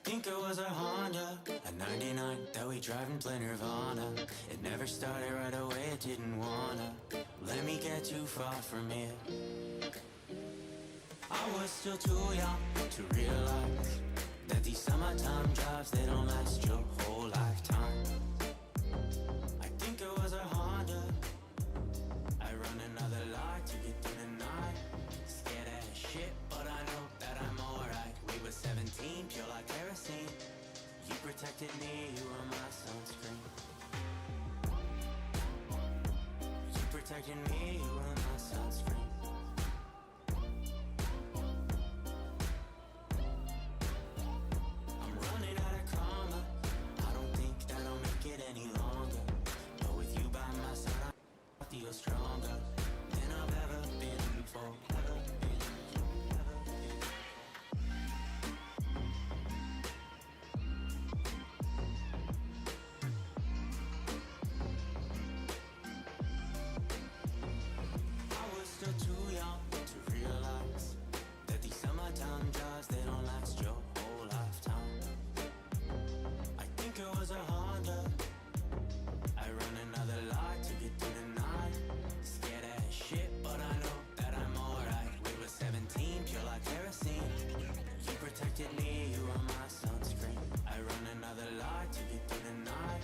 think it was a Honda, a 99 that we drive and play Nirvana. It never started right away, it didn't wanna let me get too far from here. I was still too young to realize that these summertime drives, they don't last your whole lifetime. I think it was a Honda, I run another light to get through the night. Scared as shit, but I know that I'm alright. We were 17, pure like kerosene. You protected me, you were my sunscreen. You protected me, you were my sunscreen. I'm running out of karma, I don't think that I'll make it any longer. But with you by my side, I feel stronger than I've ever been before. I was still too young to realize that these summertime drives, they don't last your whole lifetime. I think it was a Honda, I run another light to get through the night. Scared as shit, but I know that I'm alright. We were 17, pure like kerosene. You protected me, you were my sunscreen. I run another light to get through the night.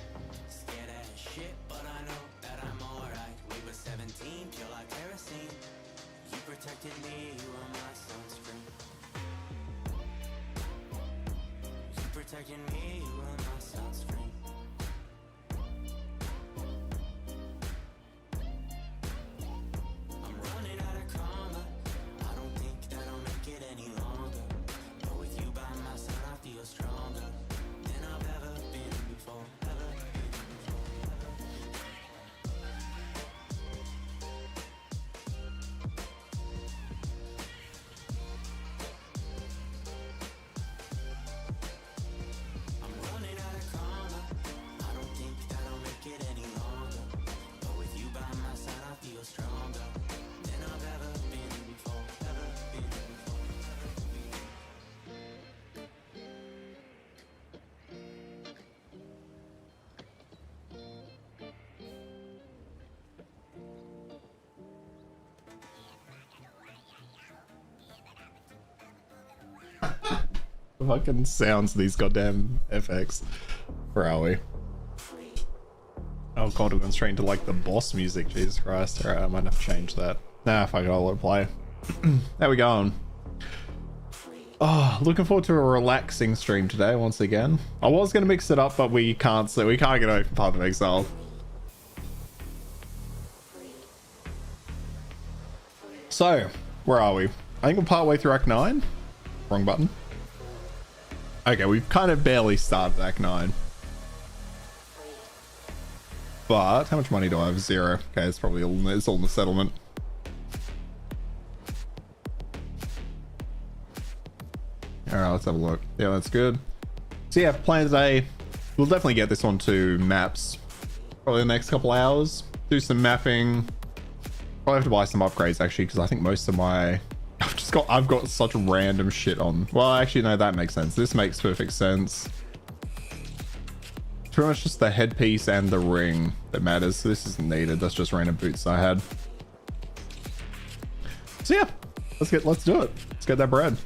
Scared as shit, but I know that I'm alright. We were 17, pure like kerosene. You protected me, you were my sunscreen. You protected me, you were my sunscreen. I'm running out of karma, I don't think that I'll make it any longer. But with you by my side, I feel stronger than I've ever been before. I'm running out of karma, I don't think that I'll make it any longer. But with you by my side, I feel stronger than I've ever been before. Ever been before. The fucking sounds of these goddamn FX. Where are we? Oh god, we're going straight into like the boss music, Jesus Christ. Alright, I might have to change that. Nah, fuck it, I'll let it play. There we go. Oh, looking forward to a relaxing stream today once again. I was gonna mix it up, but we can't, so we can't get away from Path of Exile. So, where are we? I think we're partway through Act 9. Wrong button. Okay, we've kind of barely started Act 9. But, how much money do I have? 0. Okay, it's probably all, it's all in the settlement. Alright, let's have a look. Yeah, that's good. So yeah, plan today. We'll definitely get this onto maps. Probably the next couple hours. Do some mapping. Probably have to buy some upgrades actually, because I think most of my... I've got such random shit on. Well, actually, no, that makes sense. This makes perfect sense. It's pretty much just the headpiece and the ring that matters. So this isn't needed. That's just random boots I had. So yeah, let's do it. Let's get that bread.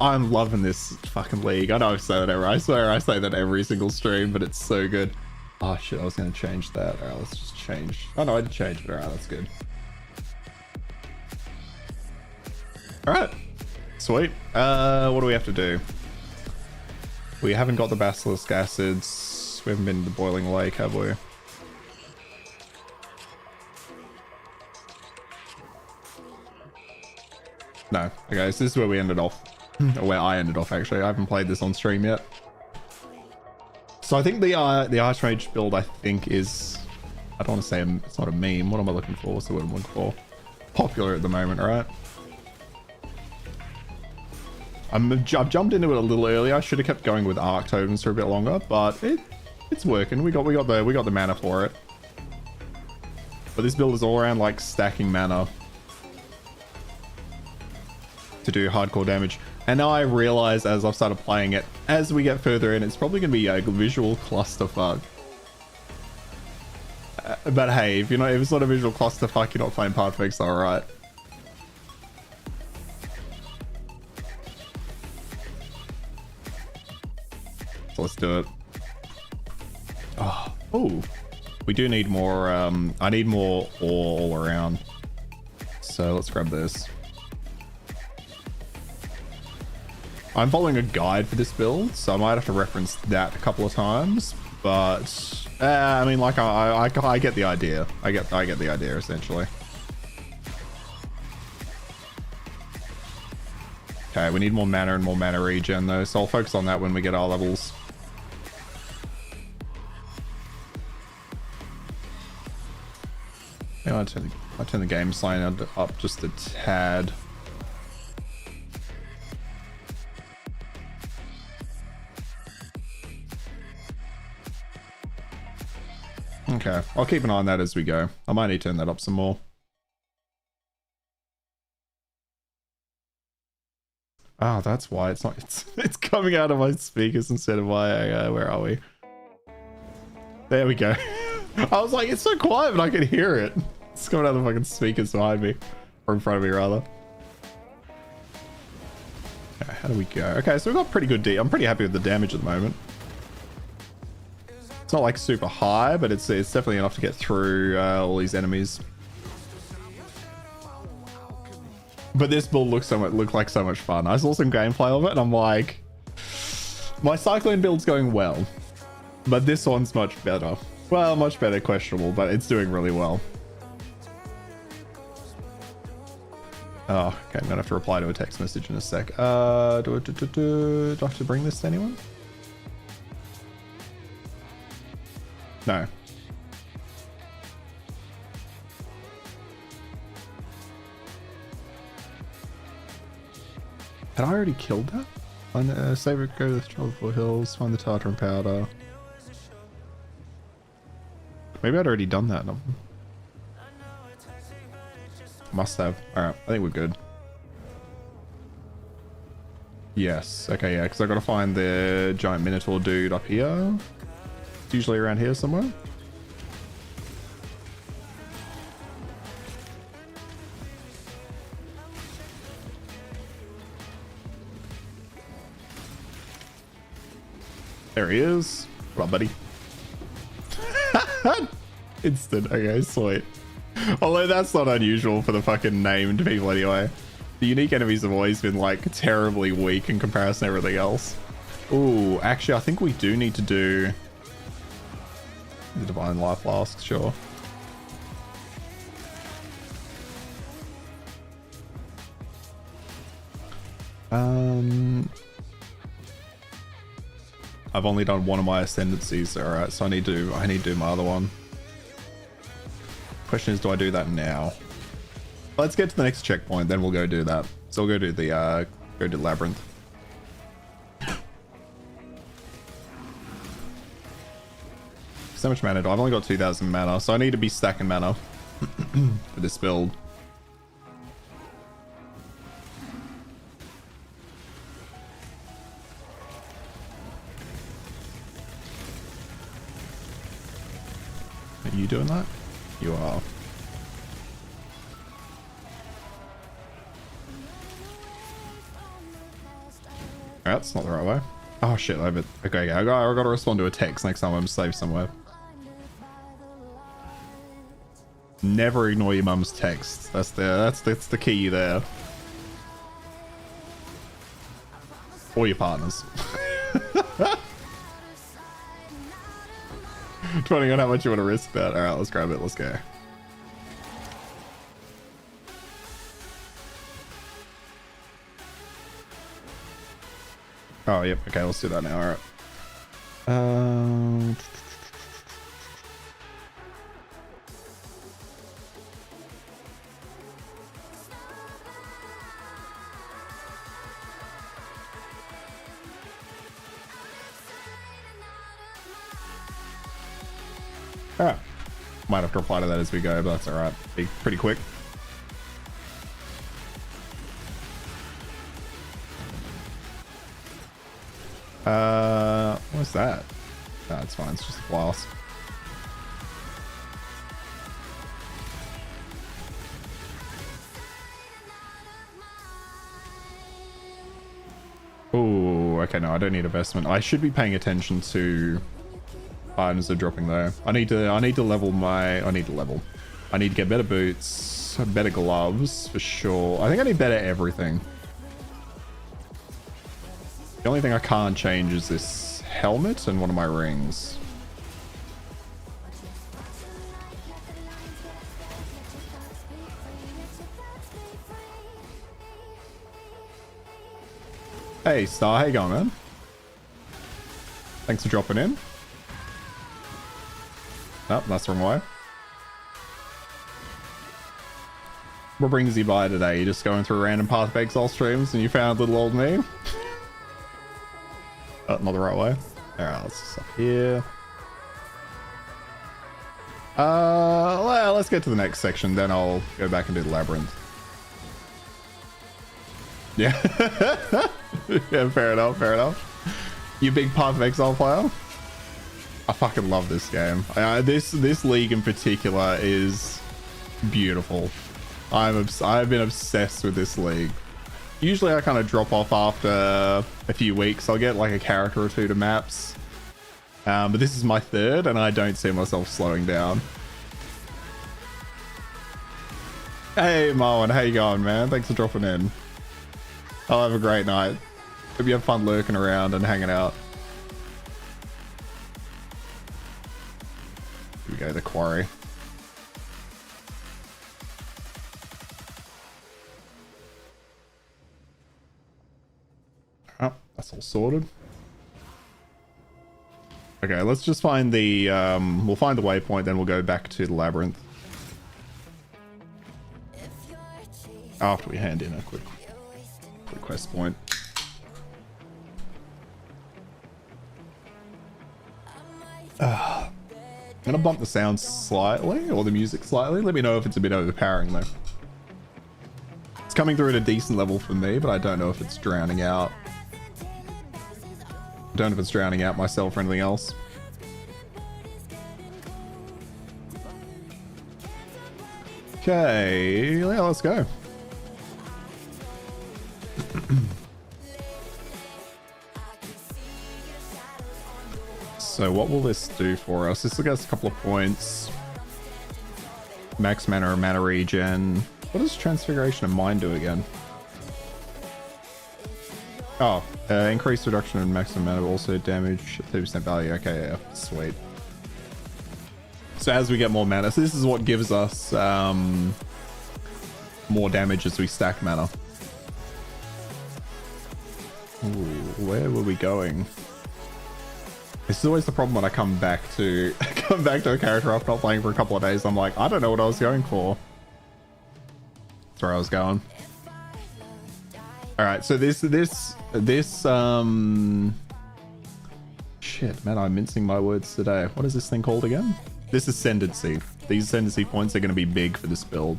I'm loving this fucking league. I know I say that I swear I say that every single stream, but it's so good. Oh shit, I was gonna change that. Alright, let's just change. Oh no, I did change it. Alright, that's good. Alright, sweet. What do we have to do? We haven't got the basilisk acids. We haven't been to the boiling lake, have we? No. Okay, so this is where we ended off. Or where I ended off, actually. I haven't played this on stream yet. So I think the Archmage build, I think, is... I don't want to say it's not a meme. What am I looking for? What's the word I'm looking for? Popular at the moment, right? I've jumped into it a little earlier. I should have kept going with Arc Totems for a bit longer, but it's working. We got the mana for it. But this build is all around like stacking mana. to do hardcore damage. And now I realize as I've started playing it, as we get further in, it's probably going to be a visual clusterfuck. But hey, if it's not a visual clusterfuck, you're not playing Pathfix, so alright. So let's do it. Oh, we do need more. I need more all around. So let's grab this. I'm following a guide for this build, so I might have to reference that a couple of times. But I mean, like I get the idea. I get the idea essentially. Okay, we need more mana and more mana regen though, so I'll focus on that when we get our levels. Yeah, I'll turn the game sign up just a tad. Okay, I'll keep an eye on that as we go. I might need to turn that up some more. Oh, that's why it's not. It's coming out of my speakers instead of my. Where are we? There we go. I was like, it's so quiet, but I can hear it. It's coming out of the fucking speakers behind me, or in front of me rather. Okay, how do we go? Okay, so we've got pretty good. I'm pretty happy with the damage at the moment. It's not like super high, but it's definitely enough to get through all these enemies. But this build looked like so much fun. I saw some gameplay of it, and I'm like, my cyclone build's going well, but this one's much better. Well, much better, questionable, but it's doing really well. Oh, okay, I'm gonna have to reply to a text message in a sec. Do I have to bring this to anyone? No. Had I already killed that? Save it, go to the Trollful Hills, find the Tartar and Powder. Maybe I'd already done that. Must have. Alright, I think we're good. Yes. Okay, yeah, because I gotta find the giant Minotaur dude up here. It's usually around here somewhere. There he is. What up, buddy? Instant. Okay, sweet. Although that's not unusual for the fucking named people anyway. The unique enemies have always been like terribly weak in comparison to everything else. Ooh, actually I think we do need to do the Divine Life Flask, sure. I've only done one of my ascendancies, alright, so I need to do my other one. Question is, do I do that now? Let's get to the next checkpoint, then we'll go do that. So we'll go do the Labyrinth. So much mana. I've only got 2,000 mana, so I need to be stacking mana for this build. Are you doing that? You are. Alright, that's not the right way. Oh shit, okay, I gotta respond to a text next time I'm safe somewhere. Never ignore your mum's texts. That's the key there. Or your partners. Depending on how much you want to risk that. Alright, let's grab it, let's go. Oh, yep, okay, let's do that now, alright. Alright. Might have to reply to that as we go, but that's alright. Be pretty quick. What's that? No, it's fine. It's just a flask. Oh, okay. No, I don't need investment. I should be paying attention to items that are dropping though. I need to level my. I need to get better boots, better gloves for sure. I think I need better everything. The only thing I can't change is this helmet and one of my rings. Hey Star, how you going, man? Thanks for dropping in. Nope, that's the wrong way. What brings you by today? You're just going through random Path of Exile streams and you found little old me? Oh, not the right way. Alright, let's just up here. Well, let's get to the next section, then I'll go back and do the labyrinth. Yeah. Yeah, fair enough, fair enough. You big Path of Exile player? I fucking love this game. This league in particular is beautiful. I've been obsessed with this league. Usually I kind of drop off after a few weeks. I'll get like a character or two to maps. But this is my third and I don't see myself slowing down. Hey Marwan, how you going, man? Thanks for dropping in. I'll have a great night. Hope you have fun lurking around and hanging out. Here we go, the quarry. Oh, that's all sorted. Okay, let's just find the we'll find the waypoint, then we'll go back to the labyrinth after we hand in a quick quest point. I'm gonna bump the sound slightly, or the music slightly. Let me know if it's a bit overpowering though. It's coming through at a decent level for me, but I don't know if it's drowning out. I don't know if it's drowning out myself or anything else. Okay, yeah, let's go. So what will this do for us? This will get us a couple of points. Max mana or mana regen. What does Transfiguration of Mind do again? Oh, increased reduction in maximum mana, but also damage 30% value. Okay, yeah, sweet. So as we get more mana, so this is what gives us more damage as we stack mana. Ooh, where were we going? This is always the problem when I come back to a character after not playing for a couple of days. I'm like, I don't know what I was going for. That's where I was going. All right, so this shit, man, I'm mincing my words today. What is this thing called again? This Ascendancy. These Ascendancy points are going to be big for this build.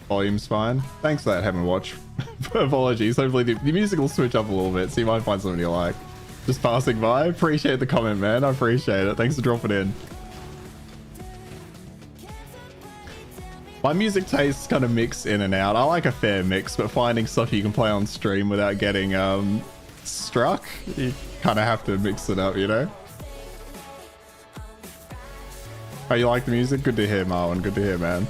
Volume's fine. Thanks for that, Heaven Watch. Apologies. Hopefully the music will switch up a little bit, so you might find something you like. Just passing by. Appreciate the comment, man. I appreciate it. Thanks for dropping in. My music tastes kind of mix in and out. I like a fair mix, but finding stuff you can play on stream without getting struck, you kind of have to mix it up, you know? Oh, you like the music? Good to hear, Marwan. Good to hear, man.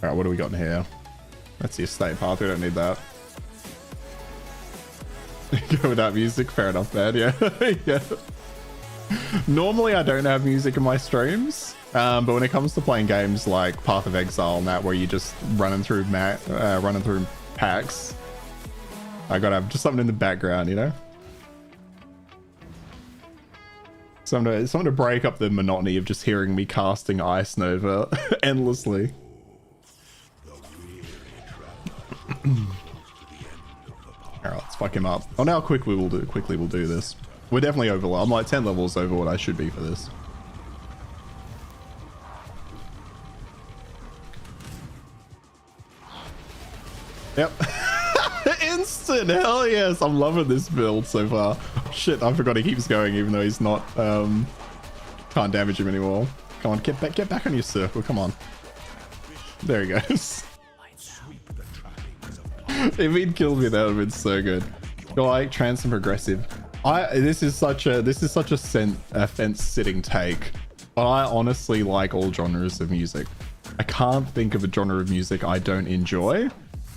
Alright, what do we got in here? That's the estate path, we don't need that. Go with that music, fair enough, man, yeah. Yeah. Normally I don't have music in my streams, but when it comes to playing games like Path of Exile and that, where you're just running through packs, I gotta have just something in the background, you know? Something to break up the monotony of just hearing me casting Ice Nova endlessly. Alright, let's fuck him up. Oh, now quickly we'll do this. We're definitely over. I'm like 10 levels over what I should be for this. Yep. Instant, hell yes. I'm loving this build so far. Shit, I forgot he keeps going even though he's not, can't damage him anymore. Come on, get back on your circle, come on. There he goes. If he'd killed me, that would have been so good. You're like trans and progressive. This is such a fence sitting take, but I honestly like all genres of music. I can't think of a genre of music I don't enjoy.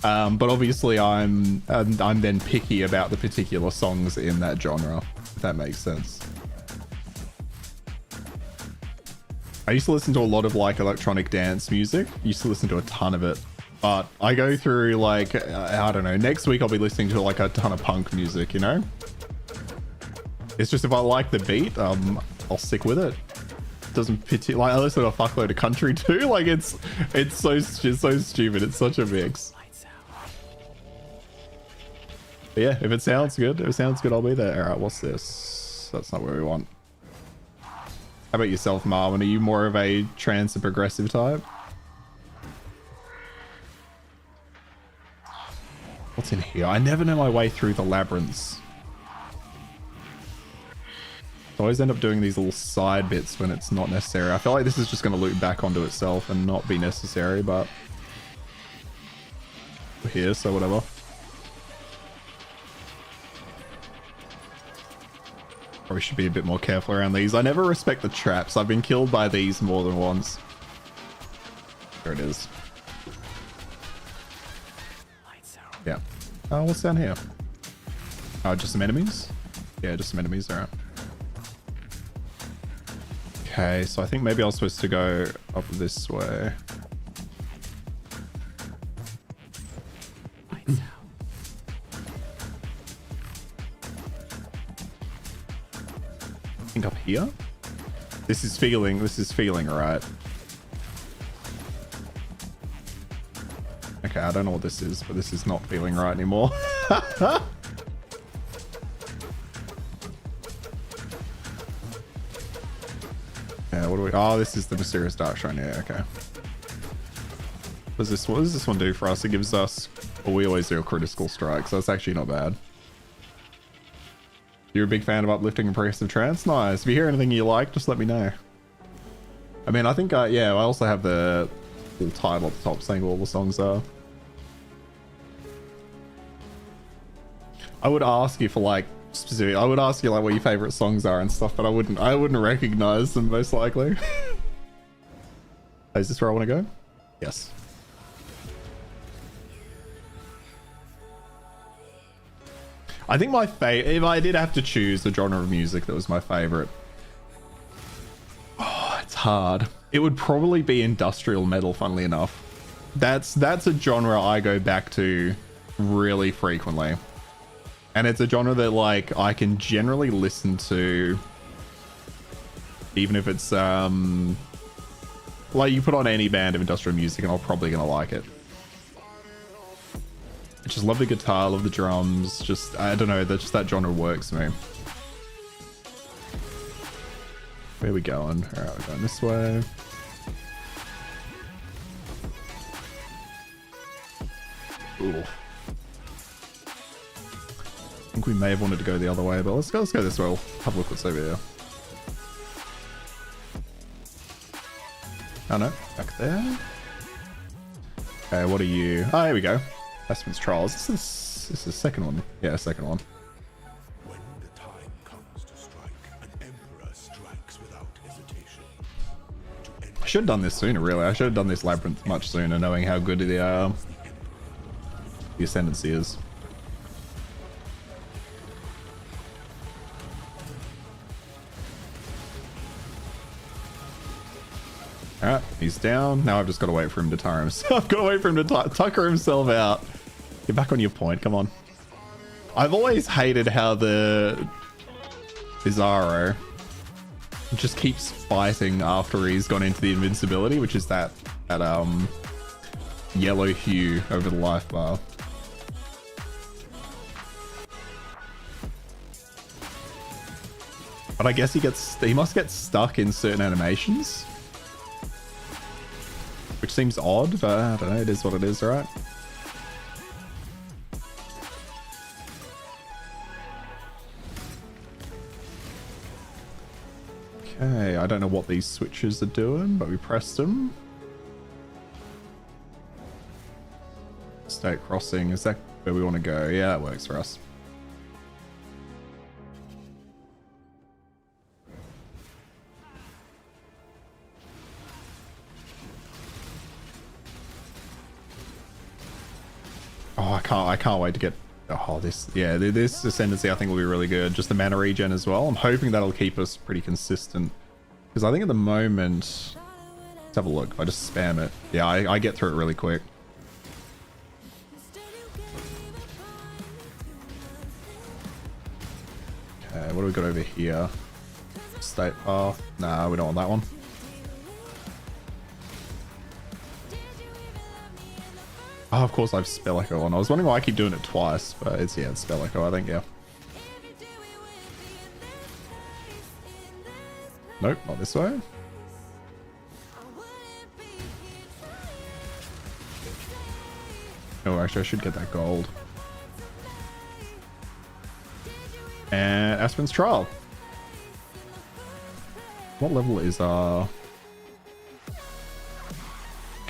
But obviously I'm then picky about the particular songs in that genre, if that makes sense. I used to listen to a lot of like electronic dance music. Used to listen to a ton of it. But I go through like, I don't know, next week I'll be listening to like a ton of punk music, you know? It's just if I like the beat, I'll stick with it. Doesn't pity, like I listen to a fuckload of country too. Like it's so stupid. It's such a mix. But yeah, if it sounds good, I'll be there. All right, what's this? That's not what we want. How about yourself, Marvin? Are you more of a trance and progressive type? What's in here? I never know my way through the labyrinths. I always end up doing these little side bits when it's not necessary. I feel like this is just going to loop back onto itself and not be necessary, but we're here, so whatever. Probably should be a bit more careful around these. I never respect the traps. I've been killed by these more than once. There it is. Yeah. Oh, what's down here? Oh, just some enemies? Yeah, just some enemies. All right. Okay, so I think maybe I was supposed to go up this way. I think up here? This is feeling right. Okay, I don't know what this is, but this is not feeling right anymore. Yeah, what do we... Oh, this is the mysterious dark shrine. Yeah, okay. What does this one do for us? It gives us... Well, we always do a critical strike, so that's actually not bad. You're a big fan of uplifting and progressive trance? Nice. If you hear anything you like, just let me know. I mean, I think, yeah, I also have the little title at the top saying what all the songs are. I would ask you for like specific. I would ask you like what your favorite songs are and stuff, but I wouldn't recognize them most likely. Is this where I want to go? Yes. I think my favorite, if I did have to choose the genre of music that was my favorite, oh, it's hard. It would probably be industrial metal, funnily enough. That's a genre I go back to really frequently. And it's a genre that like I can generally listen to even if it's like you put on any band of industrial music and I'm probably gonna like it. I just love the guitar, love the drums, just I don't know, that genre works for me. Where are we going? Alright, we're going this way. Ooh. I think we may have wanted to go the other way, but let's go this way. We'll have a look what's over here. Oh no, back there. Okay, what are you? Oh, here we go. Testament's Trials. This is the second one. Yeah, second one. When the time comes to strike, an emperor strikes without hesitation. I should have done this sooner, really. I should have done this labyrinth much sooner, knowing how good the ascendancy is. Alright, he's down. Now I've just got to wait for him to tire himself. I've got to wait for him to tucker himself out. Get back on your point, come on. I've always hated how the Bizarro just keeps fighting after he's gone into the invincibility, which is that yellow hue over the life bar. But I guess he must get stuck in certain animations. Which seems odd, but I don't know, it is what it is, right? Okay, I don't know what these switches are doing, but we pressed them. State crossing, is that where we want to go? Yeah, that works for us. Oh, I can't wait to get... Oh, this Ascendancy I think will be really good. Just the mana regen as well. I'm hoping that'll keep us pretty consistent. Because I think at the moment... Let's have a look. If I just spam it. Yeah, I get through it really quick. Okay, what do we got over here? State path. Nah, we don't want that one. Oh, of course I have Spell Echo on. I was wondering why I keep doing it twice, but it's Spell Echo, I think, yeah. Nope, not this way. Oh, actually I should get that gold. And Aspen's Trial. What level is our...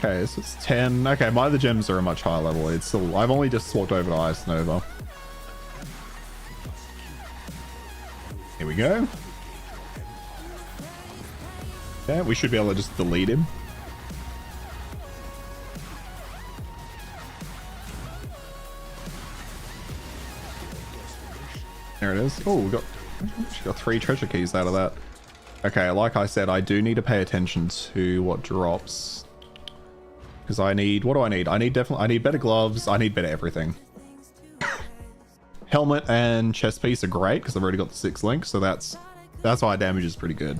Okay, so it's 10. Okay, my other gems are a much higher level. It's still... I've only just swapped over to Ice Nova. Here we go. Yeah, we should be able to just delete him. There it is. Oh, we got 3 treasure keys out of that. Okay, like I said, I do need to pay attention to what drops. Because I need... What do I need? I need better gloves. I need better everything. Helmet and chest piece are great because I've already got the 6 links, so that's why damage is pretty good.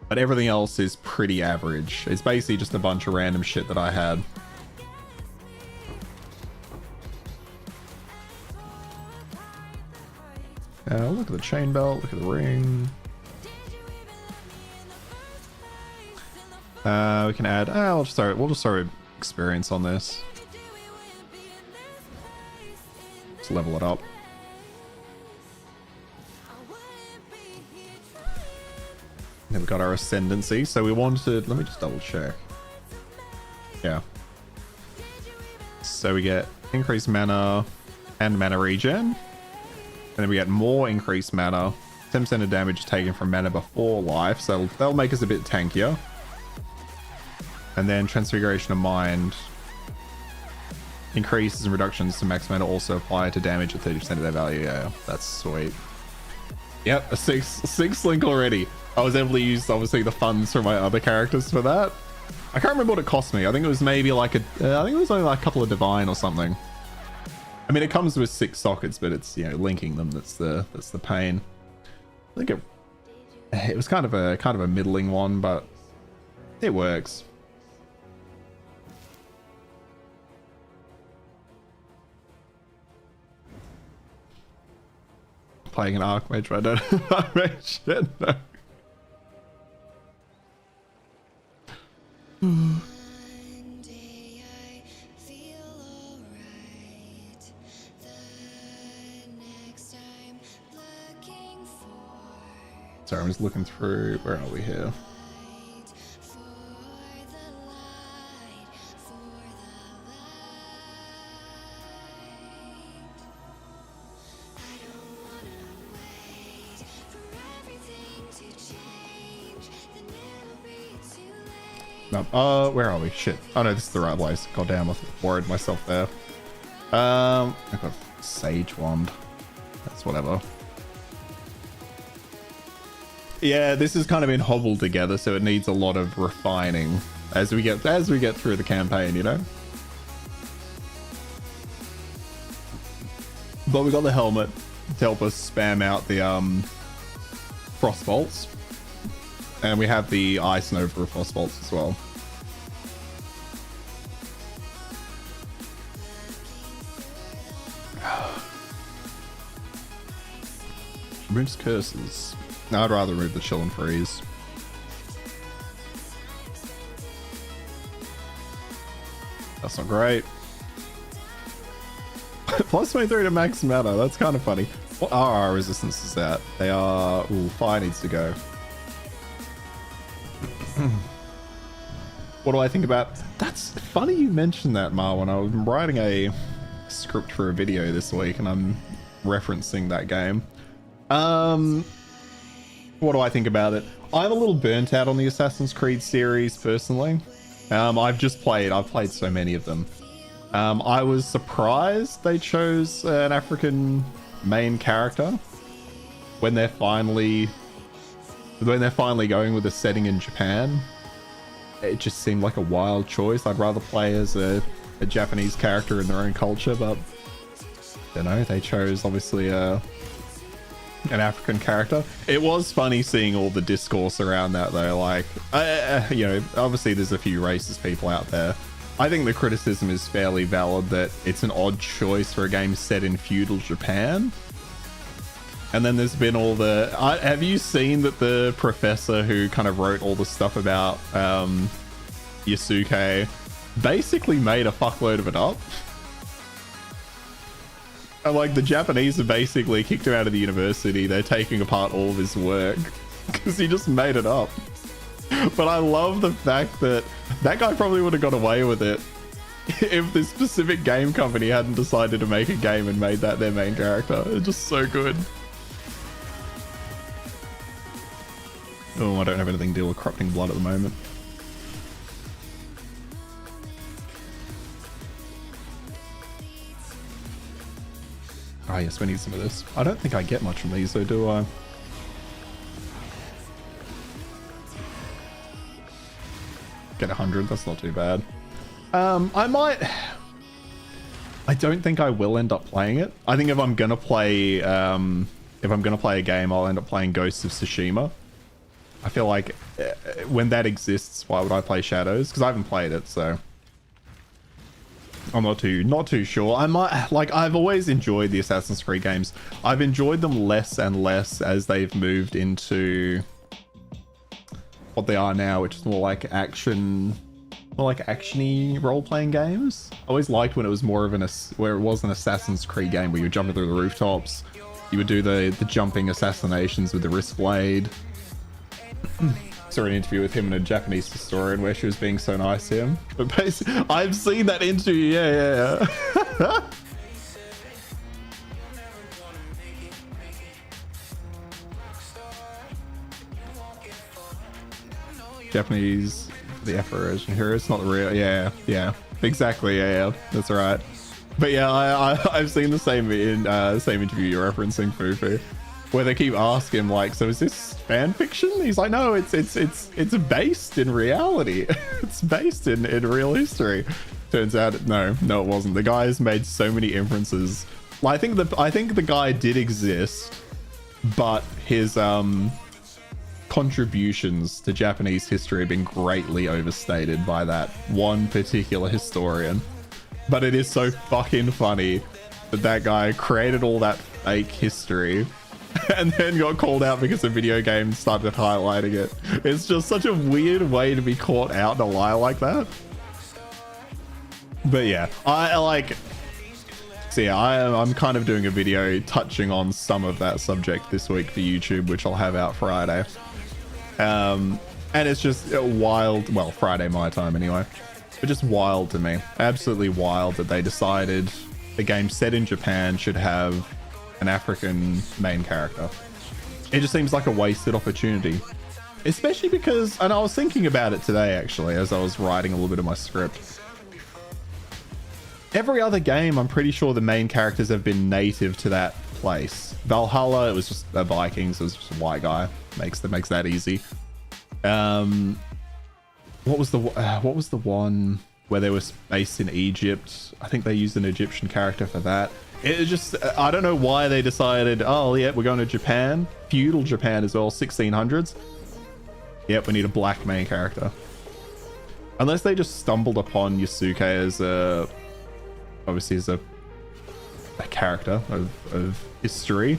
But everything else is pretty average. It's basically just a bunch of random shit that I had. Look at the chain belt, look at the ring. We can add... we'll just throw experience on this. Let's level it up. Then we got our Ascendancy, so we wanted... Let me just double check. Yeah. So we get increased mana and mana regen. And then we get more increased mana. 10% of damage taken from mana before life, so that'll make us a bit tankier. And then Transfiguration of Mind. Increases and reductions to max mana also apply to damage at 30% of their value. Yeah, that's sweet. Yep, a 6 link already. I was able to use, obviously, the funds from my other characters for that. I can't remember what it cost me. I think it was maybe like I think it was only like a couple of divine or something. I mean, it comes with 6 sockets, but it's, you know, linking them that's the pain. I think it was kind of a middling one, but it works. Playing an Archmage, but I don't know Archmage shit, no. Sorry, I'm just looking through. Where are we here? No, where are we? Shit. Oh no, this is the right place. God damn, I worried myself there. I've got Sage Wand. That's whatever. Yeah, this has kind of been hobbled together, so it needs a lot of refining as we get through the campaign, you know. But we got the helmet to help us spam out the frost bolts, and we have the Ice Nova frost bolts as well. Removes curses. No, I'd rather remove the chill and freeze. That's not great. Plus 23 to max mana. That's kind of funny. What are our resistances at? They are... Ooh, fire needs to go. What do I think about... That's funny you mentioned that, Marwan. I was writing a script for a video this week and I'm referencing that game. What do I think about it? I'm a little burnt out on the Assassin's Creed series personally. I've played so many of them. I was surprised they chose an African main character when they're finally going with a setting in Japan. It just seemed like a wild choice. I'd rather play as a Japanese character in their own culture, but I don't know, they chose obviously an African character. It was funny seeing all the discourse around that though, like you know, obviously there's a few racist people out there. I think the criticism is fairly valid that it's an odd choice for a game set in feudal Japan. And then there's been all the... have you seen that the professor who kind of wrote all the stuff about Yasuke basically made a fuckload of it up? And like the Japanese have basically kicked him out of the university. They're taking apart all of his work because he just made it up. But I love the fact that that guy probably would have got away with it if this specific game company hadn't decided to make a game and made that their main character. It's just so good. Oh, I don't have anything to deal with corrupting blood at the moment. Ah, yes, we need some of this. I don't think I get much from these though, do I? Get 100, that's not too bad. I might... I don't think I will end up playing it. I think if I'm gonna play a game, I'll end up playing Ghosts of Tsushima. I feel like when that exists, why would I play Shadows? Because I haven't played it, so I'm not too sure. I might, like, I've always enjoyed the Assassin's Creed games. I've enjoyed them less and less as they've moved into what they are now, which is more like actiony role-playing games. I always liked when it was more of where it was an Assassin's Creed game where you were jumping through the rooftops. You would do the jumping assassinations with the wrist blade. Saw an interview with him and a Japanese historian where she was being so nice to him. But basically, I've seen that interview. Yeah. Japanese, the F-version here. It's not the real. Yeah. Exactly. Yeah. That's right. But yeah, I've seen the same same interview you're referencing, Fufu, where they keep asking him like, so is this fan fiction? He's like, no, it's based in reality. It's based in real history. Turns out, no, it wasn't. The guy's made so many inferences. Well, I think the guy did exist, but his contributions to Japanese history have been greatly overstated by that one particular historian. But it is so fucking funny that guy created all that fake history and then got called out because a video game started highlighting it. It's just such a weird way to be caught out in a lie like that. But yeah, I'm kind of doing a video touching on some of that subject this week for YouTube, which I'll have out Friday. And it's just wild. Well, Friday my time anyway. But just wild to me. Absolutely wild that they decided a game set in Japan should have an African main character. It just seems like a wasted opportunity. Especially because, and I was thinking about it today actually as I was writing a little bit of my script. Every other game, I'm pretty sure the main characters have been native to that place. Valhalla, it was just a Vikings, it was just a white guy. Makes that easy. What was the one where they were based in Egypt? I think they used an Egyptian character for that. It just, I don't know why they decided, oh yeah, we're going to Japan, feudal Japan as well, 1600s. Yep, we need a black main character. Unless they just stumbled upon Yasuke as obviously as a character of history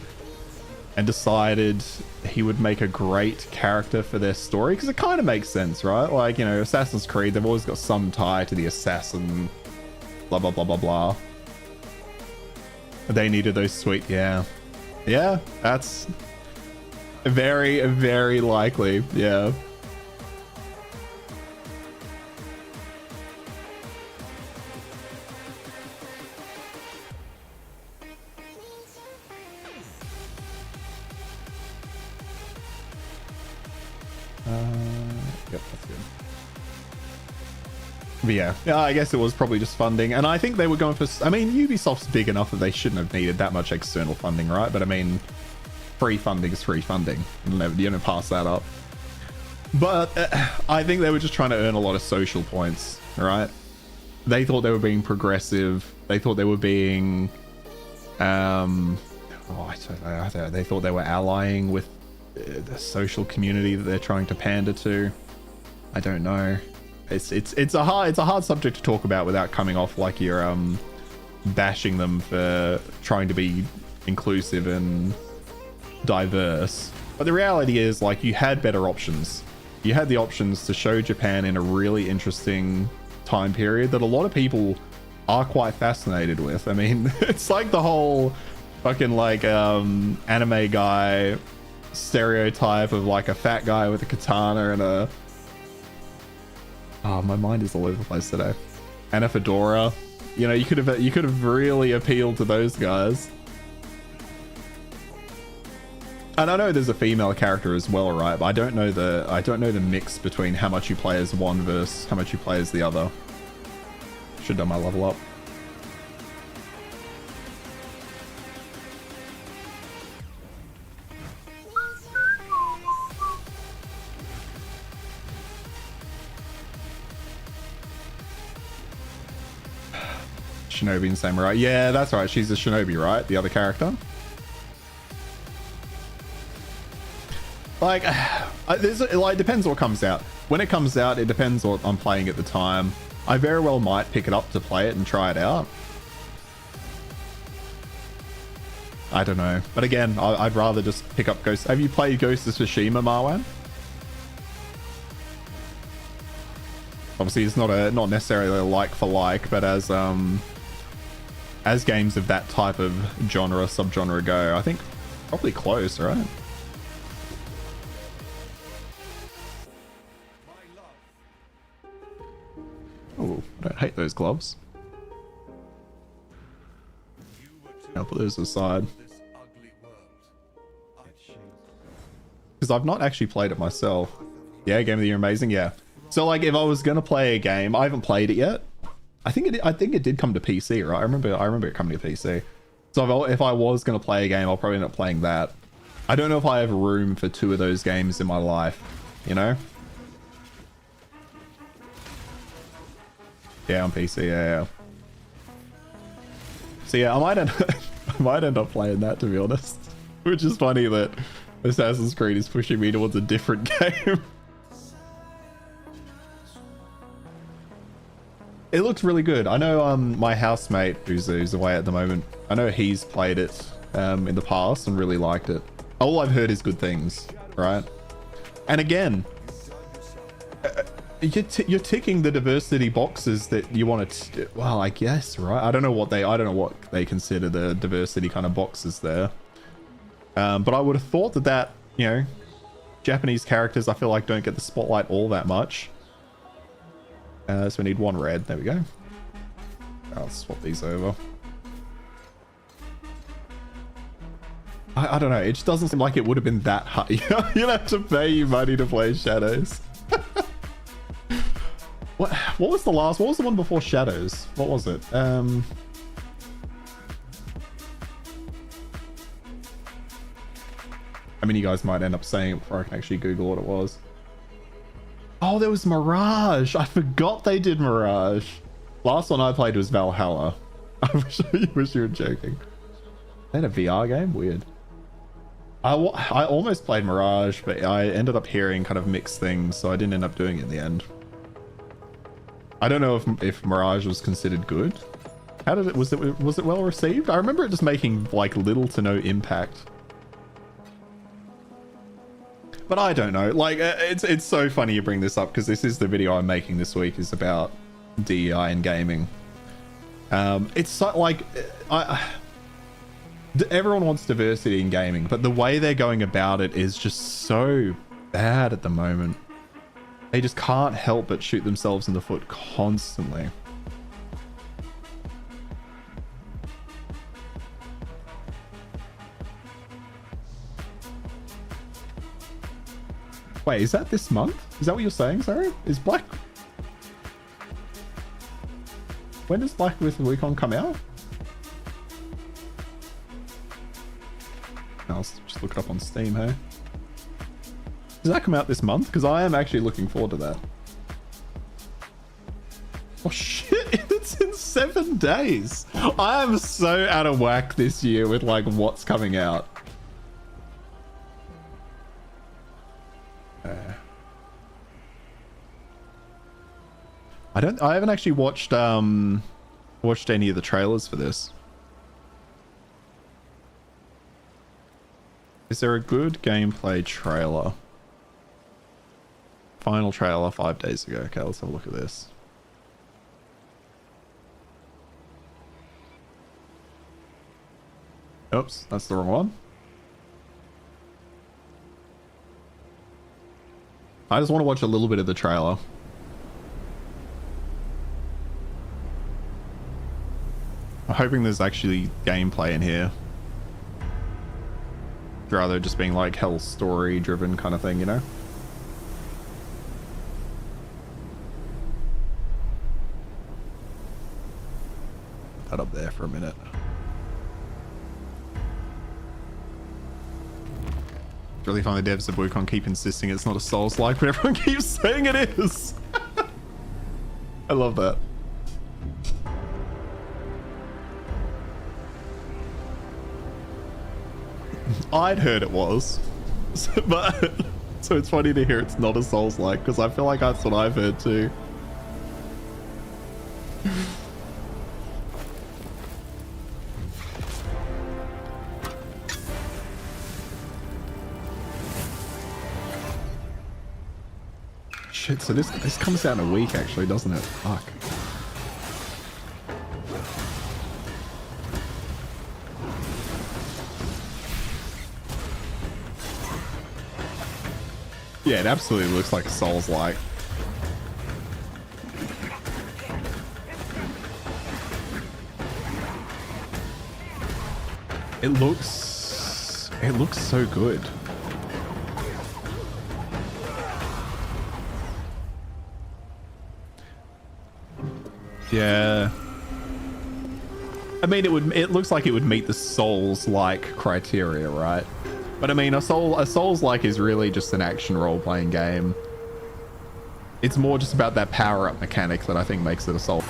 and decided he would make a great character for their story, because it kind of makes sense, right? Like, you know, Assassin's Creed, they've always got some tie to the assassin, blah blah blah blah blah. They needed those sweet, yeah. Yeah, that's very, very likely. Yeah. Yep, that's good. But yeah, I guess it was probably just funding, and I think they were going for. I mean, Ubisoft's big enough that they shouldn't have needed that much external funding, right? But I mean, free funding is free funding. You don't pass that up. But I think they were just trying to earn a lot of social points, right? They thought they were being progressive. They thought they were being, I don't know. They thought they were allying with the social community that they're trying to pander to. I don't know. It's a hard subject to talk about without coming off like you're bashing them for trying to be inclusive and diverse. But the reality is, like, you had better options. You had the options to show Japan in a really interesting time period that a lot of people are quite fascinated with. I mean, it's like the whole fucking like anime guy stereotype of like a fat guy with a katana and a my mind is all over the place today, and a fedora. You know, you could have really appealed to those guys. And I know there's a female character as well, right? But I don't know the mix between how much you play as one versus how much you play as the other. Should have done my level up. Shinobi and Samurai. Yeah, that's right. She's a Shinobi, right? The other character. Like, it depends what comes out. When it comes out, it depends what I'm playing at the time. I very well might pick it up to play it and try it out. I don't know. But again, I'd rather just pick up Ghost. Have you played Ghost of Tsushima, Marwan? Obviously, it's not necessarily a like for like, but as games of that type of genre, subgenre go, I think probably close, right? Oh, I don't hate those gloves. I'll put those aside. Because I've not actually played it myself. Yeah, Game of the Year, amazing, yeah. So like, if I was gonna play a game, I haven't played it yet. I think it did come to PC, right? I remember it coming to PC. So if I was gonna play a game, I'll probably end up playing that. I don't know if I have room for 2 of those games in my life, you know? Yeah, on PC, yeah. So yeah, I might end up playing that, to be honest. Which is funny that Assassin's Creed is pushing me towards a different game. It looks really good. I know my housemate, who's away at the moment, I know he's played it in the past and really liked it. All I've heard is good things, right? And again, you're ticking the diversity boxes that you want to. Well, I guess, right? I don't know what they consider the diversity kind of boxes there. But I would have thought that you know, Japanese characters, I feel like don't get the spotlight all that much. So we need 1 red. There we go. I'll swap these over. I don't know. It just doesn't seem like it would have been that hard. You'll have to pay you money to play Shadows. What was the last? What was the one before Shadows? What was it? I mean, you guys might end up saying it before I can actually Google what it was. Oh, there was Mirage. I forgot they did Mirage. Last one I played was Valhalla. I wish you were joking. They had a VR game? Weird. I almost played Mirage, but I ended up hearing kind of mixed things, so I didn't end up doing it in the end. I don't know if Mirage was considered good. How did it was it well received? I remember it just making like little to no impact. But I don't know. Like, it's so funny you bring this up, because this is the video I'm making this week, is about DEI and gaming. It's so, like, Everyone wants diversity in gaming, but the way they're going about it is just so bad at the moment. They just can't help but shoot themselves in the foot constantly. Wait, is that this month? Is that what you're saying? Sorry? Is Black... When does Black with Wukong come out? I'll just look it up on Steam, hey? Does that come out this month? Because I am actually looking forward to that. Oh shit, it's in 7 days. I am so out of whack this year with like what's coming out. I haven't actually watched any of the trailers for this. Is there a good gameplay trailer? Final trailer 5 days ago. Okay, let's have a look at this. Oops, that's the wrong one. I just want to watch a little bit of the trailer. I'm hoping there's actually gameplay in here. Rather just being like hell story driven kind of thing, you know? Put that up there for a minute. It's really funny the devs of Wukong keep insisting it's not a Souls-like, but everyone keeps saying it is. I love that. I'd heard it was, so it's funny to hear it's not a Souls-like, because I feel like that's what I've heard too. Shit, so this comes out in a week actually, doesn't it? Fuck. Yeah, it absolutely looks like a Souls-like. It looks so good. Yeah. I mean, it looks like it would meet the Souls-like criteria, right? But I mean, a Souls-like is really just an action role-playing game. It's more just about that power-up mechanic that I think makes it a Soul.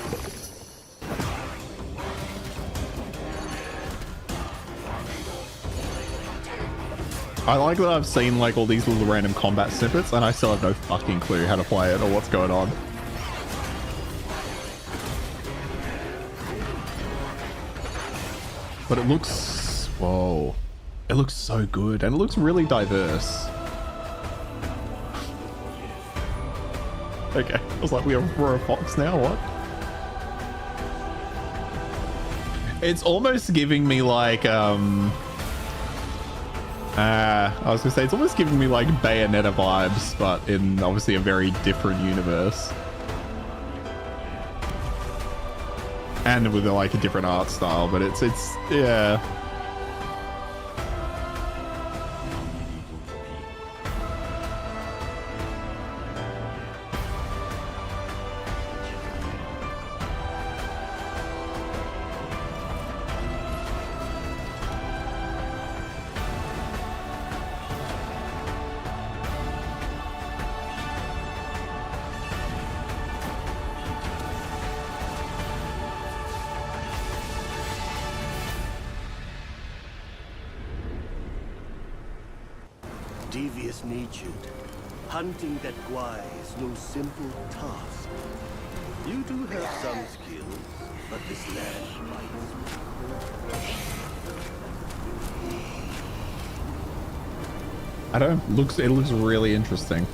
I like that I've seen like all these little random combat snippets and I still have no fucking clue how to play it or what's going on. But it looks... Whoa. It looks so good, and it looks really diverse. Okay, I was like, we're a fox now, what? It's almost giving me like, I was gonna say, it's almost giving me like Bayonetta vibes, but in obviously a very different universe. And with like a different art style, but it's yeah. Devious natured, hunting that guai is no simple task. You do have some skills, but this land bites. I don't. It looks really interesting.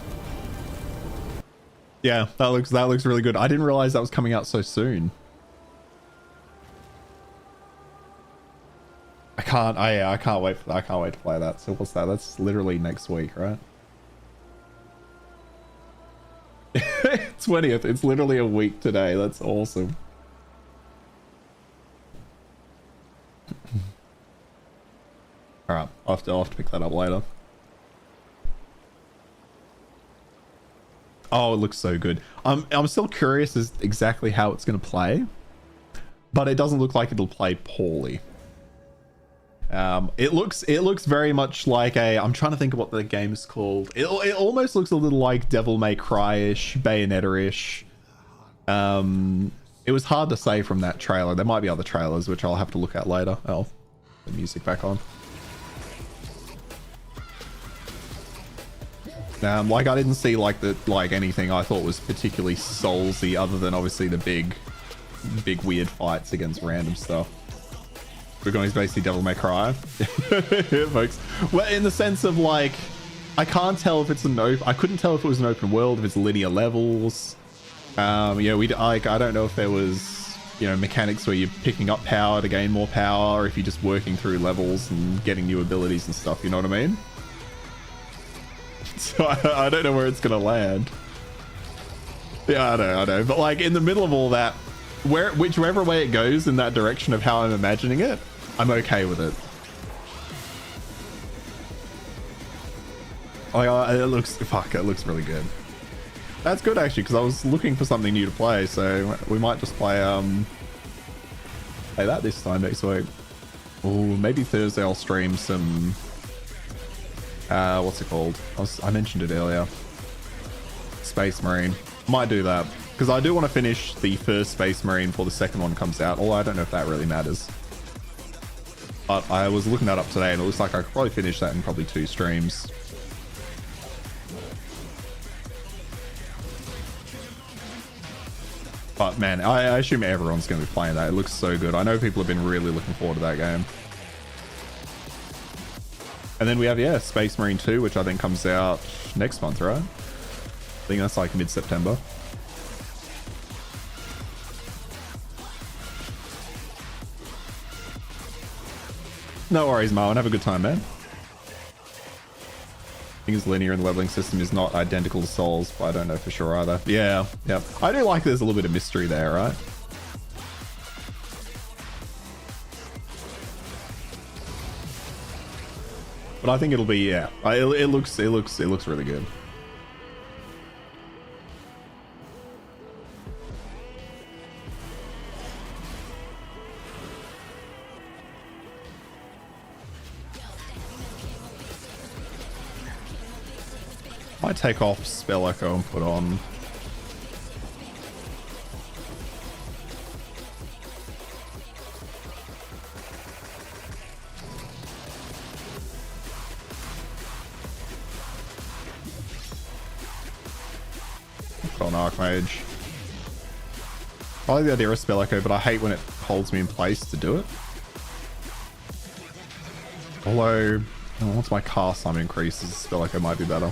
Yeah, that looks really good. I didn't realize that was coming out so soon. I can't. I can't wait for that. I can't wait to play that. So what's that? That's literally next week, right? 20th. It's literally a week today. That's awesome. All right, I'll have to pick that up later. Oh, it looks so good. I'm still curious as exactly how it's going to play, but it doesn't look like it'll play poorly. It looks very much like a, I'm trying to think of what the game is called. It almost looks a little like Devil May Cry-ish, Bayonetta-ish. It was hard to say from that trailer. There might be other trailers, which I'll have to look at later. Oh, the music back on. Like I didn't see like anything I thought was particularly soulsy other than obviously the big weird fights against random stuff. We're going to basically Devil May Cry. Yeah, folks. Well, in the sense of like, I can't tell if it's I couldn't tell if it was an open world, if it's linear levels. I don't know if there was, mechanics where you're picking up power to gain more power, or if you're just working through levels and getting new abilities and stuff, you know what I mean? So I don't know where it's gonna land. Yeah, I know. But like in the middle of all that, whichever way it goes in that direction of how I'm imagining it, I'm okay with it. It looks really good. That's good actually, because I was looking for something new to play, so we might just play that this time next week. Oh, maybe Thursday I'll stream some. What's it called? I mentioned it earlier. Space Marine. Might do that because I do want to finish the first Space Marine before the second one comes out. Although I don't know if that really matters. But I was looking that up today, and it looks like I could probably finish that in probably 2 streams. But man, I assume everyone's going to be playing that. It looks so good. I know people have been really looking forward to that game. And then we have, Space Marine 2, which I think comes out next month, right? I think that's like mid-September. No worries, Marwan. Have a good time, man. I think it's linear and the leveling system is not identical to Souls, but I don't know for sure either. Yeah. I do like there's a little bit of mystery there, right? But I think it'll be, it looks really good. Might take off Spell Echo and put on. Put on Archmage. I like the idea of Spell Echo, but I hate when it holds me in place to do it. Although, once my cast time increases, Spell Echo might be better.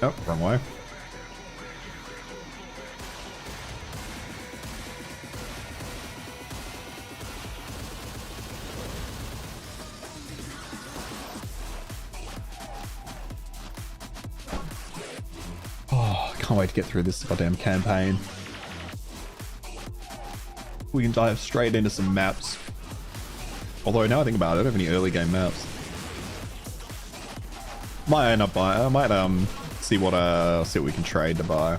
Oh, wrong way. Oh, I can't wait to get through this goddamn campaign. We can dive straight into some maps. Although now I think about it, I don't have any early game maps. Might end up buying. I might see what we can trade to buy. I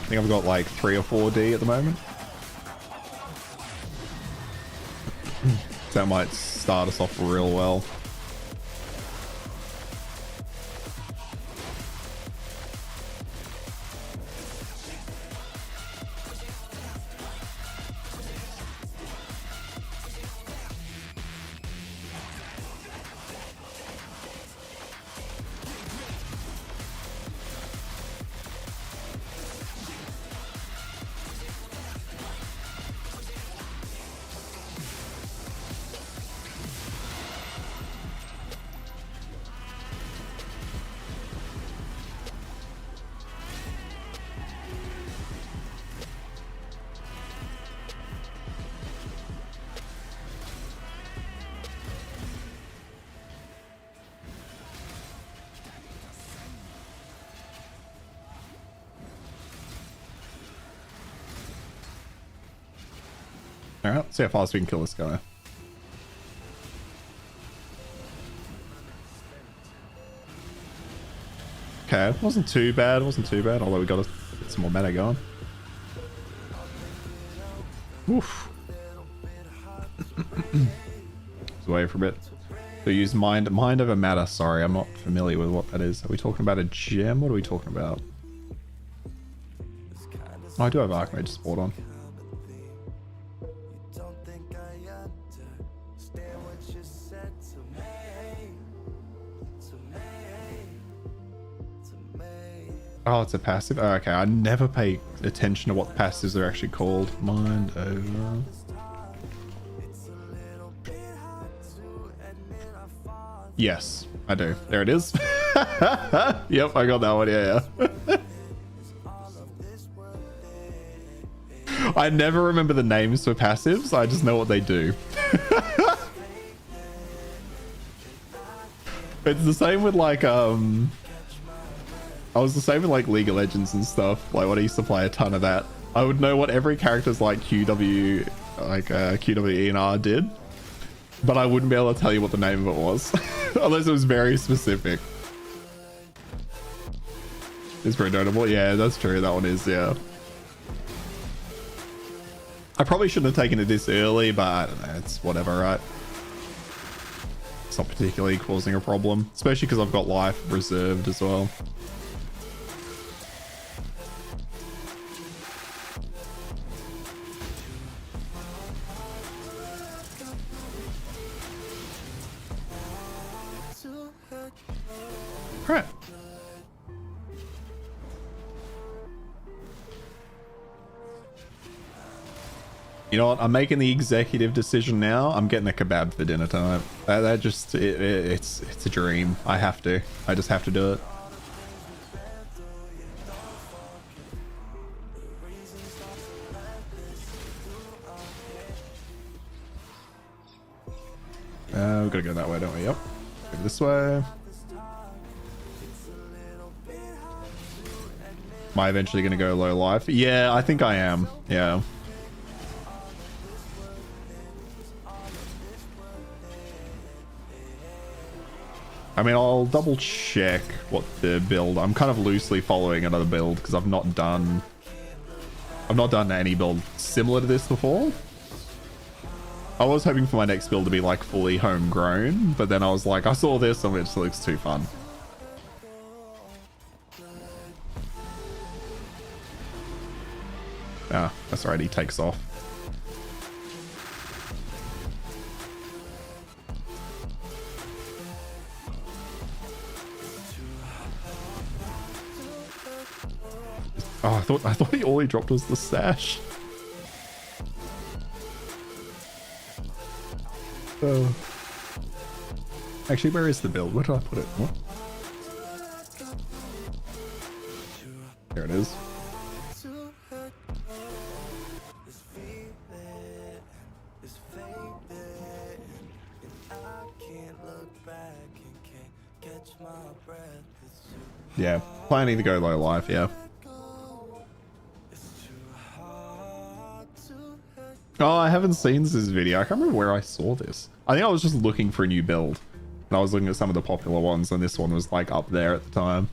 think I've got like 3 or 4D at the moment. So that might start us off real well. Alright, let's see how fast we can kill this guy. Okay, wasn't too bad, although we got to get some more mana going. Oof. Just away for a bit. So use mind over matter. Sorry, I'm not familiar with what that is. Are we talking about a gem? What are we talking about? Oh, I do have Archmage Sport on. Oh, it's a passive? Oh, okay, I never pay attention to what the passives are actually called. Mind over. Yes, I do. There it is. Yep, I got that one. Yeah. I never remember the names for passives. I just know what they do. It's the same with like I was the same with like League of Legends and stuff. Like when I used to play a ton of that, I would know what every character's like QW, like QWE and R did, but I wouldn't be able to tell you what the name of it was unless it was very specific. It's very notable. Yeah, that's true. That one is. Yeah. I probably shouldn't have taken it this early, but I don't know. It's whatever, right? It's not particularly causing a problem, especially because I've got life reserved as well. Right. You know what? I'm making the executive decision now. I'm getting a kebab for dinner tonight. That just it's a dream. I just have to do it. We gotta go that way, don't we? Yep. Go this way. Am I eventually gonna go low life? Yeah, I think I am. Yeah. I mean, I'll double check what the build. I'm kind of loosely following another build because I've not done any build similar to this before. I was hoping for my next build to be like fully homegrown, but then I was like, I saw this and it just looks too fun. Ah, that's right, he takes off. Oh, I thought all he dropped was the sash. Oh. Actually, where is the build? Where did I put it? What? There it is. Yeah, planning to go low life, yeah. Oh, I haven't seen this video. I can't remember where I saw this. I think I was just looking for a new build. And I was looking at some of the popular ones, and this one was like up there at the time.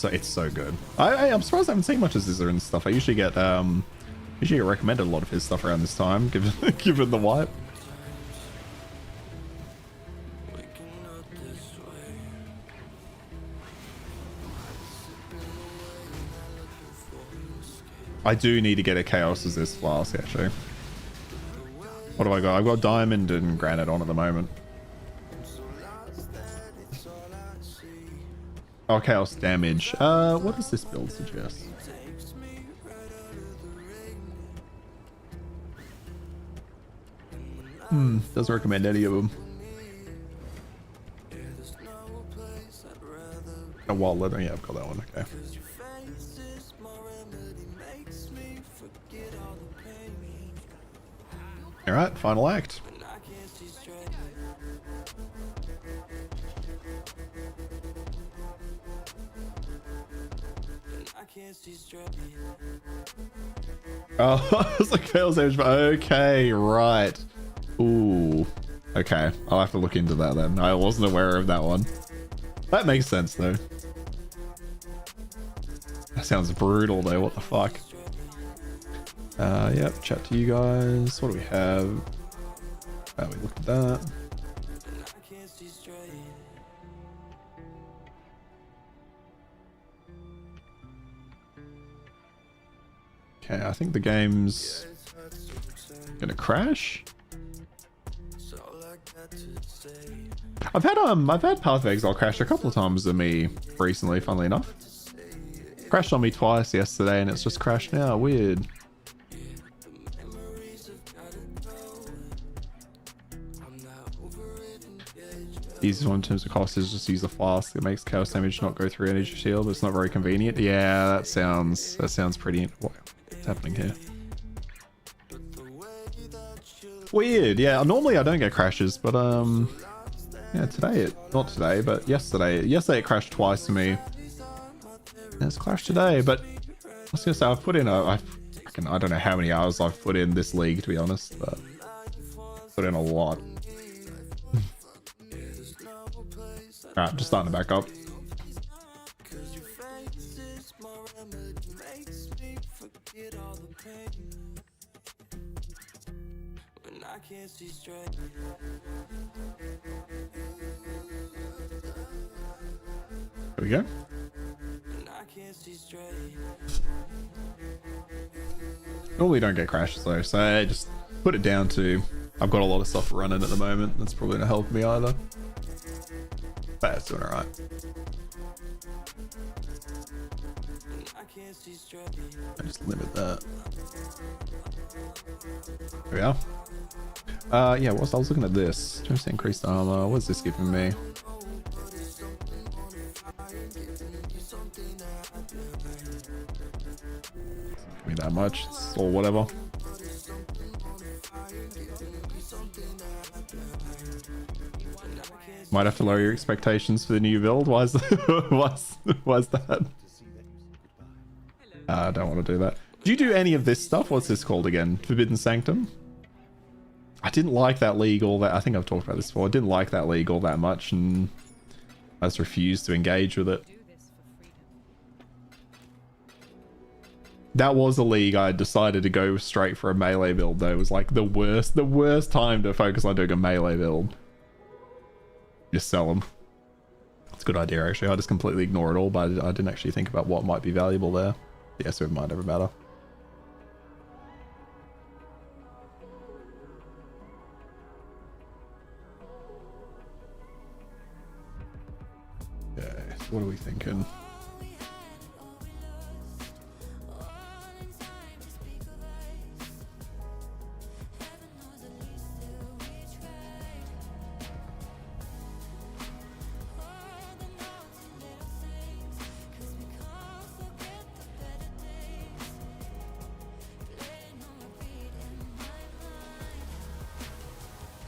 It's so good. I'm surprised I haven't seen much of Zizzer and stuff. I usually get recommended a lot of his stuff around this time, given the wipe. I do need to get a Chaos Resist Flask, actually. What do I got? I've got Diamond and Granite on at the moment. Oh, Chaos Damage. What does this build suggest? Doesn't recommend any of them. A Wild Leather, yeah, I've got that one, okay. Alright, final act. Oh, I was like, Chaos Damage. Okay, right. Ooh. Okay, I'll have to look into that then. I wasn't aware of that one. That makes sense though. That sounds brutal though, what the fuck? Yep, chat to you guys. What do we have? We looked at that. Okay, I think the game's gonna crash. I've had Path of Exile crash a couple of times to me recently, funnily enough. Crashed on me twice yesterday and it's just crashed now. Weird. Easiest one in terms of cost is just use the flask. It makes chaos damage not go through energy shield, but it's not very convenient. Yeah, that sounds pretty. What's happening here? Weird. Yeah, normally I don't get crashes, but yeah, not today, but yesterday it crashed twice to me. And it's crashed today, but I was gonna say I've put in I don't know how many hours I've put in this league, to be honest, but put in a lot. Alright, just starting to back up. There we go. Normally don't get crashes though, so I just put it down to I've got a lot of stuff running at the moment. That's probably not helping me either. But it's doing alright. I just limit that. There we are. Yeah, I was looking at this. Just increased armor. What's this giving me? Give me that much, it's or whatever. Might have to lower your expectations for the new build. Why is that? I don't want to do that. Do you do any of this stuff? What's this called again? Forbidden Sanctum? I didn't like that league all that. I think I've talked about this before. I didn't like that league all that much, and I just refused to engage with it. That was a league I decided to go straight for a melee build though. It was like the worst time to focus on doing a melee build. Just sell them. It's a good idea actually. I just completely ignore it all, but I didn't actually think about what might be valuable there. Yeah, so it might never matter. Okay, so what are we thinking?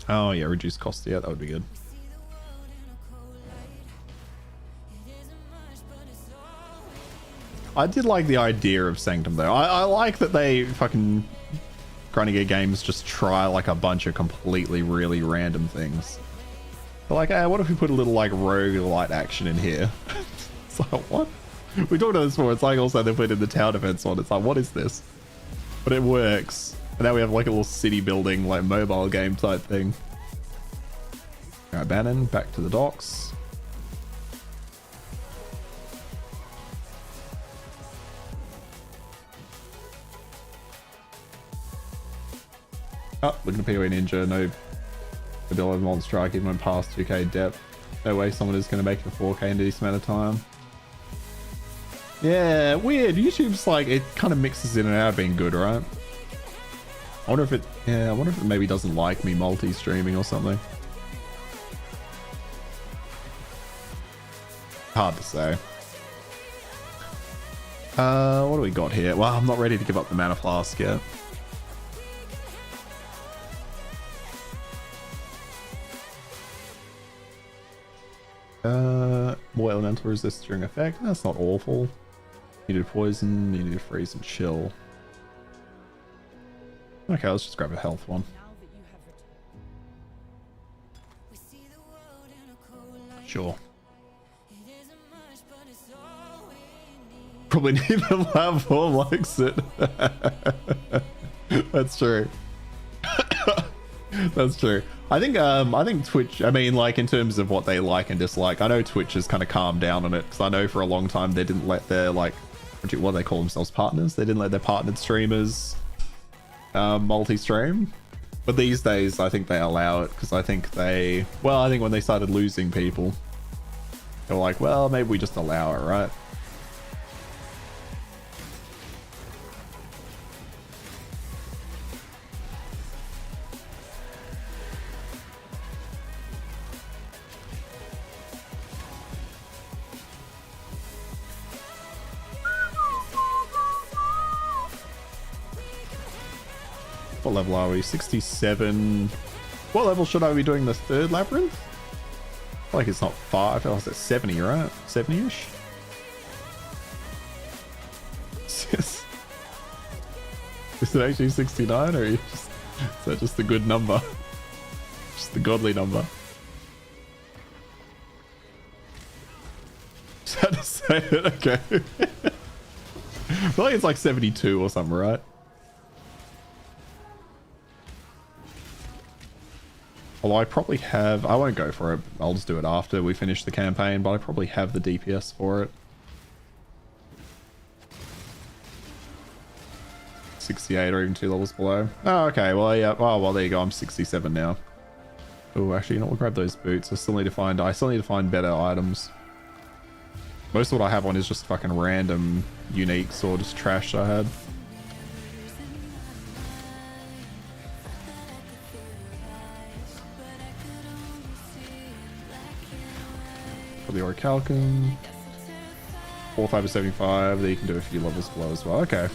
Oh yeah, reduce cost. Yeah, that would be good. I did like the idea of Sanctum though. I like that they fucking Grinding Games just try like a bunch of completely really random things. But like, hey, what if we put a little like roguelite action in here? It's like, what? We talked about this before. It's like also they put in the tower defense one. It's like, what is this? But it works. And now we have like a little city building, like mobile game type thing. Alright, Bannon, back to the docks. Oh, looking at POE Ninja, no ability on strike even when past 2k depth. No way someone is going to make it to 4k in this amount of time. Yeah, weird. YouTube's like, it kind of mixes in and out of being good, right? I wonder if it maybe doesn't like me multi-streaming or something. Hard to say. What do we got here? Well, I'm not ready to give up the mana flask yet. More elemental resist during effect. That's not awful. You do poison, you do freeze and chill. Okay, let's just grab a health one. Sure. Probably neither love or likes it. That's true. That's true. I think Twitch, I mean, like, in terms of what they like and dislike, I know Twitch has kind of calmed down on it, because I know for a long time they didn't let their, like, what do they call themselves, partners? They didn't let their partnered streamers multi-stream. But these days, I think they allow it, because I think I think when they started losing people, they were like, well, maybe we just allow it, right? What level are we? 67. What level should I be doing this third labyrinth? I feel like it's not far. I feel like it's at 70, right? 70-ish? Is it actually 69, or is that just a good number? Just a godly number. Just had to say it, okay. I feel like it's like 72 or something, right? Although I probably have... I won't go for it. I'll just do it after we finish the campaign, but I probably have the DPS for it. 68 or even 2 levels below. Oh, okay. Well, yeah. Oh, well, there you go. I'm 67 now. Oh, actually, you know what? We'll grab those boots. I still need to find better items. Most of what I have on is just fucking random uniques or just trash I had. The Orichalcum. 4, 5 to 75. Then you can do a few levels below as well. Okay.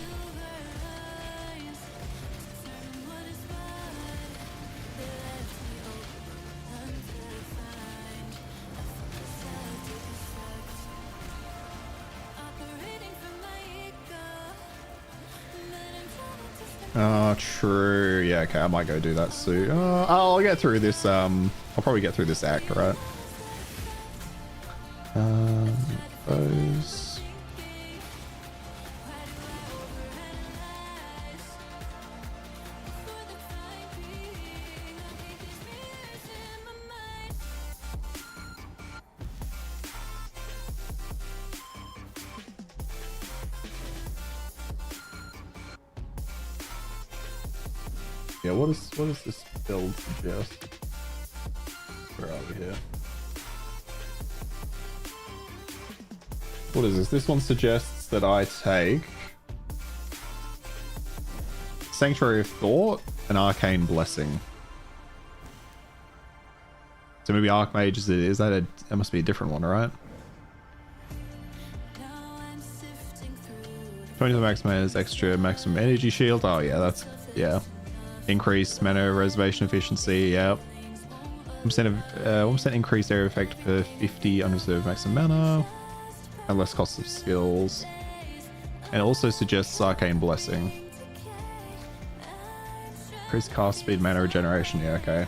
Oh, true. Yeah, okay. I might go do that soon. I'll get through this. I'll probably get through this act, right? Those. Yeah, what does this build suggest? Where are we here? What is this? This one suggests that I take Sanctuary of Thought and Arcane Blessing. So maybe Archmage is that that must be a different one, right? 20 to maximize extra maximum energy shield. Oh yeah, that's increased mana reservation efficiency. Yep. 1% increased area effect per 50 unreserved maximum mana. And less cost of skills. And it also suggests Arcane Blessing. Increased cast speed, mana regeneration. Yeah, okay.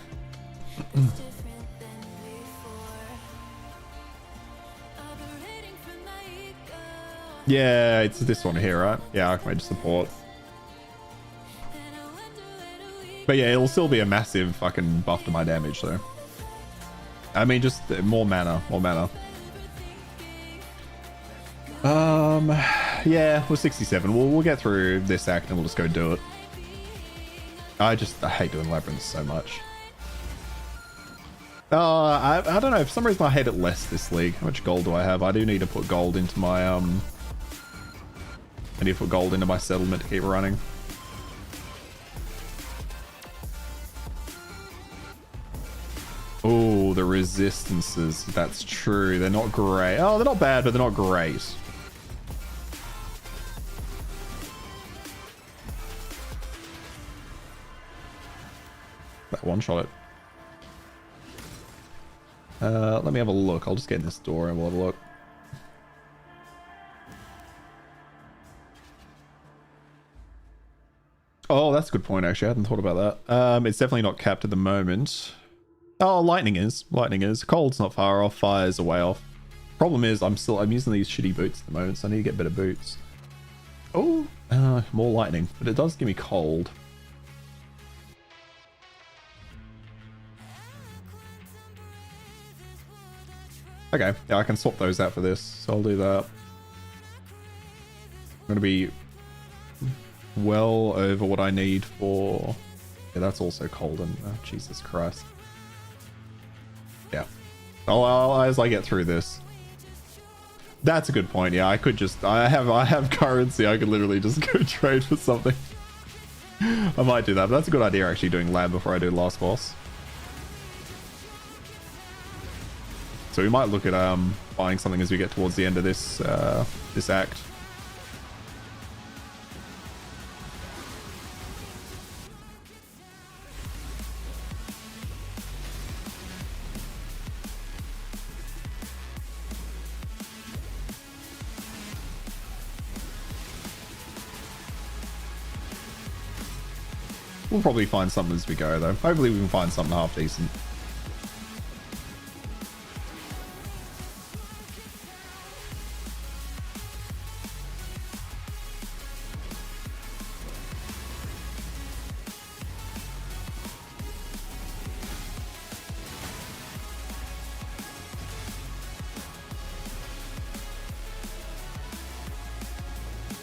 Yeah, it's this one here, right? Yeah, Archmage support. But yeah, it'll still be a massive fucking buff to my damage, though. I mean, just more mana, more mana. Yeah, we're 67. We'll get through this act and we'll just go do it. I hate doing labyrinths so much. I don't know. For some reason I hate it less this league. How much gold do I have? I do need to put gold into my I need to put gold into my settlement to keep running. Oh, the resistances. That's true. They're not great. Oh, they're not bad, but they're not great. That one-shot it. Let me have a look. I'll just get in this door and we'll have a look. Oh, that's a good point, actually. I hadn't thought about that. It's definitely not capped at the moment. Oh, lightning is. Lightning is. Cold's not far off. Fire's a way off. Problem is, I'm using these shitty boots at the moment, so I need to get better boots. Oh, more lightning. But it does give me cold. Okay, yeah, I can swap those out for this, so I'll do that. I'm going to be well over what I need for... Yeah, that's also cold, and oh, Jesus Christ. Yeah. As I get through this. That's a good point. Yeah, I could just... I have currency. I could literally just go trade for something. I might do that, but that's a good idea, actually, doing lab before I do last boss. So we might look at buying something as we get towards the end of this this act. We'll probably find something as we go, though. Hopefully we can find something half decent.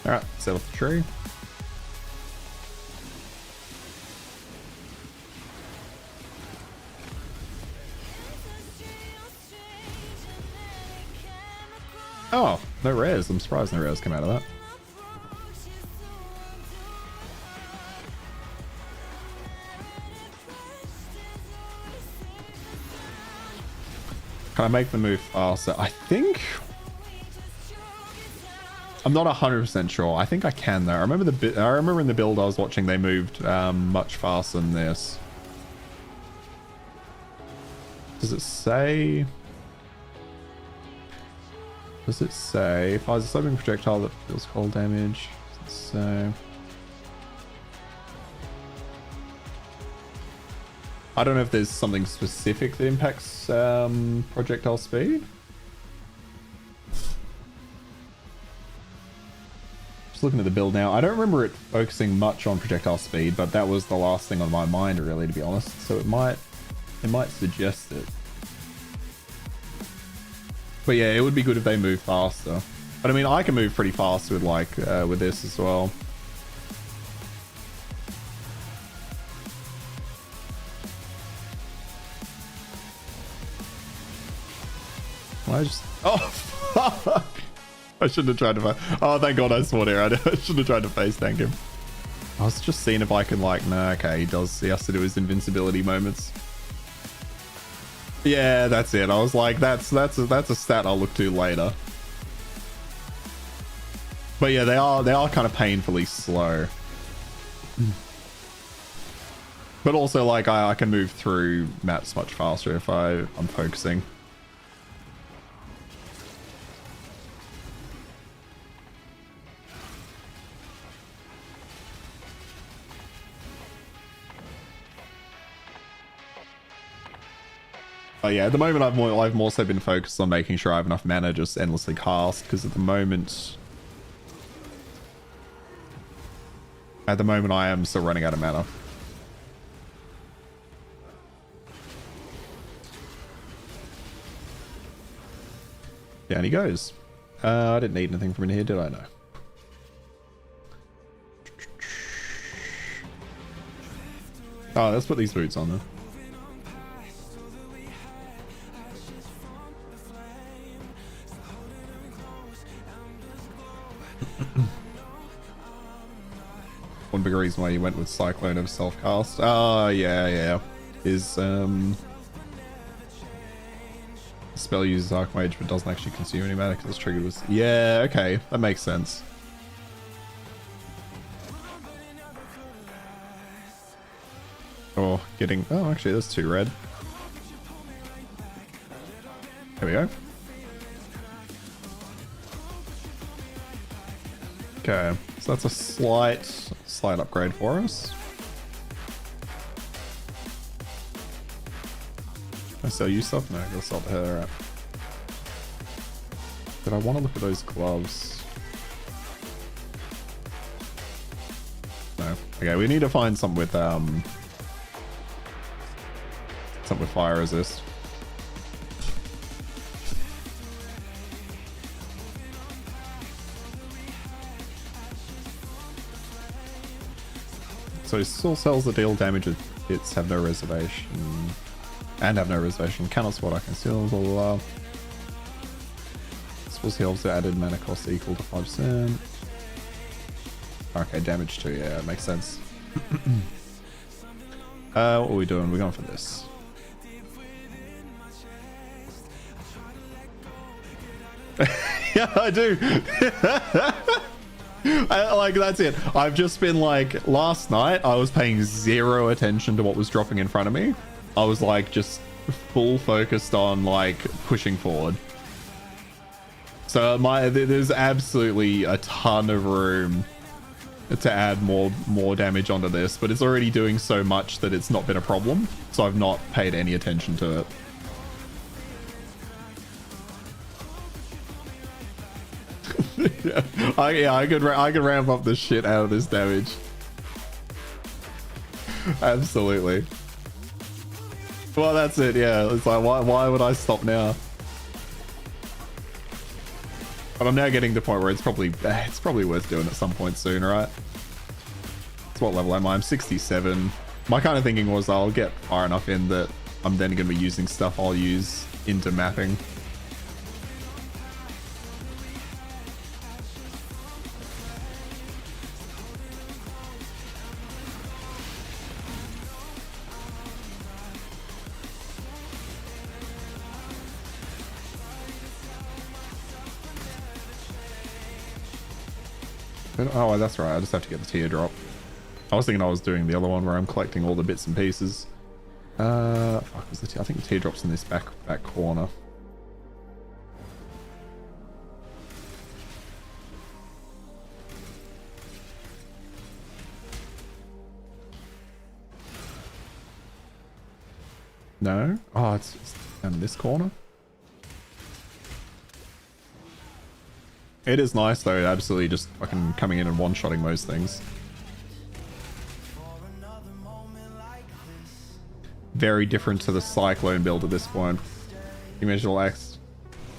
Alright, set off the tree. Oh, no rares. I'm surprised no rares came out of that. Can I make the move faster? I think... I'm not 100% sure. I think I can though. I remember in the build I was watching they moved much faster than this. Does it say... Does it say... Fires a sloping projectile that deals cold damage. Does it say... I don't know if there's something specific that impacts projectile speed. Just looking at the build now. I don't remember it focusing much on projectile speed, but that was the last thing on my mind, really, to be honest. So it might suggest it. But yeah, it would be good if they move faster. But I mean, I can move pretty fast with with this as well. I just... Oh, fuck! I shouldn't have tried to... Oh, thank God I spawned here. I shouldn't have tried to face tank him. I was just seeing if I can, like... Nah, okay, he has to do his invincibility moments. Yeah, that's it. I was like, that's a stat I'll look to later. But yeah, they are kind of painfully slow. But also, like, I can move through maps much faster if I'm focusing. Yeah, at the moment I've more so been focused on making sure I have enough mana just endlessly cast, because at the moment I am still running out of mana. Down he goes. I didn't need anything from in here, did I? No. Oh, let's put these boots on then. One big reason why you went with Cyclone of self-cast. Oh, yeah. His spell uses Archmage but doesn't actually consume any mana because it's triggered with... Yeah, okay. That makes sense. Oh, getting... Oh, actually, there's 2 red. There we go. Okay, so that's a slight slight upgrade for us. Can I sell you stuff? No, I gotta sell to her. Right. But I want to look at those gloves. No. Okay, we need to find something with fire resist. So still cells that deal damage with hits have no reservation. And have no reservation. Cannot spot I conceal, blah blah blah. Spells heals the added mana cost equal to 5%. Okay, damage too, yeah, makes sense. What are we doing? We're going for this. Yeah, I do. Like, that's it. I've just been like, last night I was paying zero attention to what was dropping in front of me. I was like just full focused on like pushing forward. So there's absolutely a ton of room to add more damage onto this, but it's already doing so much that it's not been a problem. So I've not paid any attention to it. Yeah, I could ramp up the shit out of this damage. Absolutely. Well, that's it. Yeah, it's like why would I stop now? But I'm now getting to the point where it's probably worth doing at some point soon, right? So what level am I? I'm 67. My kind of thinking was I'll get far enough in that I'm then going to be using stuff I'll use into mapping. Oh, that's right. I just have to get the teardrop. I was thinking I was doing the other one where I'm collecting all the bits and pieces. Fuck, was I think the teardrop's in this back corner. No? Oh, it's in this corner. It is nice though, absolutely just fucking coming in and one-shotting most things. Very different to the Cyclone build at this point. Dimensional Axe.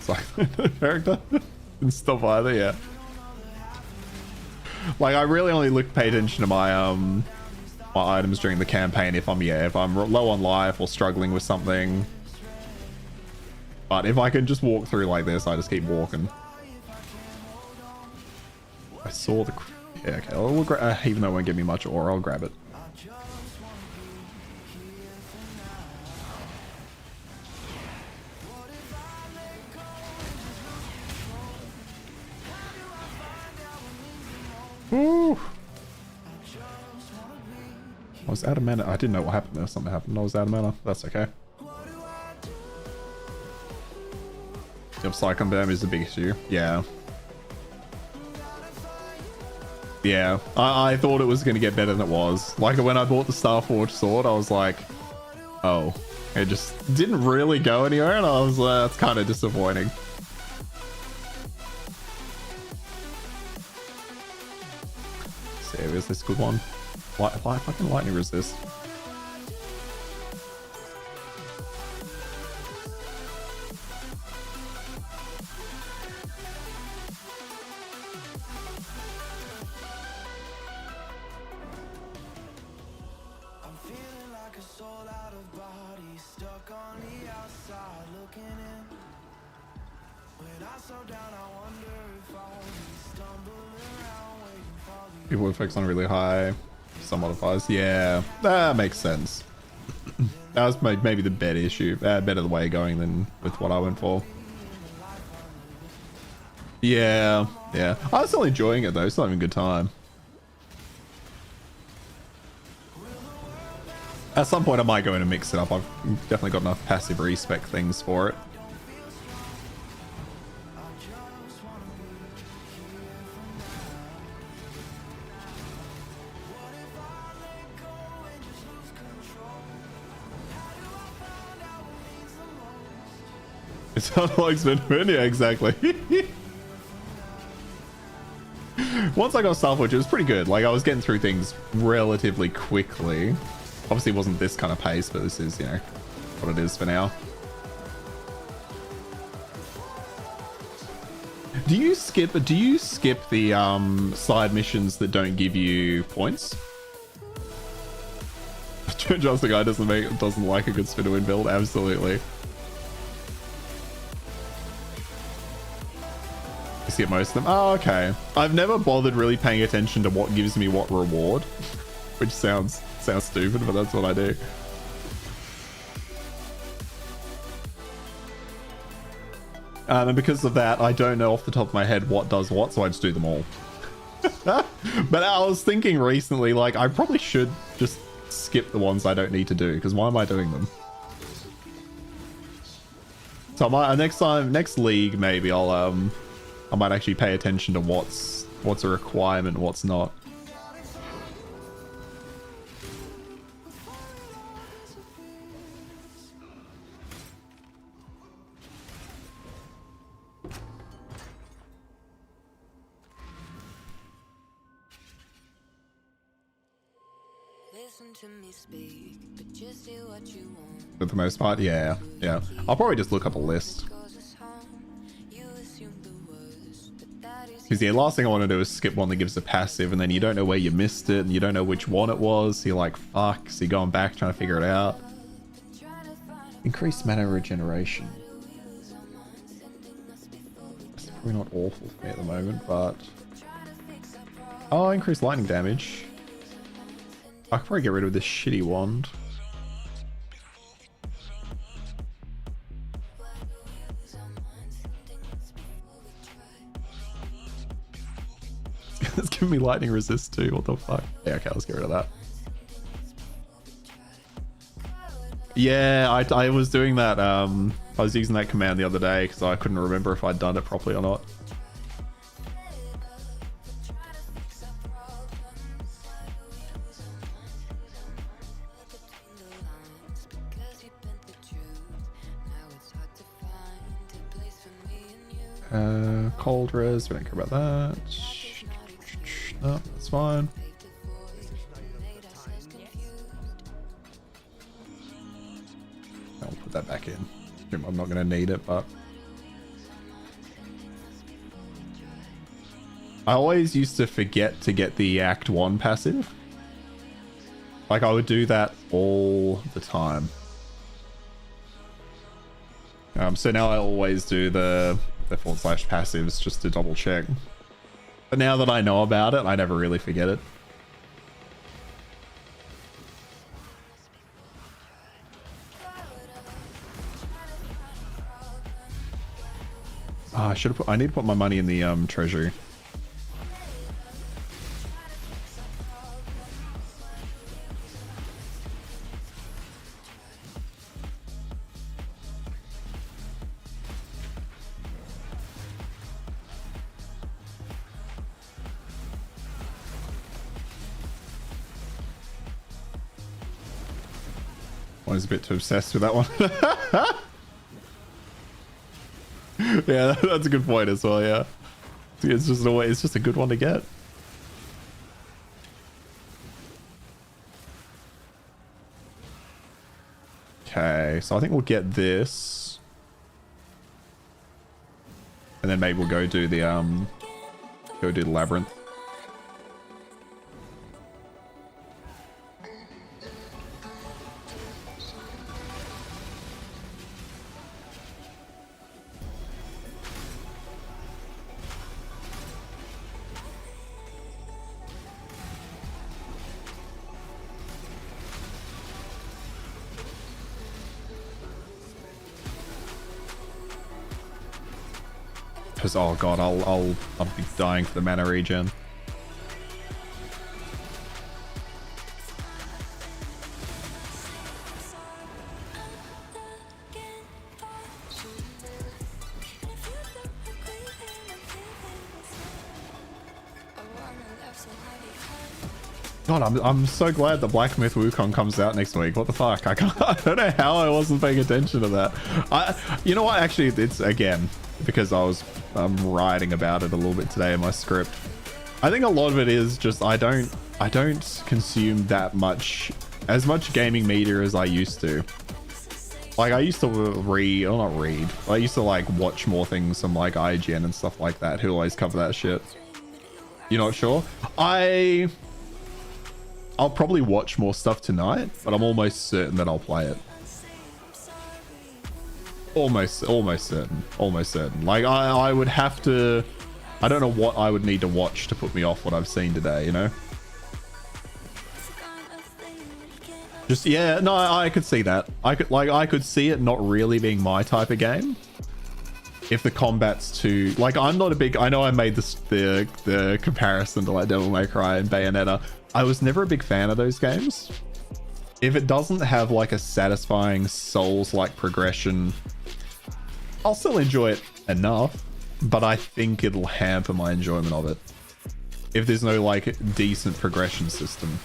Cyclone character. Didn't stop either, yeah. Like, I really only pay attention to my my items during the campaign if I'm low on life or struggling with something. But if I can just walk through like this, I just keep walking. I saw the... Yeah, okay. Well, even though it won't give me much ore, I'll grab it. Woo! I was out of mana. I didn't know what happened there. Something happened. I was out of mana. That's okay. Yep, Cyclone Dam is a big issue. Yeah. Yeah, I thought it was going to get better than it was. Like when I bought the Starforged sword, I was like, oh, it just didn't really go anywhere, and I was that's kind of disappointing. So is this a good one? Fucking lightning resist. People would focus on really high, some modifiers. Yeah, that makes sense. That was maybe the better issue, better the way going than with what I went for. Yeah, yeah. I was still enjoying it though, still having a good time. At some point I might go in and mix it up. I've definitely got enough passive respec things for it. It sounds like spin. Yeah, exactly. Once I got Starforge, it was pretty good. Like, I was getting through things relatively quickly. Obviously, it wasn't this kind of pace, but this is, you know, what it is for now. Do you skip the side missions that don't give you points? Just the guy doesn't like a good spin to win build. Absolutely. You skip most of them. Oh, okay. I've never bothered really paying attention to what gives me what reward, which sounds stupid, but that's what I do. And because of that, I don't know off the top of my head what does what, so I just do them all. But I was thinking recently, like, I probably should just skip the ones I don't need to do, because why am I doing them? So next league, maybe I might actually pay attention to what's a requirement and what's not. For the most part, yeah. I'll probably just look up a list. Because the last thing I want to do is skip one that gives a passive, and then you don't know where you missed it, and you don't know which one it was. So you're like, fuck. So you're going back trying to figure it out. Increased mana regeneration. It's probably not awful for me at the moment, but... Oh, increased lightning damage. I could probably get rid of this shitty wand. It's giving me lightning resist too. What the fuck? Yeah, okay, let's get rid of that. Yeah, I was doing that. I was using that command the other day because I couldn't remember if I'd done it properly or not. Cold res, we don't care about that. No, that's fine. I'll put that back in. I'm not going to need it, but... I always used to forget to get the Act 1 passive. Like, I would do that all the time. So now I always do the / passives just to double check. But now that I know about it, I never really forget it. I need to put my money in the treasury. I was a bit too obsessed with that one. Yeah, that's a good point as well, yeah. It's just a good one to get. Okay, so I think we'll get this. And then maybe we'll go do the labyrinth. Oh god, I'll be dying for the mana regen. God, I'm so glad the Black Myth Wukong comes out next week. What the fuck? I don't know how I wasn't paying attention to that. You know what? Actually, it's again because I'm writing about it a little bit today in my script. I think a lot of it is just I don't consume that much, as much gaming media as I used to. Like I used to read, or not read. I used to like watch more things from like IGN and stuff like that, who always cover that shit. You're not sure? I'll probably watch more stuff tonight, but I'm almost certain that I'll play it. Almost certain. Like I would have to, I don't know what I would need to watch to put me off what I've seen today, you know? Just, yeah, no, I could see that. I could see it not really being my type of game. If the combat's too, like, I'm not a big, I know I made this, the comparison to like Devil May Cry and Bayonetta. I was never a big fan of those games. If it doesn't have like a satisfying Souls-like progression, I'll still enjoy it enough, but I think it'll hamper my enjoyment of it if there's no like decent progression system.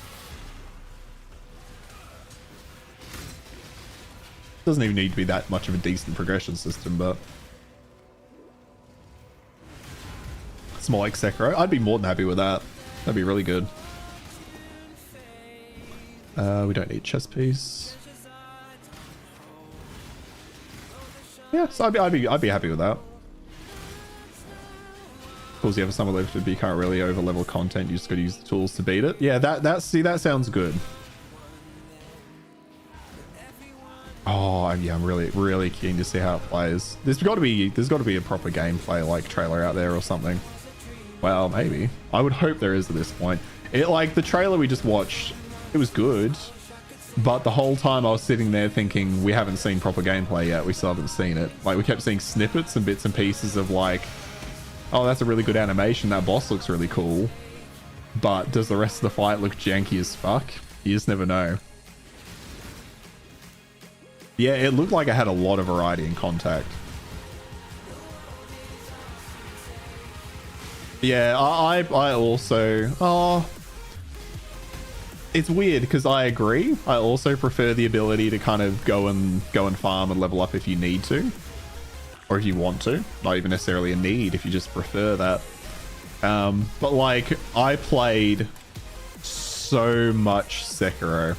Doesn't even need to be that much of a decent progression system, but it's more like Sekiro. I'd be more than happy with that. That'd be really good. We don't need chess piece. Yeah, so I'd be happy with that. Of course, you have some limited, but you can't really over level content. You just got to use the tools to beat it. Yeah, that sounds good. Oh yeah, I'm really keen to see how it plays. There's got to be a proper gameplay like trailer out there or something. Well, maybe. I would hope there is at this point. It like the trailer we just watched. It was good, but the whole time I was sitting there thinking we haven't seen proper gameplay yet. We still haven't seen it. Like we kept seeing snippets and bits and pieces of like, oh, that's a really good animation. That boss looks really cool. But does the rest of the fight look janky as fuck? You just never know. Yeah, it looked like it had a lot of variety in Contact. Yeah, I also... Oh... It's weird because I agree. I also prefer the ability to kind of go and farm and level up if you need to, or if you want to. Not even necessarily a need if you just prefer that. But like I played so much Sekiro,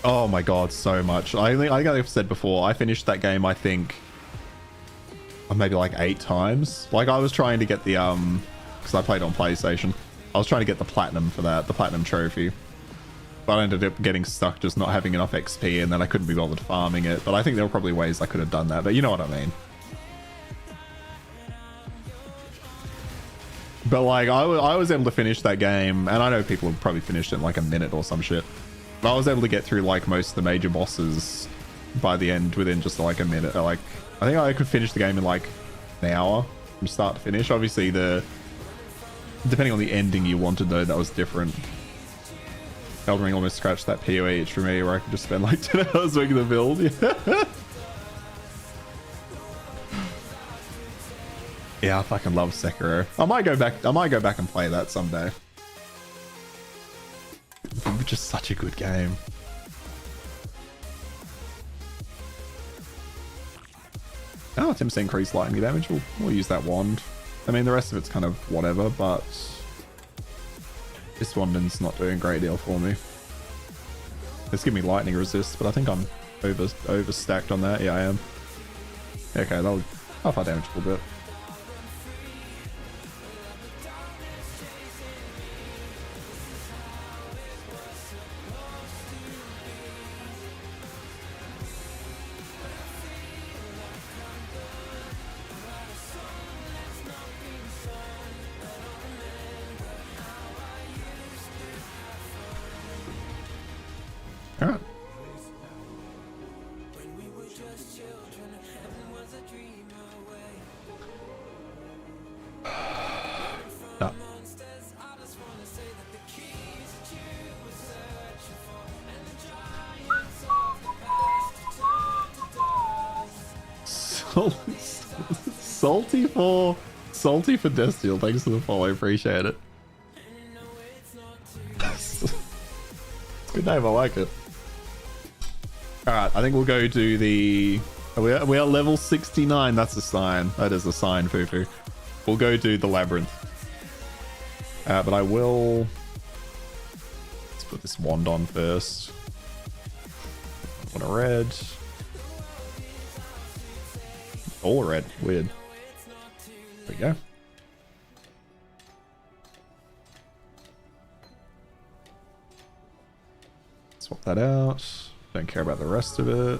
Oh my god, so much. I think I've said before. I finished that game. I think maybe like 8 times. Like I was trying to get the because I played on PlayStation. I was trying to get the platinum for that, the platinum trophy. But I ended up getting stuck just not having enough XP, and then I couldn't be bothered farming it. But I think there were probably ways I could have done that, but you know what I mean. But like, I was able to finish that game, and I know people have probably finished it in like a minute or some shit. But I was able to get through like most of the major bosses by the end within just like a minute. Like, I think I could finish the game in like an hour from start to finish. Obviously, depending on the ending you wanted though, that was different. Elden Ring almost scratched that POE itch for me, where I could just spend like 10 hours making the build. Yeah. Yeah, I fucking love Sekiro. I might go back and play that someday. It's just such a good game. Oh, 10% increased lightning damage. We'll use that wand. I mean, the rest of it's kind of whatever, but this wand's not doing a great deal for me. It's giving me lightning resist, but I think I'm overstacked on that. Yeah, I am. Okay, that'll half our damage a little bit. Alright. No. Salty for Salty for Destiel, thanks for the follow, appreciate it. It's a good name, I like it. Alright, I think we'll go do the... We are level 69, that's a sign. That is a sign, Fufu. We'll go do the labyrinth. But I will... Let's put this wand on first. Want a red. All red, weird. There we go. Swap that out. Don't care about the rest of it.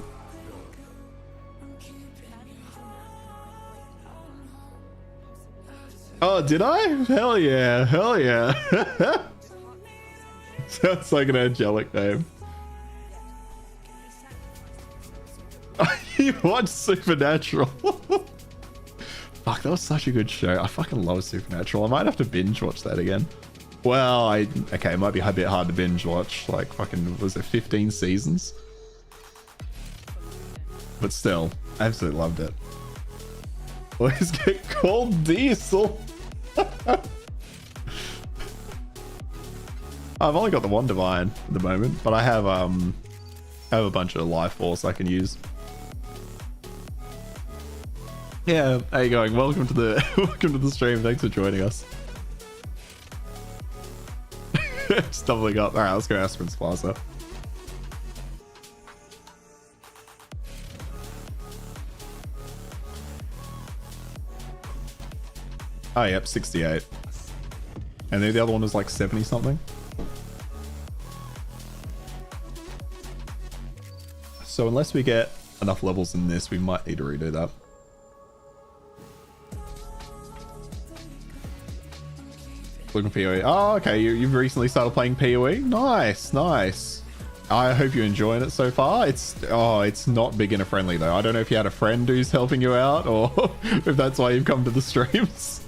Oh, did I? Hell yeah. Hell yeah. Sounds like an angelic name. You watched Supernatural. Fuck, that was such a good show. I fucking love Supernatural. I might have to binge watch that again. Well, okay, it might be a bit hard to binge watch. Like, fucking, was it 15 seasons? But still, absolutely loved it. Always get called Diesel. I've only got the one divine at the moment, but I have a bunch of life force I can use. Yeah, how you going? Welcome to the welcome to the stream. Thanks for joining us. Stumbling up. All right, let's go Asperin's Plaza. Oh, yep, 68. And then the other one was like 70 something. So unless we get enough levels in this, we might need to redo that. Looking POE. Oh, okay. You've recently started playing POE. Nice, nice. I hope you're enjoying it so far. It's not beginner friendly though. I don't know if you had a friend who's helping you out or if that's why you've come to the streams.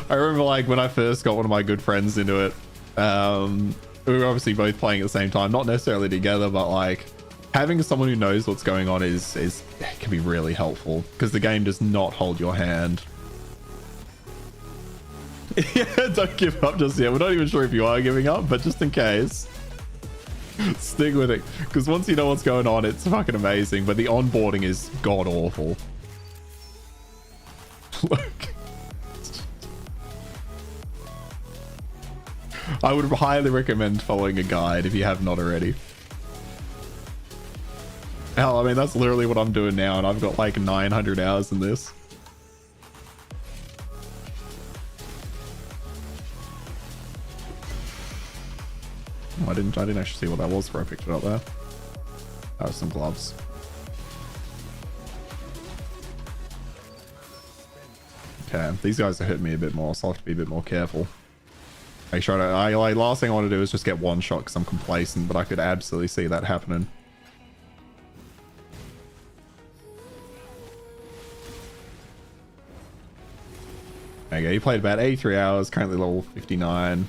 I remember like when I first got one of my good friends into it, we were obviously both playing at the same time, not necessarily together, but like having someone who knows what's going on can be really helpful because the game does not hold your hand. Yeah, don't give up just yet. We're not even sure if you are giving up, but just in case, stick with it. Because once you know what's going on, it's fucking amazing. But the onboarding is god awful. Look. I would highly recommend following a guide if you have not already. Hell, I mean, that's literally what I'm doing now, and I've got like 900 hours in this. Oh, I didn't actually see what that was before I picked it up there. That was some gloves. Okay, these guys are hitting me a bit more, so I'll have to be a bit more careful. Make sure last thing I want to do is just get one shot because I'm complacent, but I could absolutely see that happening. There you go, you played about 83 hours, currently level 59.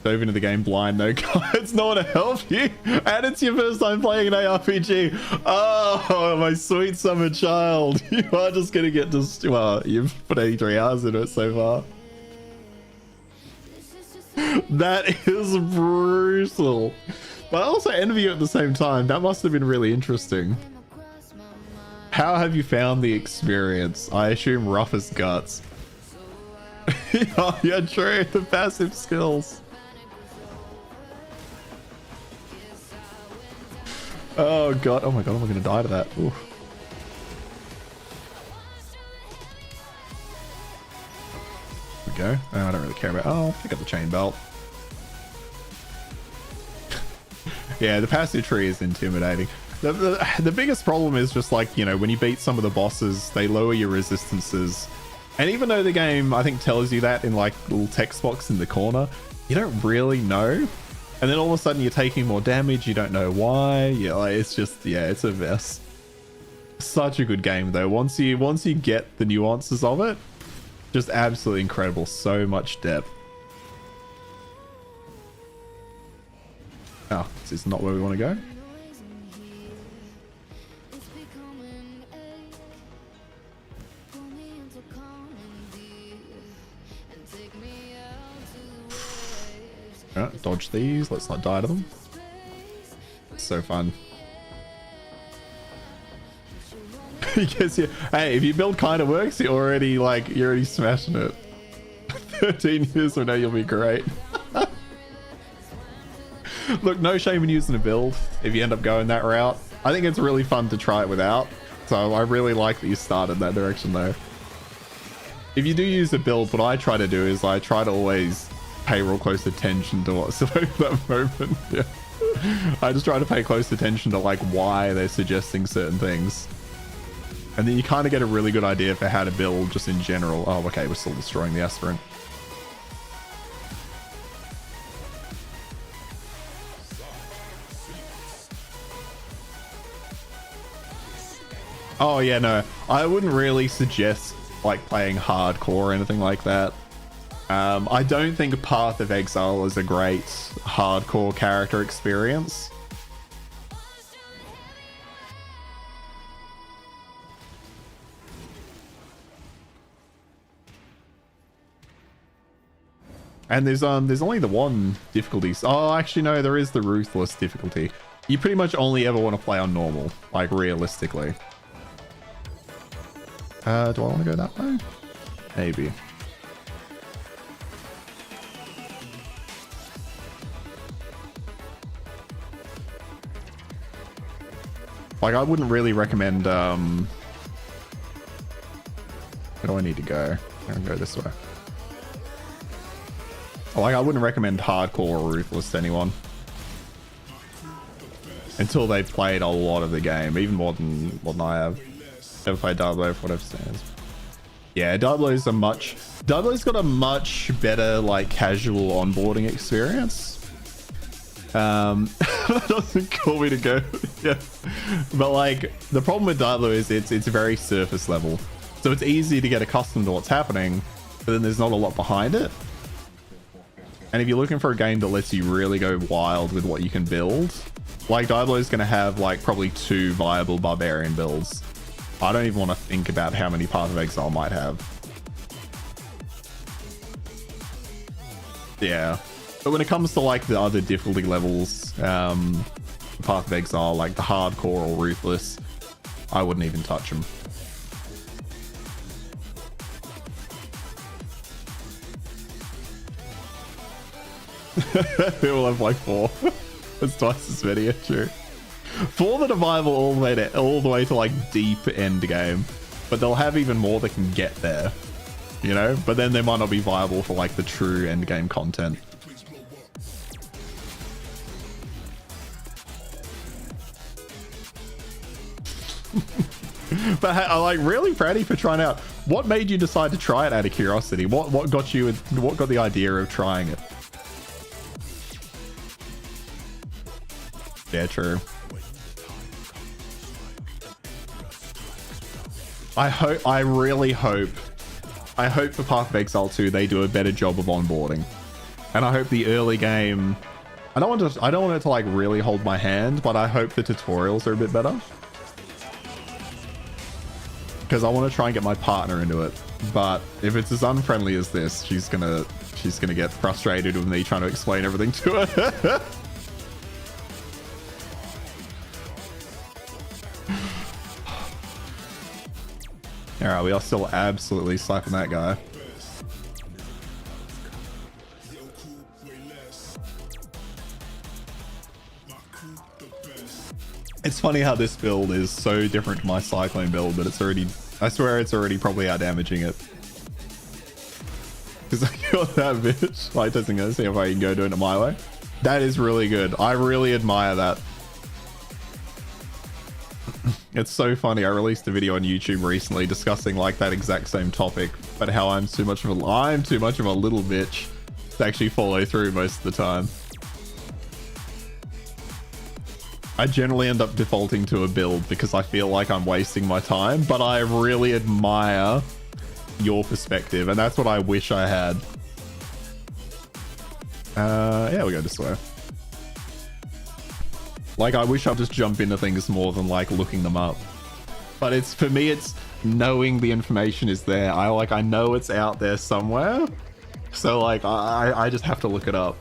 Dove into the game blind, no cards, no one to help you, and it's your first time playing an ARPG. Oh, my sweet summer child. You are just gonna get just, well, you've put 83 hours into it so far. That is brutal. But I also envy you at the same time. That must have been really interesting. How have you found the experience? I assume rough as guts. Oh, yeah, true. The passive skills. Oh god. Oh my god, am I gonna die to that? Ooh. There we go. Oh, I don't really care about. Oh, I'll pick up the chain belt. Yeah, the passive tree is intimidating. The biggest problem is just like, you know, when you beat some of the bosses, they lower your resistances. And even though the game, I think, tells you that in like little text box in the corner, you don't really know. And then all of a sudden you're taking more damage, you don't know why. Yeah, like, it's just, yeah, it's a mess. Such a good game though. Once you get the nuances of it, just absolutely incredible. So much depth. Oh, this is not where we want to go. Dodge these. Let's not die to them. So fun. Yes, yeah. Hey, if your build kind of works, you're already smashing it. 13 years from now, you'll be great. Look, no shame in using a build if you end up going that route. I think it's really fun to try it without. So I really like that you started that direction though. If you do use a build, what I try to do is I try to always pay real close attention to what's at that moment. Yeah. I just try to pay close attention to like why they're suggesting certain things. And then you kind of get a really good idea for how to build just in general. Oh, okay, we're still destroying the aspirant. Oh yeah, no, I wouldn't really suggest like playing hardcore or anything like that. I don't think Path of Exile is a great hardcore character experience. And there's only the one difficulty. Oh, actually no, there is the Ruthless difficulty. You pretty much only ever want to play on normal, like realistically. Do I want to go that way? Maybe. Like, I wouldn't really recommend, where do I need to go? I'm gonna go this way. Like, I wouldn't recommend hardcore or ruthless to anyone until they've played a lot of the game, even more than I have. Never played Diablo for whatever stands. Yeah, Diablo's got a much better like casual onboarding experience. That doesn't call me to go. Yeah, but like the problem with Diablo is it's very surface level, so it's easy to get accustomed to what's happening, but then there's not a lot behind it. And if you're looking for a game that lets you really go wild with what you can build, like Diablo is going to have like probably 2 viable barbarian builds. I don't even want to think about how many Path of Exile might have. Yeah. But when it comes to like the other difficulty levels, Path of Exile, like the hardcore or ruthless, I wouldn't even touch them. They will have like 4. That's twice as many, true. 4 that are viable all the way to like deep end game, but they'll have even more that can get there, you know, but then they might not be viable for like the true end game content. But hey, I'm like really proud of you for trying out. What made you decide to try it out of curiosity? What got the idea of trying it? Yeah, true. I really hope for Path of Exile 2 they do a better job of onboarding. And I hope the early game, I don't want it to like really hold my hand, but I hope the tutorials are a bit better. Because I want to try and get my partner into it. But if it's as unfriendly as this, she's gonna get frustrated with me trying to explain everything to her. Alright, we are still absolutely slapping that guy. It's funny how this build is so different to my cyclone build, but it's already, I swear it's already probably out damaging it. Because I got that bitch. Like, testing it, see if I can go doing it my way. That is really good. I really admire that. It's so funny. I released a video on YouTube recently discussing like that exact same topic, but how I'm too much of a little bitch to actually follow through most of the time. I generally end up defaulting to a build because I feel like I'm wasting my time, but I really admire your perspective, and that's what I wish I had. Yeah, we go this way. Like, I wish I'd just jump into things more than like looking them up. But it's, for me, it's knowing the information is there. I know it's out there somewhere. So like, I just have to look it up.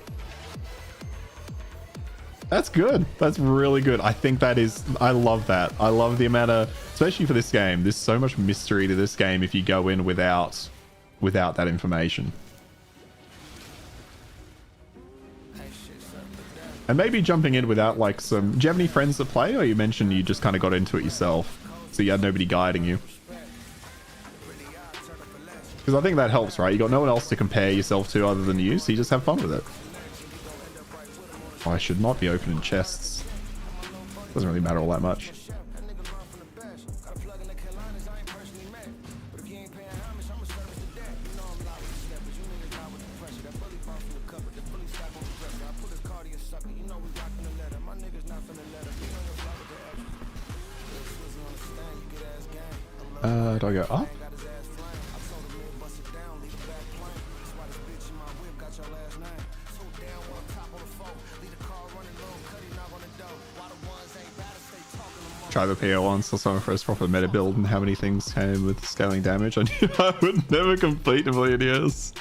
That's good. That's really good. I think that is, I love that. I love the amount of, especially for this game, there's so much mystery to this game if you go in without that information. And maybe jumping in without like some, do you have any friends that play, or you mentioned you just kind of got into it yourself, so you had nobody guiding you? Because I think that helps, right? You got no one else to compare yourself to other than you, so you just have fun with it. Oh, I should not be opening chests. Doesn't really matter all that much. Do I go up? Try the PO once or something for his proper meta build, and how many things came with scaling damage. I knew I would never complete in a million years.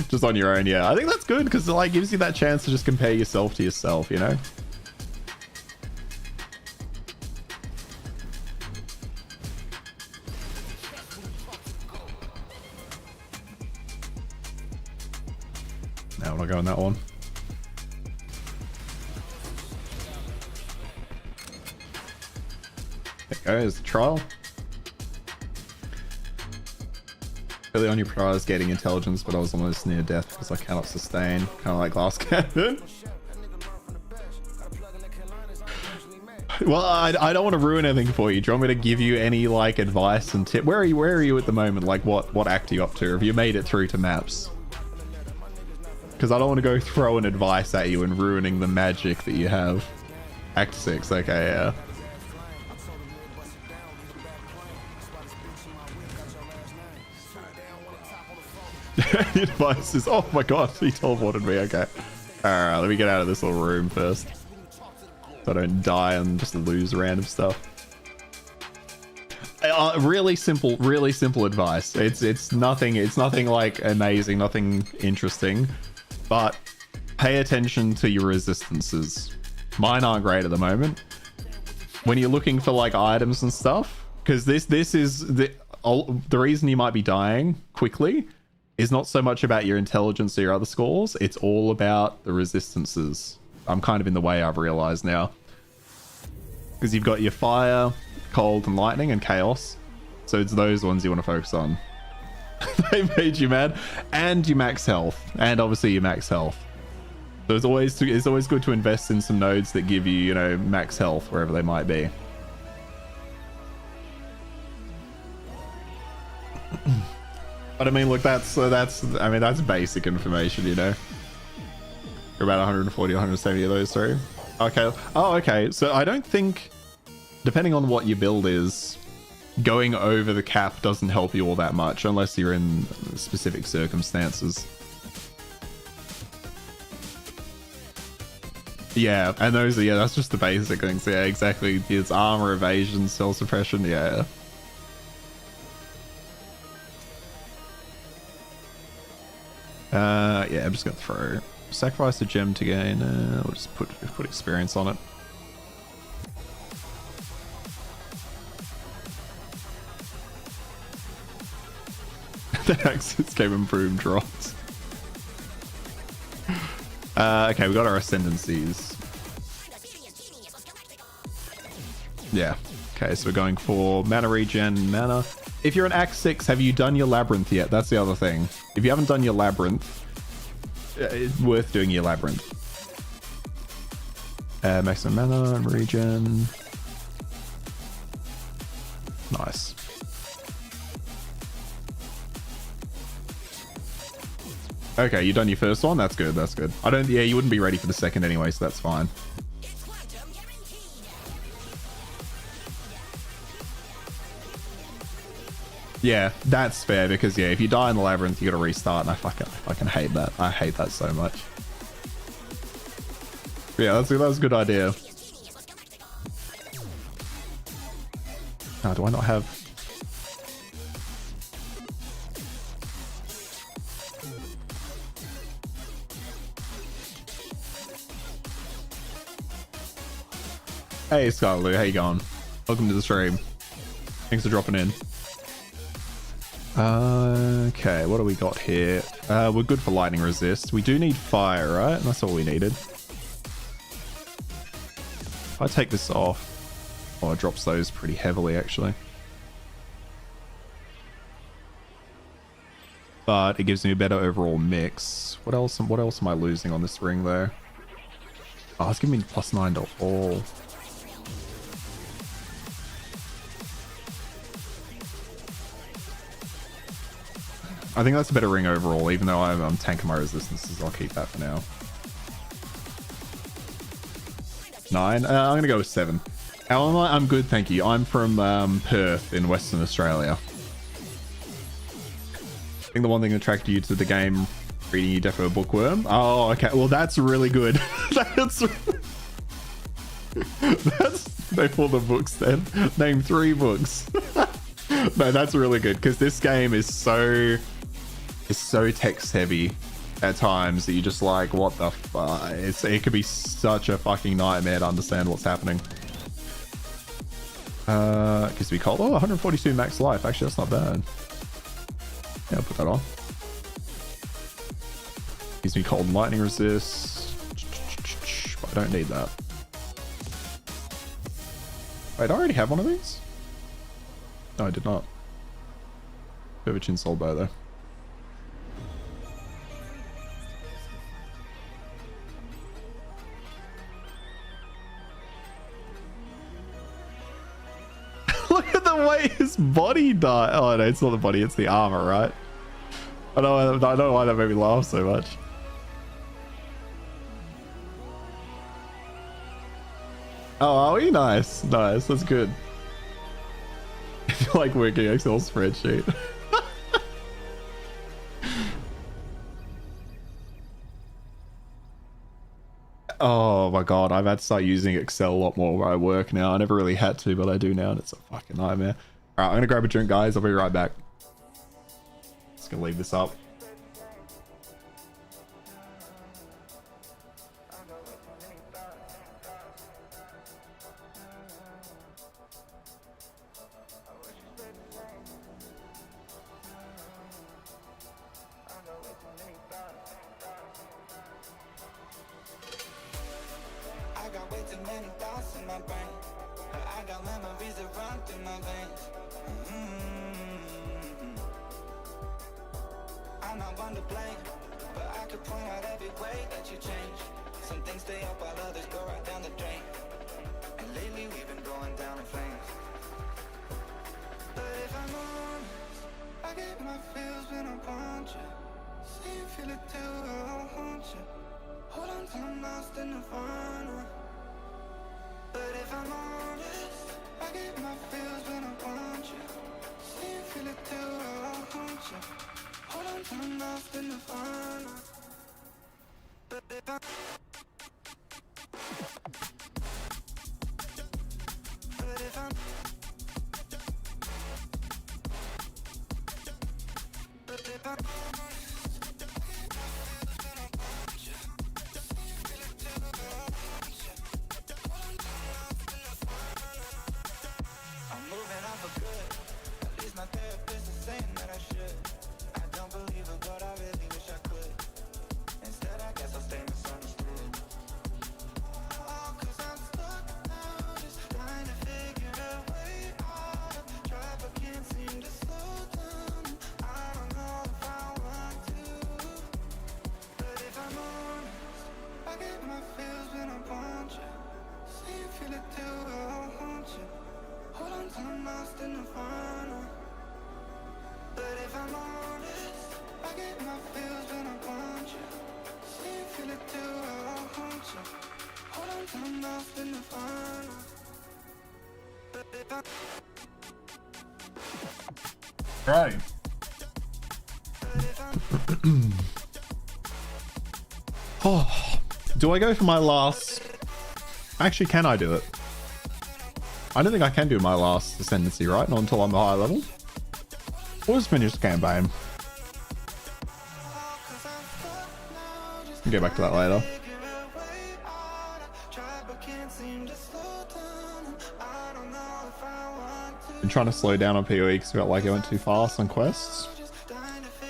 Just on your own, yeah. I think that's good because it like gives you that chance to just compare yourself to yourself, you know? Now we'll go on that one. There goes the trial. Early on, you prize getting intelligence, but I was almost near death because I cannot sustain. Kind of like Glass Cannon. Well, I don't want to ruin anything for you. Do you want me to give you any like advice and tip? Where are you at the moment? Like what act are you up to? Have you made it through to maps? Because I don't want to go throwing advice at you and ruining the magic that you have. Act 6, okay, yeah. The advice is, oh my god, he teleported me, okay. Alright, let me get out of this little room first. So I don't die and just lose random stuff. Really simple advice. It's nothing like amazing, nothing interesting. But pay attention to your resistances. Mine aren't great at the moment. When you're looking for like items and stuff, because this is the reason you might be dying quickly is not so much about your intelligence or your other scores. It's all about the resistances. I'm kind of in the way, I've realized now. Because you've got your fire, cold, and lightning, and chaos. So it's those ones you want to focus on. They made you mad. And you max health. And obviously you max health. So it's always good to invest in some nodes that give you, you know, max health wherever they might be. But I mean, look, that's basic information, you know. You're about 140, 170 of those through. Okay. Oh, okay. So I don't think, depending on what your build is, going over the cap doesn't help you all that much unless you're in specific circumstances. Yeah, and those are, yeah, that's just the basic things. Yeah, exactly. It's armor, evasion, cell suppression, yeah. Yeah, I'm just gonna throw sacrifice a gem to gain. We'll just put experience on it. The access game improved drops. Okay, we got our ascendancies. Yeah. Okay, so we're going for mana regen, mana. If you're an Act 6, have you done your labyrinth yet? That's the other thing. If you haven't done your labyrinth, it's worth doing your labyrinth. Maximum mana and regen. Nice. Okay, you done your first one? That's good, that's good. Yeah, you wouldn't be ready for the second anyway, so that's fine. Yeah, that's fair, because yeah, if you die in the labyrinth, you gotta restart, and I fucking hate that. I hate that so much. Yeah, that was a good idea. Oh, do I not have... Hey Skylu, how you going? Welcome to the stream. Thanks for dropping in. Okay, what do we got here? We're good for lightning resist. We do need fire, right? And that's all we needed. If I take this off, oh, it drops those pretty heavily actually. But it gives me a better overall mix. What else am I losing on this ring though? Oh, it's giving me +9 to all. I think that's a better ring overall, even though I'm tanking my resistances. I'll keep that for now. 9? I'm gonna go with 7. How am I? I'm good, thank you. I'm from Perth in Western Australia. I think the one thing that attracted you to the game, reading you defo bookworm. Oh, okay. Well, that's really good. that's name all the books then. Name 3 books. No, that's really good because this game is so text heavy at times that you just like, what the fuck? It could be such a fucking nightmare to understand what's happening. Gives me cold. Oh, 142 max life. Actually, that's not bad. Yeah, I'll put that on. Gives me cold and lightning resist. But I don't need that. Wait, I already have one of these? No, I did not. Bit of a chin soul bow though. Look at the way his body died. Oh no, it's not the body, it's the armor, right? I don't know why that made me laugh so much. Oh, are we? Nice. Nice, that's good. I feel like working Excel spreadsheet. Oh my god, I've had to start using Excel a lot more where I work now. I never really had to, but I do now, and it's a fucking nightmare. Alright, I'm gonna grab a drink, guys. I'll be right back. Just gonna leave this up. Right. Oh, do I go for my last? Actually, can I do it? I don't think I can do my last ascendancy, right? Not until I'm a higher level. Or just finish the campaign. I'll get back to that later. Been trying to slow down on POE because I felt like I went too fast on quests.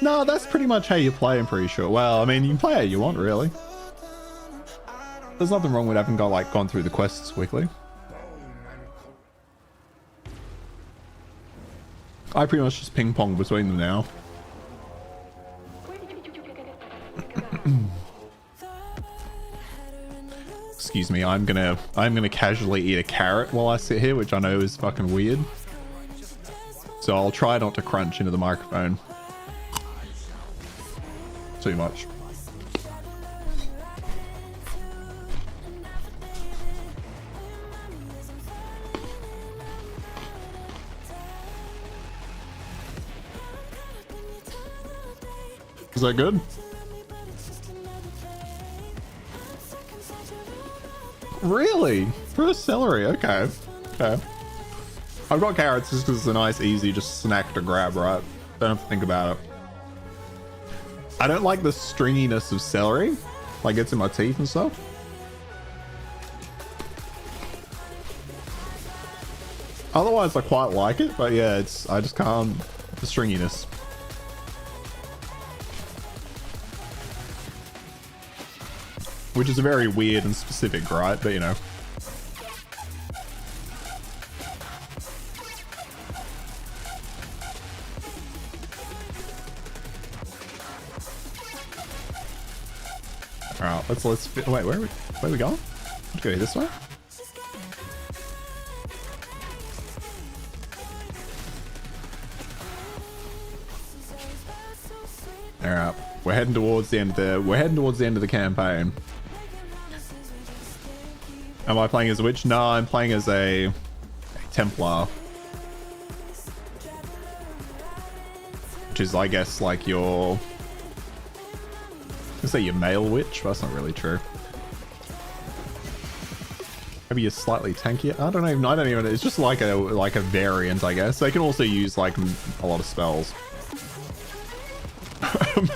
No, that's pretty much how you play, I'm pretty sure. Well, I mean, you can play how you want, really. There's nothing wrong with having gone through the quests quickly. I pretty much just ping pong between them now. Excuse me, I'm gonna casually eat a carrot while I sit here, which I know is fucking weird. So I'll try not to crunch into the microphone too much. Is that good? Really? For a celery? Okay. Okay. I've got carrots just because it's a nice, easy, just snack to grab, right? Don't have to think about it. I don't like the stringiness of celery. Like, gets in my teeth and stuff. Otherwise, I quite like it, but yeah, I just can't, the stringiness. Which is very weird and specific, right? But you know. Alright, let's wait, where are we going? Let's go this way. Alright, we're heading towards the end of the campaign. Am I playing as a witch? No, I'm playing as a Templar. Which is, I guess, like your... I say your male witch, but that's not really true. Maybe you're slightly tankier. I don't even. It's just like a variant, I guess. They can also use like a lot of spells.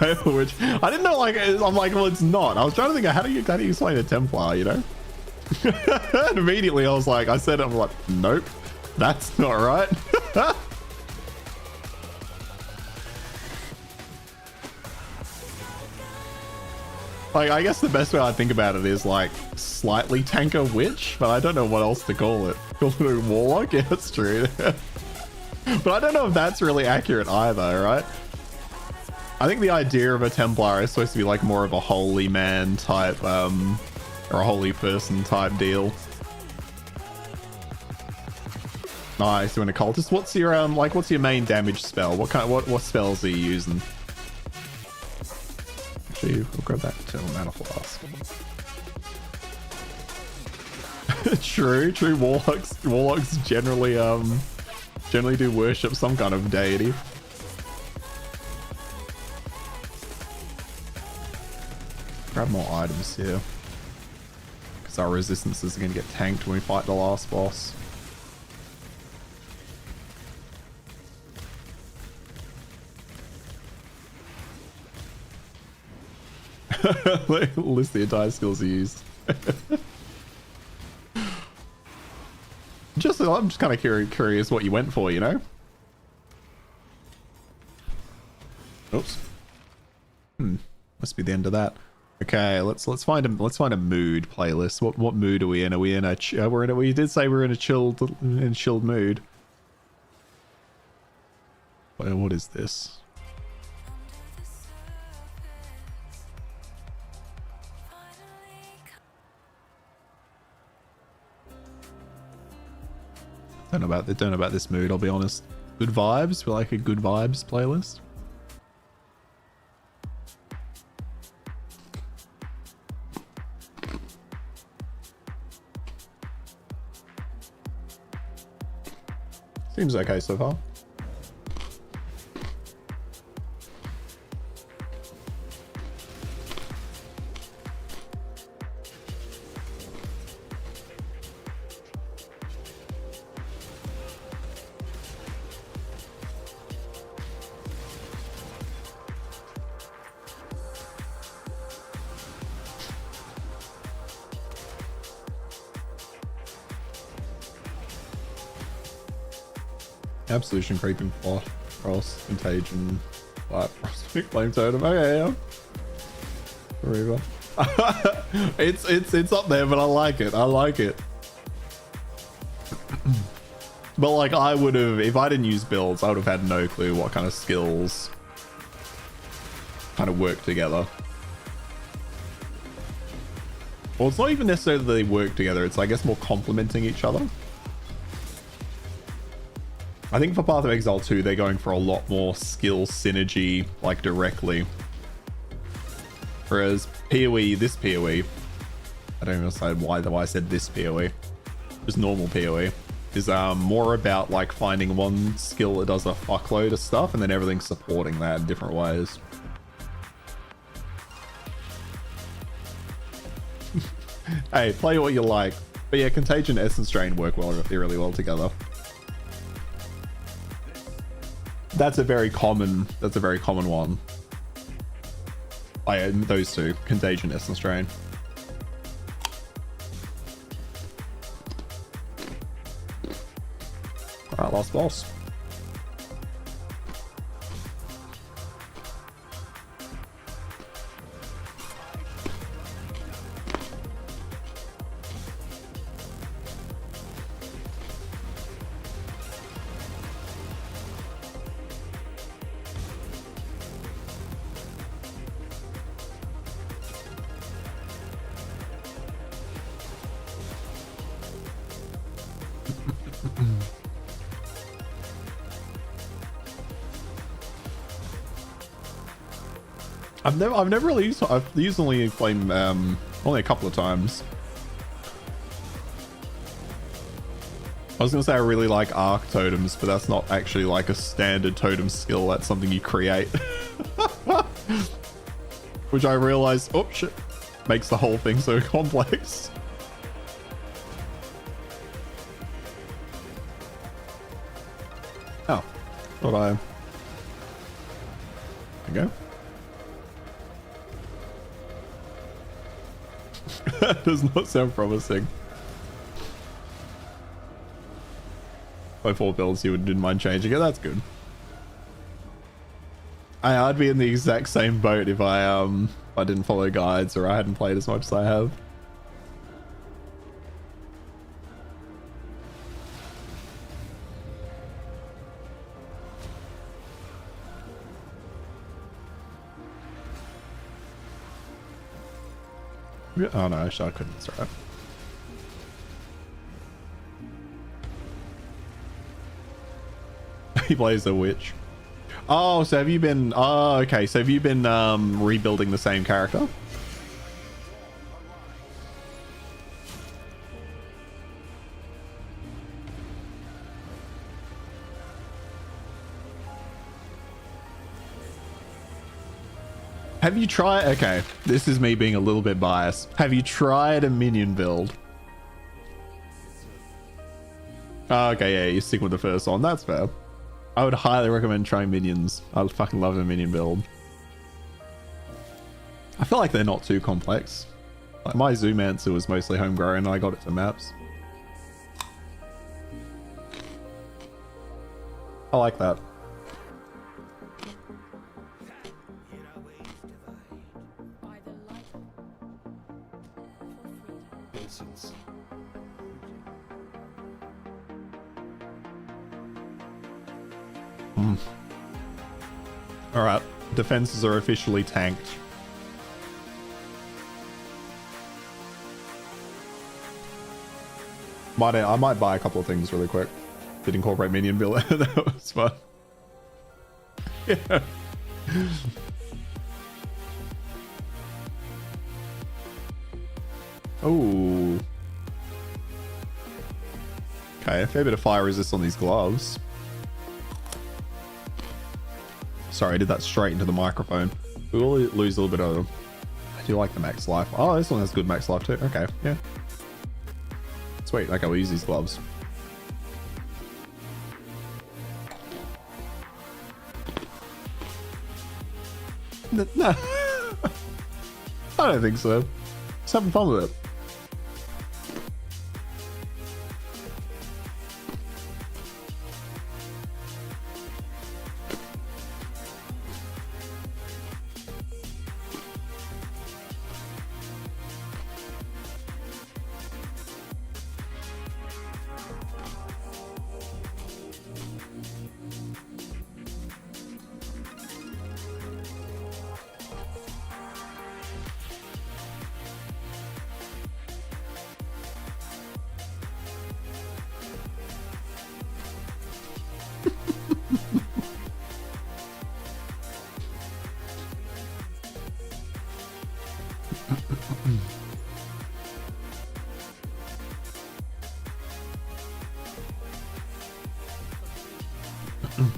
Male witch. I didn't know. Like, I'm like, well, it's not. I was trying to think of how do you explain a Templar, you know? And immediately I was like, I said it. I'm like, nope, that's not right. Like, I guess the best way I think about it is like slightly tanker witch, but I don't know what else to call it. Call it a warlock? Yeah, that's true. But I don't know if that's really accurate either, right? I think the idea of a Templar is supposed to be like more of a holy man type, or a holy person type deal. Nice, you're an occultist. What's your what's your main damage spell? What spells are you using? Actually, we'll grab that Eternal Mana Flask. True. Warlocks generally do worship some kind of deity. Grab more items here. Because our resistances are going to get tanked when we fight the last boss. List the entire skills you used. I'm just kind of curious what you went for, you know? Oops. Must be the end of that. Okay, let's find a mood playlist. What mood are we in? Are we in a we did say we're in a chilled mood. What is this? Don't know about this mood, I'll be honest. Good vibes? We like a good vibes playlist. Seems okay so far. Absolution, Creeping Plot, Frost, Contagion, Light, Frostbite, Flame Totem. Okay, yeah. Reaver. it's up there, but I like it. I like it. But like, I would have, if I didn't use builds, I would have had no clue what kind of skills kind of work together. Well, it's not even necessarily that they work together. It's, I guess, more complementing each other. I think for Path of Exile 2, they're going for a lot more skill synergy, like, directly. Whereas POE, this POE, I don't even know why I said this POE, just normal POE, is more about, like, finding one skill that does a fuckload of stuff, and then everything supporting that in different ways. Hey, play what you like. But yeah, Contagion, Essence Drain work really well together. That's a very common one. Those two, Contagion, Essence Drain. Alright, last boss. I've never really used. I've used only flame only a couple of times. I was gonna say I really like arc totems, but that's not actually like a standard totem skill. That's something you create. Which I realized, oh shit, makes the whole thing so complex. Oh, thought I. There you go. Does not sound promising. By 4 builds, you didn't mind changing it. That's good. I'd be in the exact same boat if I didn't follow guides or I hadn't played as much as I have. Oh no, actually I couldn't. It's alright. He plays a witch. Oh, so have you been... Oh, okay. So have you been rebuilding the same character? Have you tried... Okay, this is me being a little bit biased. Have you tried a minion build? Oh, okay, yeah, you stick with the first one. That's fair. I would highly recommend trying minions. I would fucking love a minion build. I feel like they're not too complex. Like my Zoomancer was mostly homegrown and I got it to maps. I like that. Alright, defenses are officially tanked. I might buy a couple of things really quick. Did incorporate minion build. That was fun. Yeah. Oh. Okay, a fair bit of fire resist on these gloves. Sorry, I did that straight into the microphone. We will lose a little bit of... I do like the max life. Oh, this one has good max life too. Okay, yeah. Sweet, okay, we'll use these gloves. No. I don't think so. Just having fun with it.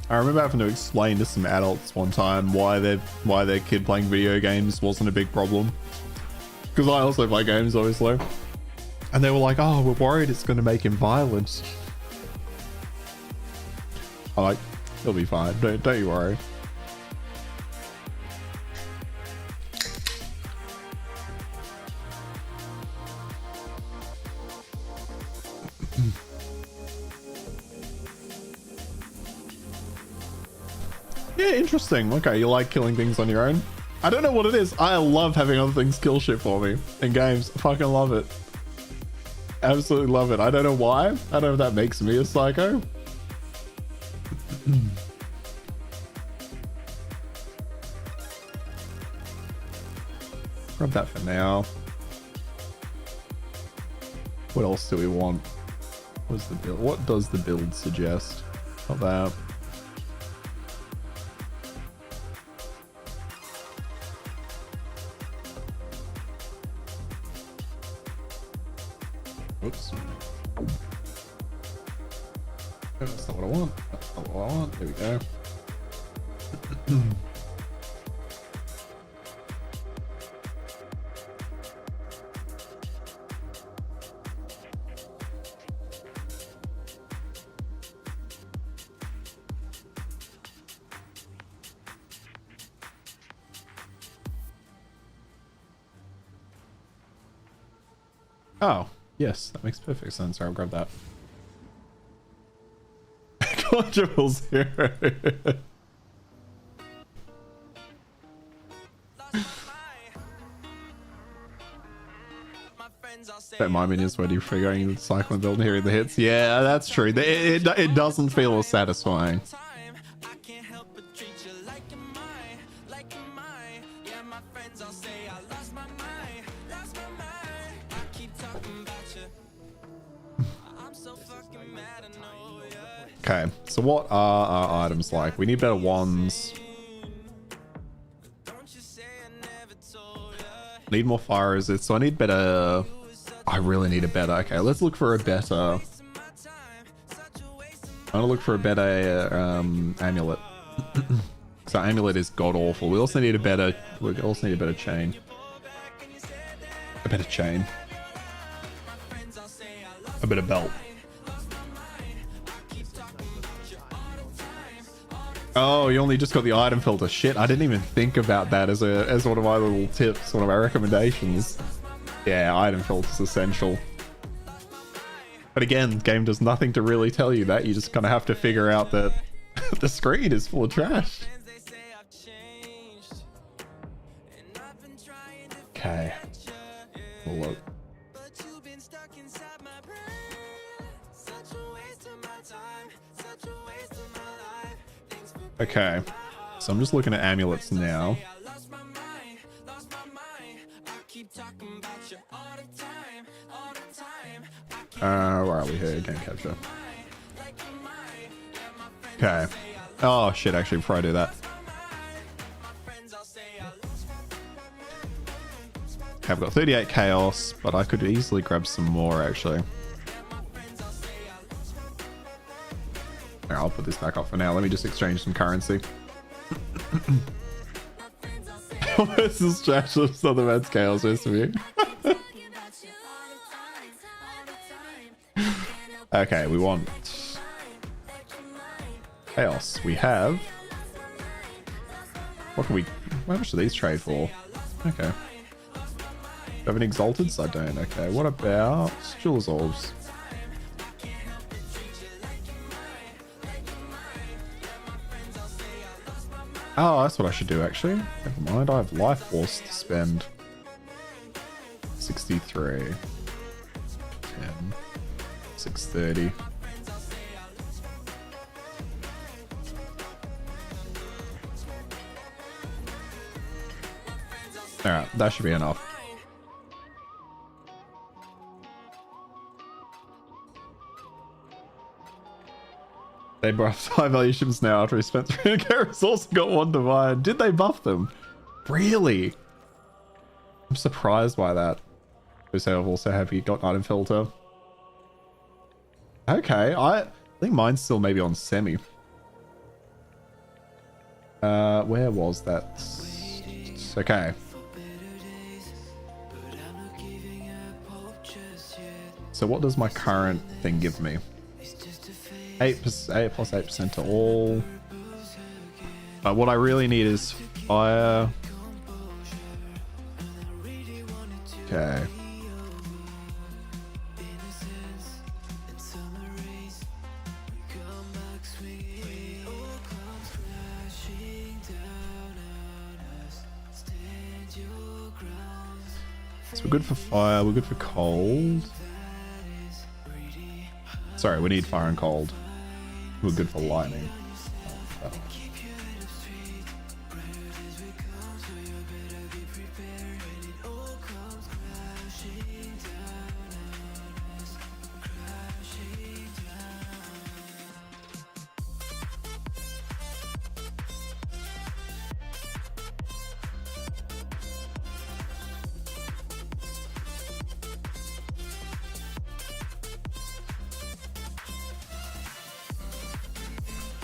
I remember having to explain to some adults one time why their kid playing video games wasn't a big problem. Because I also play games, obviously. And they were like, oh, we're worried it's going to make him violent. I'm like, he'll be fine. Don't you worry. Yeah, interesting. Okay, you like killing things on your own? I don't know what it is. I love having other things kill shit for me in games. I fucking love it. Absolutely love it. I don't know why. I don't know if that makes me a psycho. Grab that for now. What else do we want? What's the build? What does the build suggest? Not that. Oops. Oh, that's not what I want. That's not what I want. There we go. Oh, yes, that makes perfect sense. I'll grab that. Conjurals here. Don't mind me just when you're figuring the cycling build and hearing the hits. Yeah, that's true. It doesn't feel as satisfying. Okay, so what are our items like? We need better wands. Need more fire resist, so I need better... I really need a better... Okay, let's look for a better... I want to look for a better amulet. So amulet is god-awful. We also need a better... We also need a better chain. A better chain. A better belt. Oh, you only just got the item filter. Shit, I didn't even think about that as one of my little tips, one of my recommendations. Yeah, item filter's essential. But again, the game does nothing to really tell you that. You just kind of have to figure out that the screen is full of trash. Okay. We'll look. Okay, so I'm just looking at amulets now. Where are we here? Game capture. Okay. Oh shit, actually, before I do that. Okay, I've got 38 chaos, but I could easily grab some more actually. I'll put this back up for now. Let me just exchange some currency. This is trash. It's not the man's chaos recipe. Okay, we want chaos. We have. What can we? How much do these trade for? Okay. Do I have any exalteds? I don't. Okay. What about jewels orbs? Oh, that's what I should do actually. Never mind, I have life force to spend. 63. 10. 630. Alright, that should be enough. They buffed high value ships now after we spent 300k resource and got one divine. Did they buff them? Really? I'm surprised by that. I've also heavy got item filter. Okay, I think mine's still maybe on semi. Where was that? Okay. So what does my current thing give me? 8%, 8 plus 8% to all. What I really need is fire. Okay. So we're good for fire, we're good for cold. Sorry, we need fire and cold. We're good for lightning. Oh.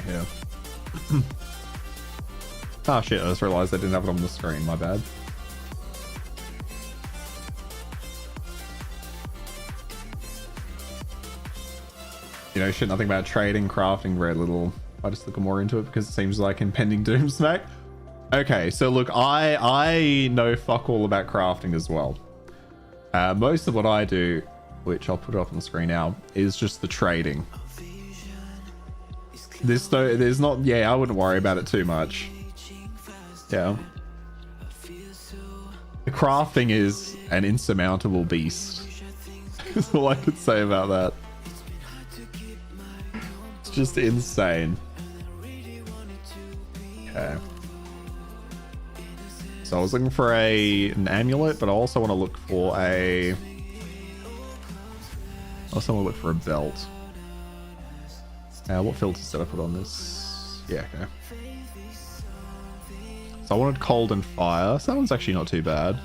Yeah. Ah, shit, I just realized I didn't have it on the screen, my bad. You know, shit, nothing about trading, crafting, very little. I just look more into it because it seems like impending doom smack. Okay, so look, I know fuck all about crafting as well. Most of what I do, which I'll put it up on the screen now, is just the trading. There's not, yeah, I wouldn't worry about it too much. Yeah. The crafting is an insurmountable beast. That's all I could say about that. It's just insane. Okay. So I was looking for an amulet, but I also want to look for a belt. What filters did I put on this? Yeah, okay. So I wanted cold and fire. So that one's actually not too bad.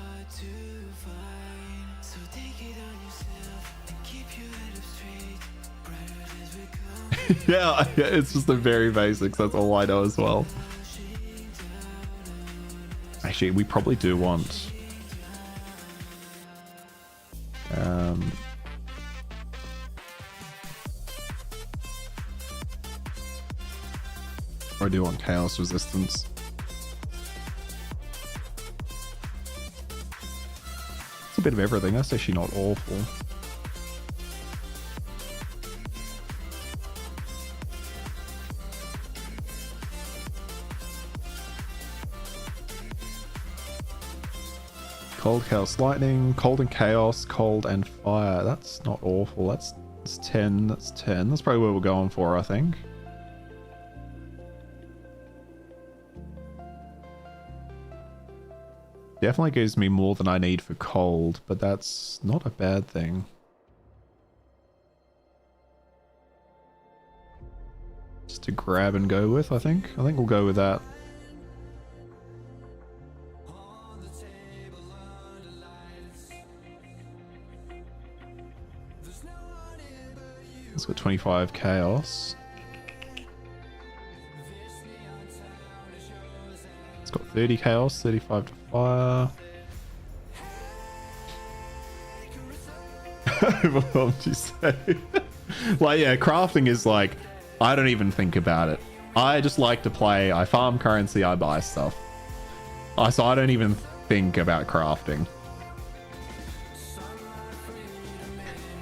Yeah, it's just the very basics. That's all I know as well. Actually, we probably do want... I do want chaos resistance. It's a bit of everything. That's actually not awful. Cold, chaos, lightning, cold and chaos, cold and fire. That's not awful. That's 10. That's 10. That's probably where we're going for, I think. Definitely gives me more than I need for cold, but that's not a bad thing. Just to grab and go with, I think. I think we'll go with that. It's got 25 chaos. It's got 30 chaos, 35 to fire. Overwhelmed, you say? Like, yeah, crafting is like, I don't even think about it. I just like to play. I farm currency, I buy stuff. So I don't even think about crafting.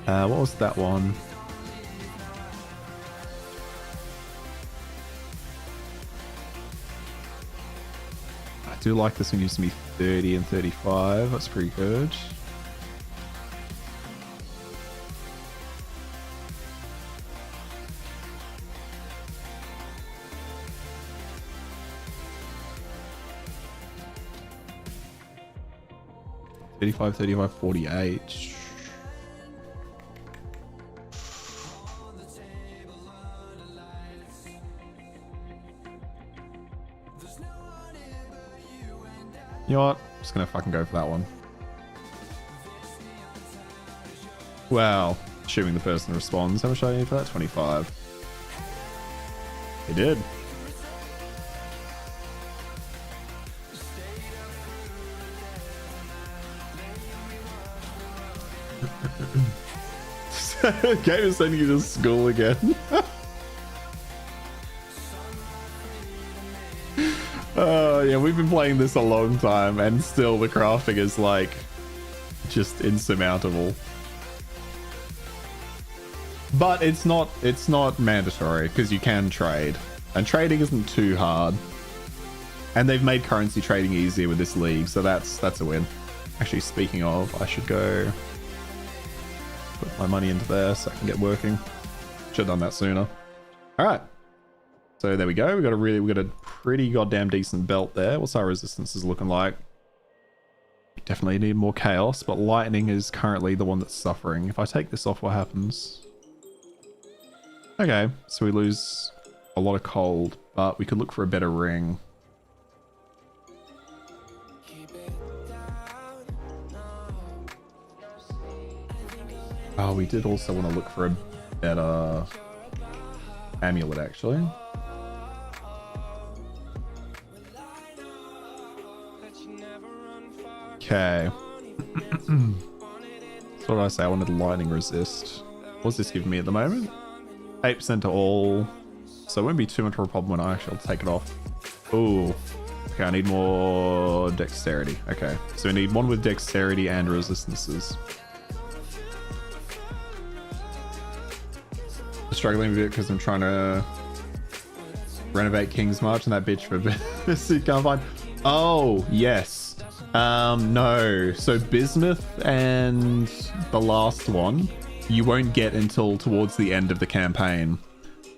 What was that one? I do like this one used to be 30 and 35. That's pretty good. $35, $35, $48. You know what? I'm just gonna fucking go for that one. Well, assuming the person responds. How much do I need for that? 25. He did. Game is sending you to school again. Oh yeah, we've been playing this a long time and still the crafting is like just insurmountable. But it's not mandatory because you can trade. And trading isn't too hard. And they've made currency trading easier with this league, so that's a win. Actually, speaking of, I should go put my money into there so I can get working. Should have done that sooner. Alright. So there we go. We got a pretty goddamn decent belt there. What's our resistances looking like? Definitely need more chaos, but lightning is currently the one that's suffering. If I take this off, what happens? Okay, so we lose a lot of cold, but we could look for a better ring. Oh, we did also want to look for a better amulet, actually. Okay. So what did I say? I wanted lightning resist. What's this giving me at the moment? 8% to all. So it won't be too much of a problem when I actually take it off. Ooh. Okay, I need more dexterity. Okay. So we need one with dexterity and resistances. Struggling a bit because I'm trying to renovate King's March and that bitch for a bit. So you can't find. Oh, yes. No. So Bismuth and the last one, you won't get until towards the end of the campaign.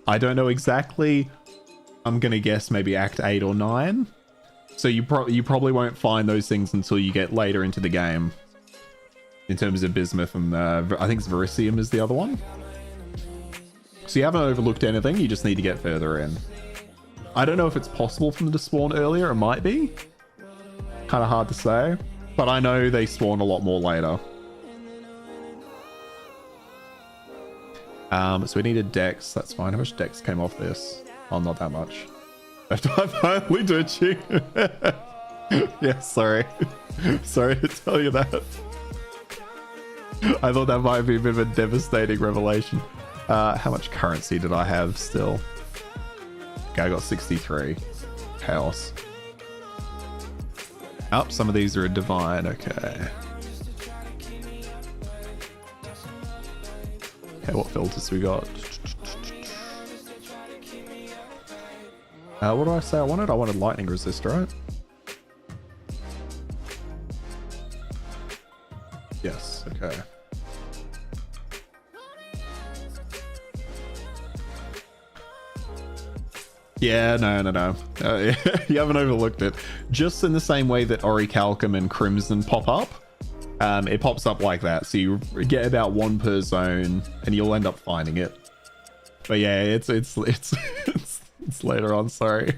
I don't know exactly. I'm going to guess maybe Act 8 or 9. So you probably won't find those things until you get later into the game. In terms of Bismuth and I think it's Verisium is the other one. So you haven't overlooked anything, you just need to get further in. I don't know if it's possible for them to spawn earlier, it might be. Kind of hard to say. But I know they spawn a lot more later. So we needed dex, that's fine. How much dex came off this? Oh, not that much. I finally ditching. Yeah, sorry. Sorry to tell you that. I thought that might be a bit of a devastating revelation. How much currency did I have still? Okay, I got 63. Chaos. Oh, some of these are a divine. Okay. Okay, what filters we got? What do I say I wanted? I wanted lightning resist, right? Yes, okay. Yeah, no. You haven't overlooked it. Just in the same way that Orichalcum and Crimson pop up, it pops up like that. So you get about one per zone, and you'll end up finding it. But yeah, it's later on. Sorry.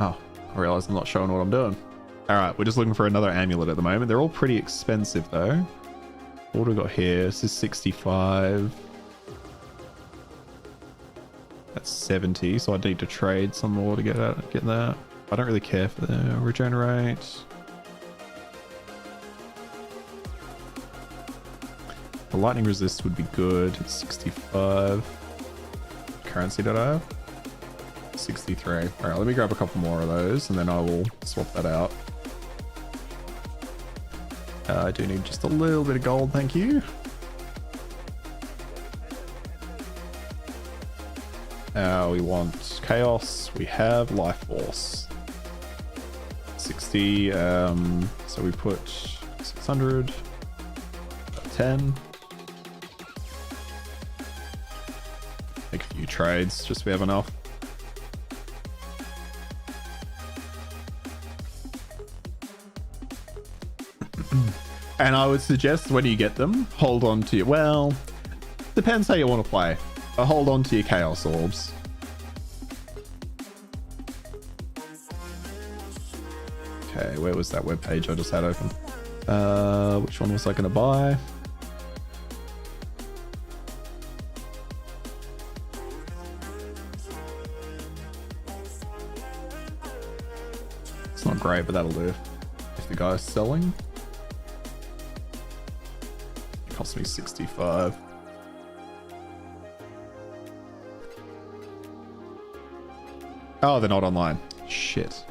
Oh, I realize I'm not showing what I'm doing. Alright, we're just looking for another amulet at the moment. They're all pretty expensive though. What do we got here? This is 65. That's 70, so I need to trade some more to get that. I don't really care for the regenerate. The lightning resist would be good. It's 65. Currency did I have? 63. Alright, let me grab a couple more of those and then I will swap that out. I do need just a little bit of gold, thank you. We want chaos. We have life force. 60. So we put 600. 10. Make a few trades just so we have enough. And I would suggest when you get them, hold on to your, well, depends how you want to play. But hold on to your Chaos Orbs. Okay, where was that web page I just had open? Which one was I going to buy? It's not great, but that'll do. If the guy's selling. It cost me 65. Oh, they're not online. Shit.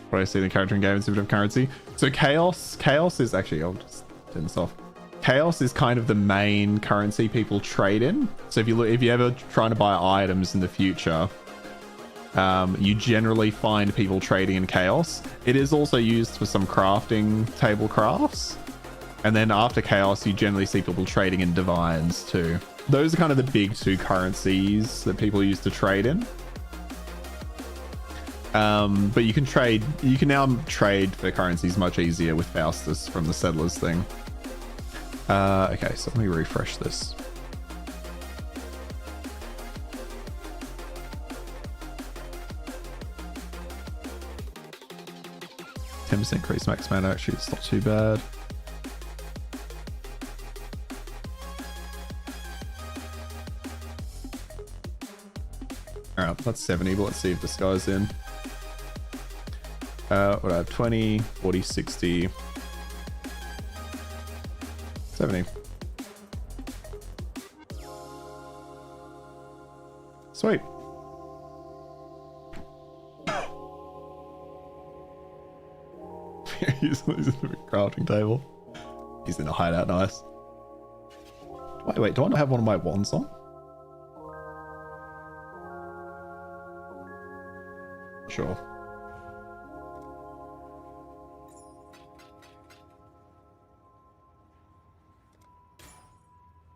What I see the character in game is a bit of currency. So Chaos is actually, I'll just turn this off. Chaos is kind of the main currency people trade in. So if you ever trying to buy items in the future, you generally find people trading in Chaos. It is also used for some crafting table crafts. And then after Chaos, you generally see people trading in Divines too. Those are kind of the big two currencies that people used to trade in. But you can now trade for currencies much easier with Faustus from the Settlers thing. Okay, so let me refresh this. %10% increase max mana, actually it's not too bad. Alright, that's 70, but let's see if this guy's in. What do I have? 20, 40, 60, 70. Sweet. he's in the crafting table. He's in a hideout, nice. Wait, do I not have one of my wands on? Sure.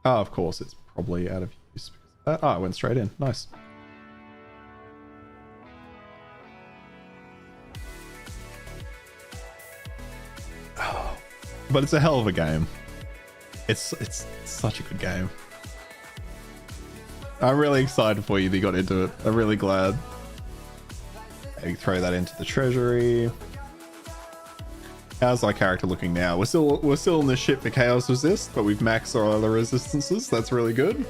Oh, of course, it's probably out of use. Oh, it went straight in. Nice. Oh, but it's a hell of a game. It's such a good game. I'm really excited for you that you got into it. I'm really glad. Maybe throw that into the treasury. How's our character looking now? We're still in the ship for Chaos Resist, but we've maxed our other resistances. That's really good.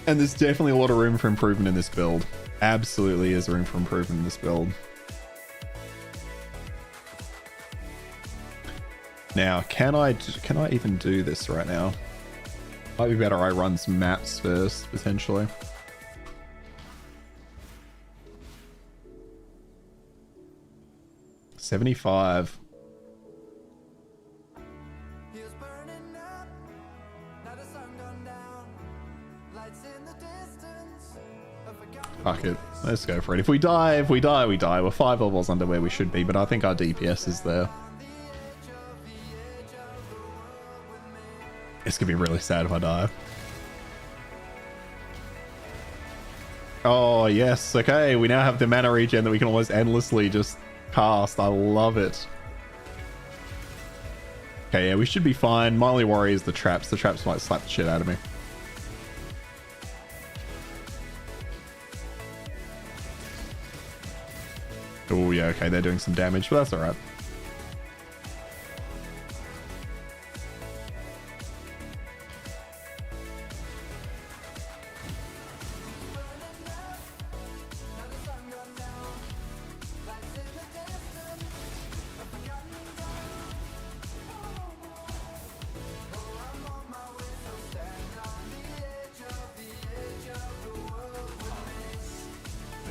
And there's definitely a lot of room for improvement in this build. Absolutely is room for improvement in this build. Now, can I even do this right now? Might be better I run some maps first, potentially. $75. Fuck it. Let's go for it. If we die, we die. We're 5 levels under where we should be, but I think our DPS is there. It's gonna be really sad if I die. Oh, yes. Okay, we now have the mana regen that we can almost endlessly just cast. I love it. Okay, yeah, we should be fine. My only worry is the traps. The traps might slap the shit out of me. Oh, yeah, okay, they're doing some damage, but that's alright.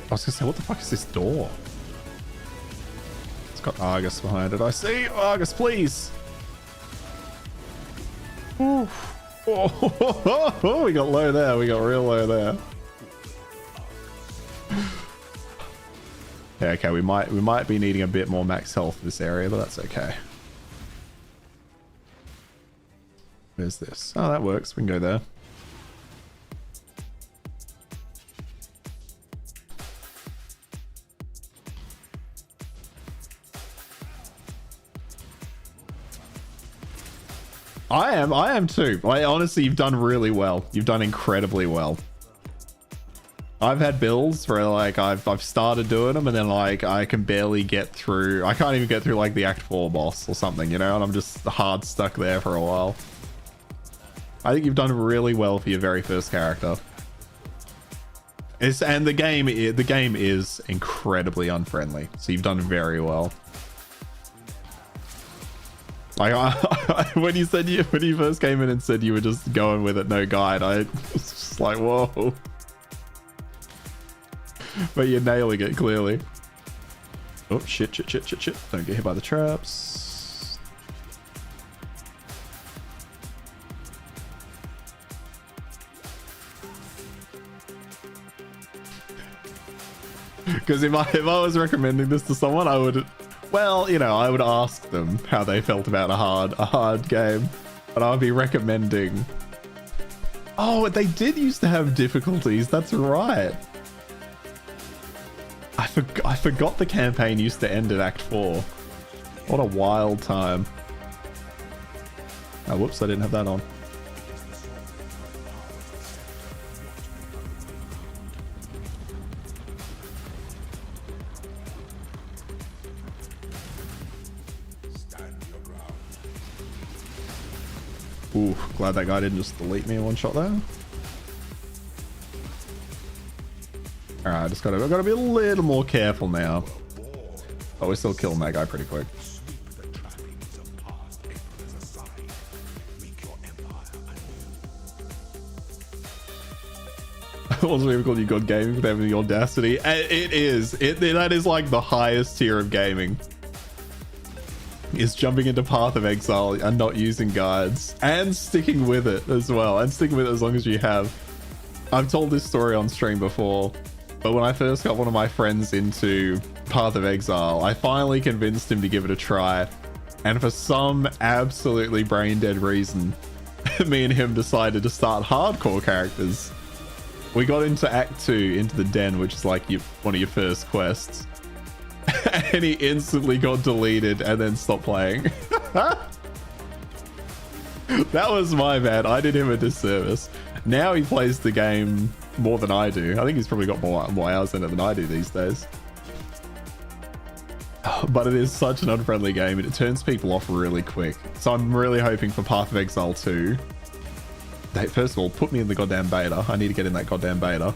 I was gonna say, what the fuck is this door? It's got Argus behind it. I see Argus, please. Ooh. Oh, we got low there. We got real low there. Yeah, okay, we might be needing a bit more max health in this area, but that's okay. Where's this? Oh, that works. We can go there. I am too. Like, honestly, you've done really well. You've done incredibly well. I've had builds where like I've started doing them and then like I can barely get through. I can't even get through like the Act 4 boss or something, you know, and I'm just hard stuck there for a while. I think you've done really well for your very first character. And the game is incredibly unfriendly, so you've done very well. Like when you first came in and said you were just going with it, no guide, I was just like, whoa. But you're nailing it clearly. Oh shit. Don't get hit by the traps. Because if I was recommending this to someone, I would, well, you know, I would ask them how they felt about a hard game, but I would be recommending. Oh, they did used to have difficulties. That's right. I forgot the campaign used to end at Act 4. What a wild time. Oh, whoops, I didn't have that on. Ooh, glad that guy didn't just delete me in one shot there. Alright, I've gotta be a little more careful now. But we're still killing that guy pretty quick. What's we called you God Gaming for having the audacity? It is. That is like the highest tier of gaming. Is jumping into Path of Exile and not using guides. And sticking with it as well. And sticking with it as long as you have. I've told this story on stream before. But when I first got one of my friends into Path of Exile, I finally convinced him to give it a try. And for some absolutely brain dead reason, me and him decided to start hardcore characters. We got into Act 2, into the Den, which is like one of your first quests. And he instantly got deleted and then stopped playing. That was my bad. I did him a disservice. Now he plays the game more than I do. I think he's probably got more hours in it than I do these days. But it is such an unfriendly game and it turns people off really quick. So I'm really hoping for Path of Exile 2. First of all, put me in the goddamn beta. I need to get in that goddamn beta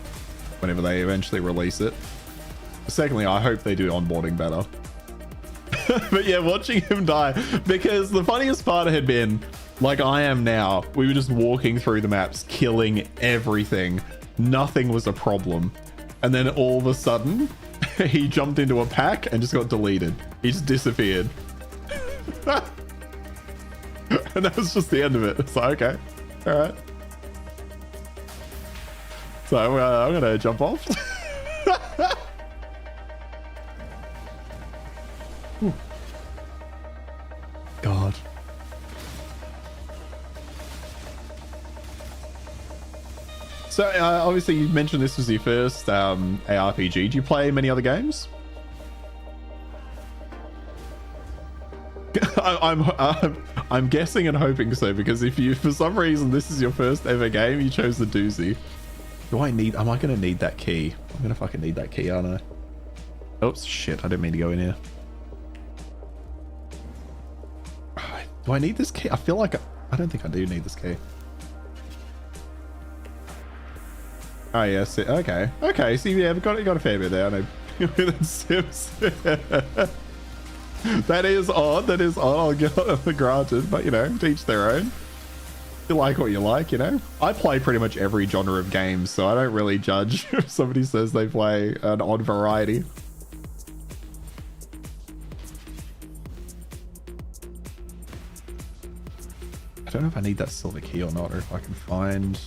whenever they eventually release it. Secondly, I hope they do onboarding better. But yeah, watching him die, because the funniest part had been, like I am now, we were just walking through the maps, killing everything. Nothing was a problem. And then all of a sudden, he jumped into a pack and just got deleted. He just disappeared. And that was just the end of it. It's like, okay, all right. So I'm gonna jump off. God. So obviously you mentioned this was your first ARPG. Do you play many other games? I'm guessing and hoping so, because if you, for some reason, this is your first ever game, you chose the doozy. Am I gonna need that key? I'm gonna fucking need that key, aren't I? Oops, shit, I didn't mean to go in here. Do I need this key? I feel like I don't think I do need this key. Oh yes, okay. Okay, so yeah, we've got a fair bit there. I know. That is odd. That is odd. I'll give it granted, but you know, to each their own. You like what you like, you know. I play pretty much every genre of games, so I don't really judge if somebody says they play an odd variety. I don't know if I need that silver key or not, or if I can find.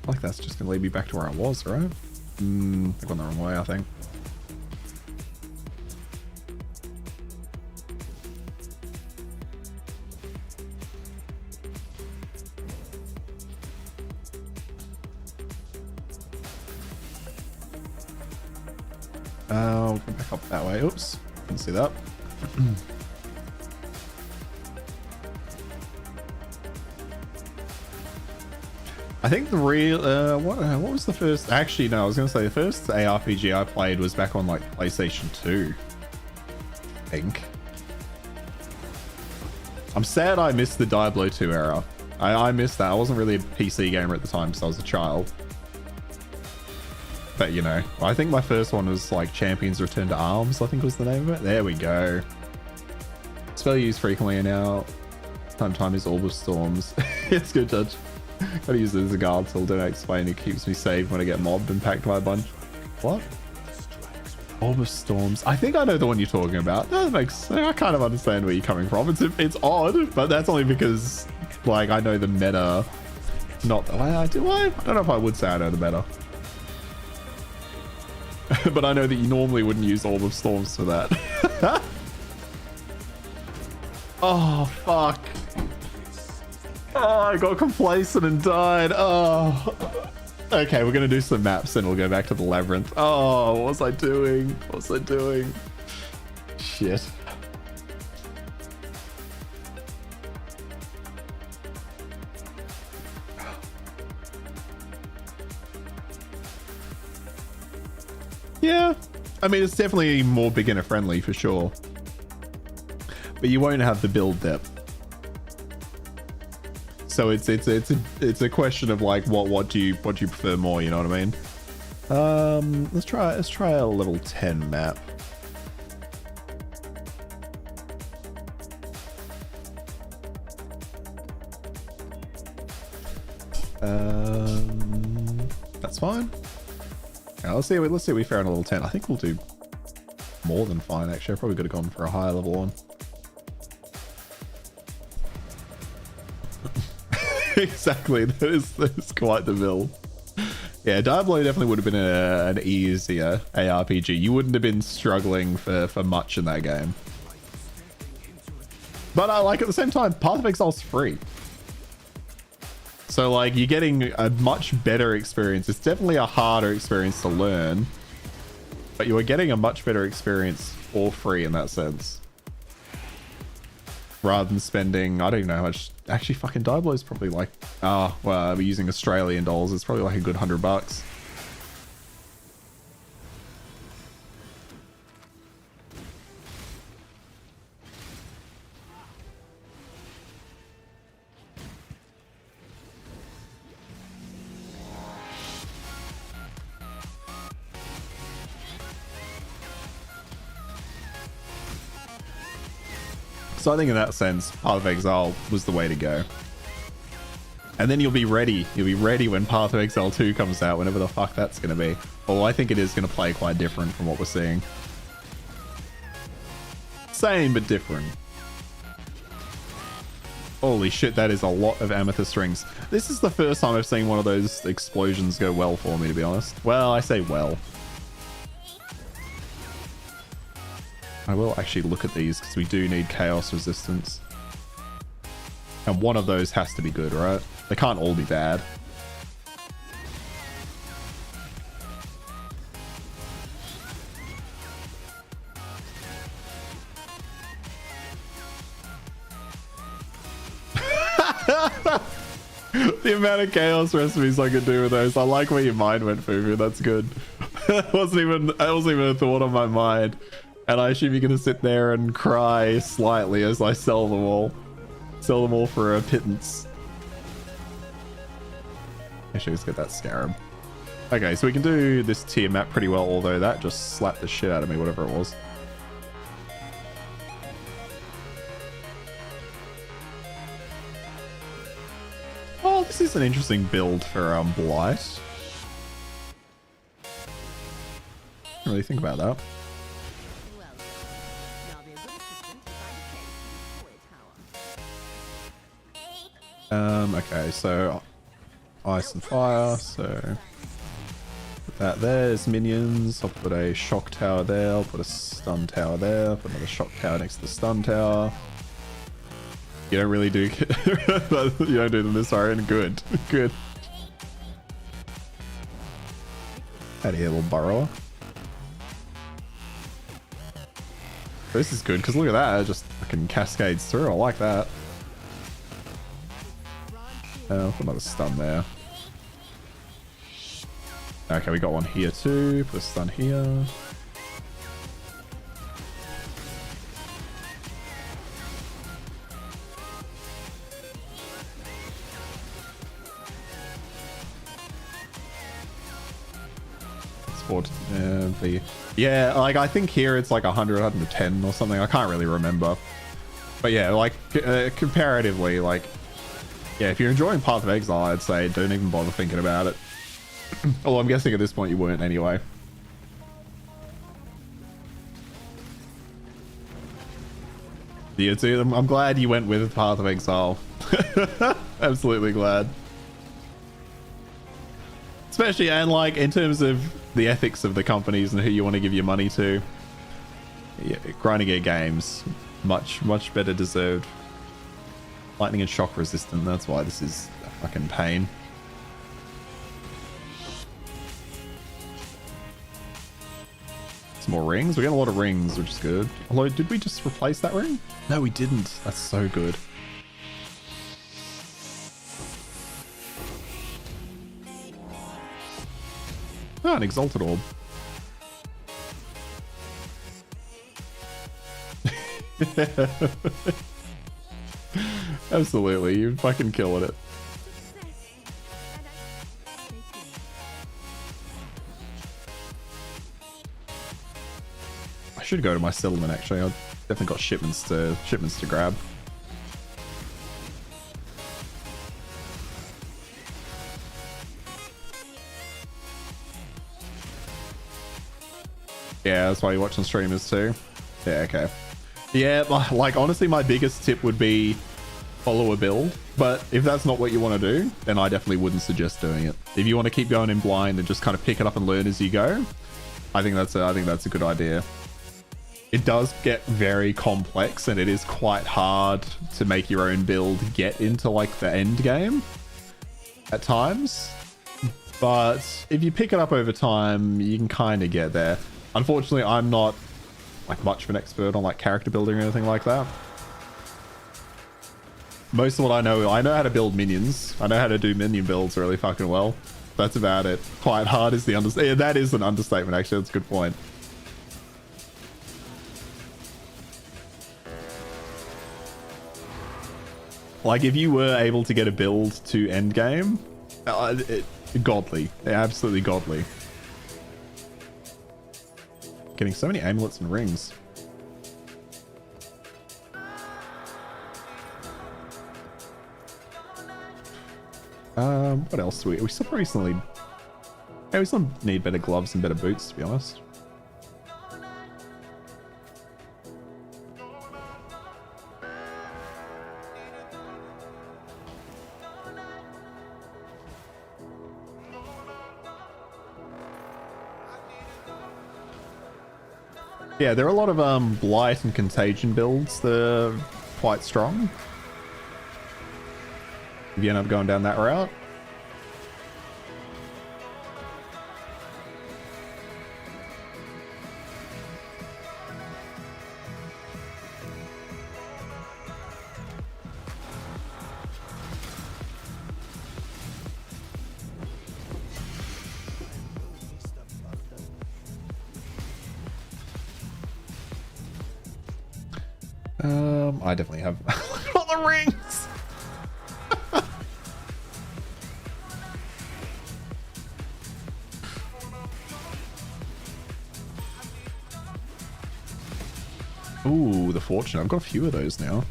Like that's just gonna lead me back to where I was, right? I've gone the wrong way, I think. We'll go back up that way. Oops, didn't see that. I think the real what was the first? Actually, no, I was gonna say the first ARPG I played was back on like PlayStation 2. I think. I'm sad I missed the Diablo 2 era. I missed that. I wasn't really a PC gamer at the time because I was a child. But you know, I think my first one was like Champions Return to Arms, I think was the name of it. There we go. Spell used frequently now. Time to time is Orb of Storms. It's good, Judge. Gotta use it as a guard tool. Don't explain. It keeps me safe when I get mobbed and packed by a bunch. What? Orb of Storms. I think I know the one you're talking about. That makes. I kind of understand where you're coming from. It's odd, but that's only because like I know the meta. Not the way I do. I don't know if I would say I know the meta. But I know that you normally wouldn't use Orb of Storms for that. Oh, fuck. Oh, I got complacent and died. Oh. Okay, we're going to do some maps and we'll go back to the labyrinth. Oh, what was I doing? What was I doing? Shit. Yeah, I mean, it's definitely more beginner friendly for sure, but you won't have the build depth. So it's a question of like what do you prefer more? You know what I mean? Let's try a level 10 map. That's fine. Yeah, let's see what we fare on a level 10. I think we'll do more than fine, actually. I probably could have gone for a higher level one. Exactly, that is quite the build. Yeah, Diablo definitely would have been an easier ARPG. You wouldn't have been struggling for much in that game. But like at the same time, Path of Exile's free. So like you're getting a much better experience. It's definitely a harder experience to learn, but you are getting a much better experience for free in that sense. Rather than spending, I don't even know how much. Actually, fucking Diablo is probably like, well, we're using Australian dollars. It's probably like a good $100. So I think in that sense, Path of Exile was the way to go. And then you'll be ready. You'll be ready when Path of Exile 2 comes out, whenever the fuck that's going to be. Although I think it is going to play quite different from what we're seeing. Same, but different. Holy shit, that is a lot of amethyst rings. This is the first time I've seen one of those explosions go well for me, to be honest. Well, I say well. I will actually look at these because we do need chaos resistance. And one of those has to be good, right? They can't all be bad. The amount of chaos recipes I could do with those. I like where your mind went, Fufu. That's good. That wasn't even a thought on my mind. And I assume you're going to sit there and cry slightly as I sell them all. Sell them all for a pittance. Actually, let's get that scarab. Okay, so we can do this tier map pretty well, although that just slapped the shit out of me, whatever it was. Oh, this is an interesting build for Blight. Didn't really think about that. Okay, so ice and fire, so put that there. There's minions. I'll put a shock tower there. I'll put a stun tower there. Put another shock tower next to the stun tower. You don't really do you don't do them this iron. Good. Good. Out of here, little burrower. This is good, because look at that. It just fucking cascades through. I like that. Put another stun there. Okay, we got one here too. Put a stun here. Yeah, like I think here it's like 100, 110 or something. I can't really remember. But yeah, like comparatively, like, yeah, if you're enjoying Path of Exile, I'd say don't even bother thinking about it. Although I'm guessing at this point you weren't anyway. Yeah, so I'm glad you went with Path of Exile. Absolutely glad. Especially, and like in terms of the ethics of the companies and who you want to give your money to. Yeah, grinding gear games, much better deserved. Lightning and shock resistant, that's why this is a fucking pain. Some more rings. We got a lot of rings, which is good. Although, did we just replace that ring? No, we didn't. That's so good. Oh, an exalted orb. Absolutely, you're fucking killing it. I should go to my settlement actually. I've definitely got shipments to grab. Yeah, that's why you're watching streamers too. Yeah, okay. Yeah, like honestly, my biggest tip would be follow a build. But if that's not what you want to do, then I definitely wouldn't suggest doing it. If you want to keep going in blind and just kind of pick it up and learn as you go, I think that's a good idea. It does get very complex and it is quite hard to make your own build get into like the end game at times. But if you pick it up over time, you can kind of get there. Unfortunately, I'm not like much of an expert on like character building or anything like that. Most of what I know how to build minions. I know how to do minion builds really fucking well. That's about it. Quite hard is the understatement. Yeah, that is an understatement actually. That's a good point. Like if you were able to get a build to end game, godly, absolutely godly. Getting so many amulets and rings. What else do we still recently? Yeah, we still need better gloves and better boots, to be honest. Yeah, there are a lot of blight and contagion builds that are quite strong. If you end up going down that route. I definitely have all the rings. Ooh, the fortune. I've got a few of those now.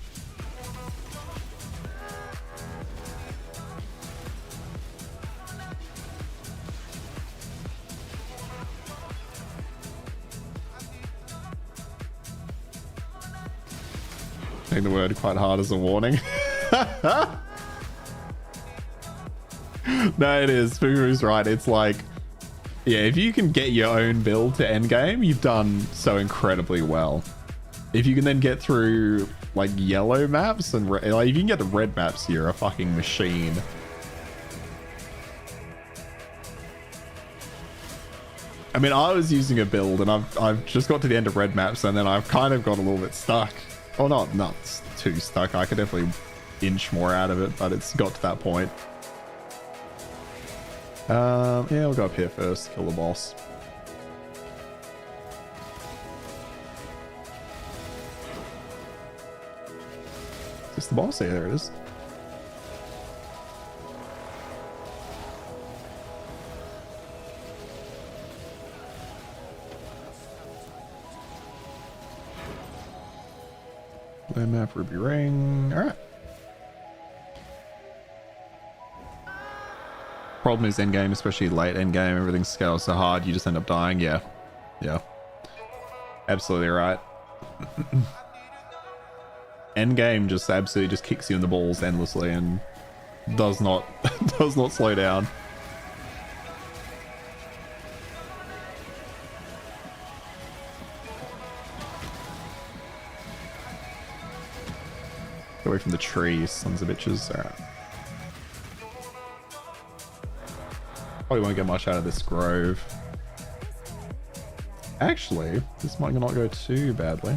Saying the word quite hard as a warning. No, it is. Furu's right. It's like, yeah, if you can get your own build to endgame, you've done so incredibly well. If you can then get through like yellow maps and like if you can get the red maps, you're a fucking machine. I mean, I was using a build and I've just got to the end of red maps and then I've kind of got a little bit stuck. Or not too stuck. I could definitely inch more out of it, but it's got to that point. Yeah, we'll go up here first, kill the boss. Is this the boss? Yeah, there it is. Blue map, ruby ring. All right. Problem is endgame, especially late endgame, everything scales so hard, you just end up dying. Yeah. Yeah. Absolutely right. Endgame just absolutely just kicks you in the balls endlessly and does not does not slow down. Get away from the trees, sons of bitches. All right. Probably won't get much out of this grove. Actually, this might not go too badly.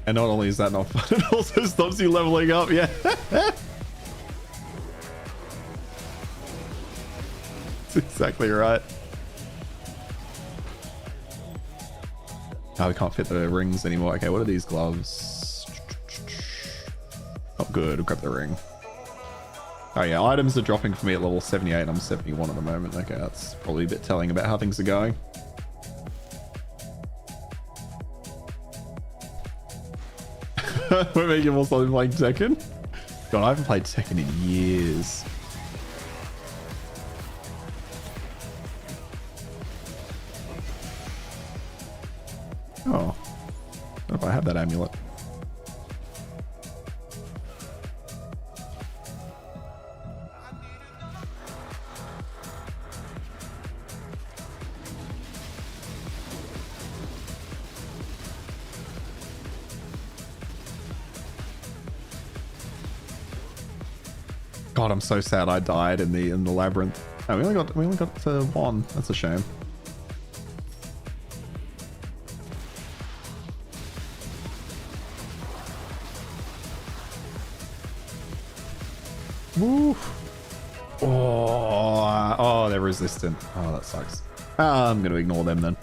And not only is that not fun, it also stops you leveling up. Yeah. That's exactly right. Oh, we can't fit the rings anymore. Okay, what are these gloves? Not good. We'll grab the ring. Oh yeah, items are dropping for me at level 78. I'm 71 at the moment. Okay, that's probably a bit telling about how things are going. We're making more something playing Tekken. God, I haven't played Tekken in years. Oh, I don't know if I have that amulet. God, I'm so sad I died in the labyrinth. Oh, we only got one. That's a shame. Woo. Oh, they're resistant. Oh, that sucks. I'm gonna ignore them then.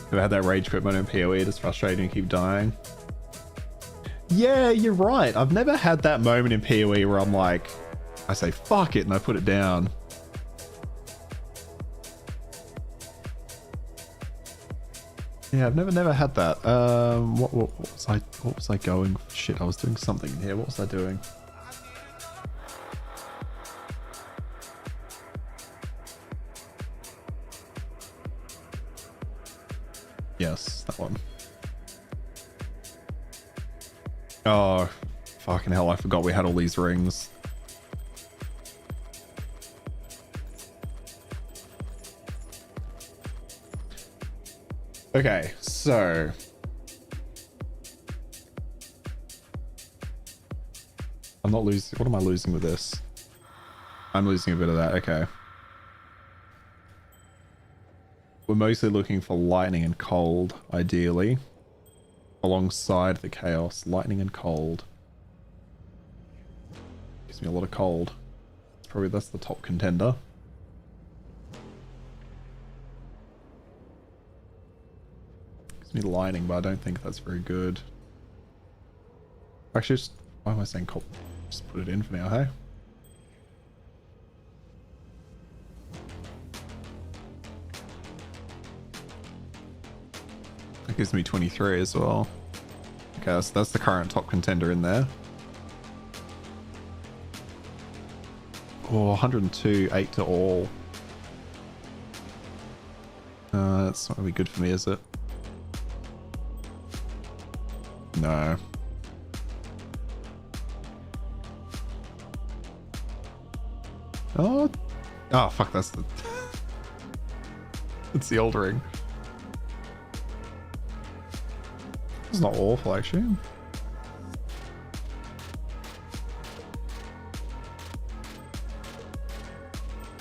I've had that rage quit mode in POE. It's frustrating to keep dying. Yeah, you're right. I've never had that moment in POE where I'm like, I say fuck it and I put it down. Yeah, I've never had that. What was I going? Shit, I was doing something in here. What was I doing? Yes, that one. Oh, fucking hell, I forgot we had all these rings. Okay, so... I'm not losing... What am I losing with this? I'm losing a bit of that, okay. We're mostly looking for lightning and cold, ideally. Alongside the chaos. Lightning and cold. Gives me a lot of cold. That's the top contender. Gives me lightning, but I don't think that's very good. Actually, just... Why am I saying cold? Just put it in for now, hey? That gives me 23 as well. Okay, so that's the current top contender in there. Oh, 102, 8 to all. That's not gonna be good for me, is it? No. Oh, fuck, that's the... It's the old ring. It's not awful, actually.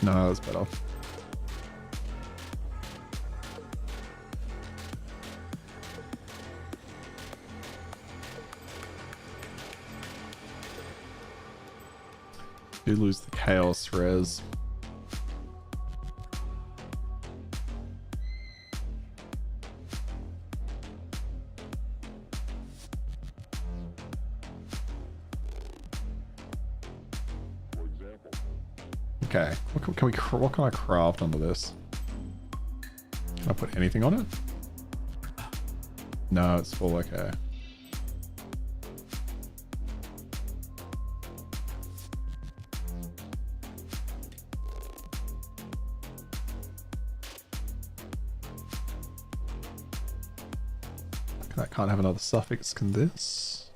No, that's better. Do lose the chaos res. Okay, what can I craft under this? Can I put anything on it? No, it's full. Okay. That can't have another suffix. Can this?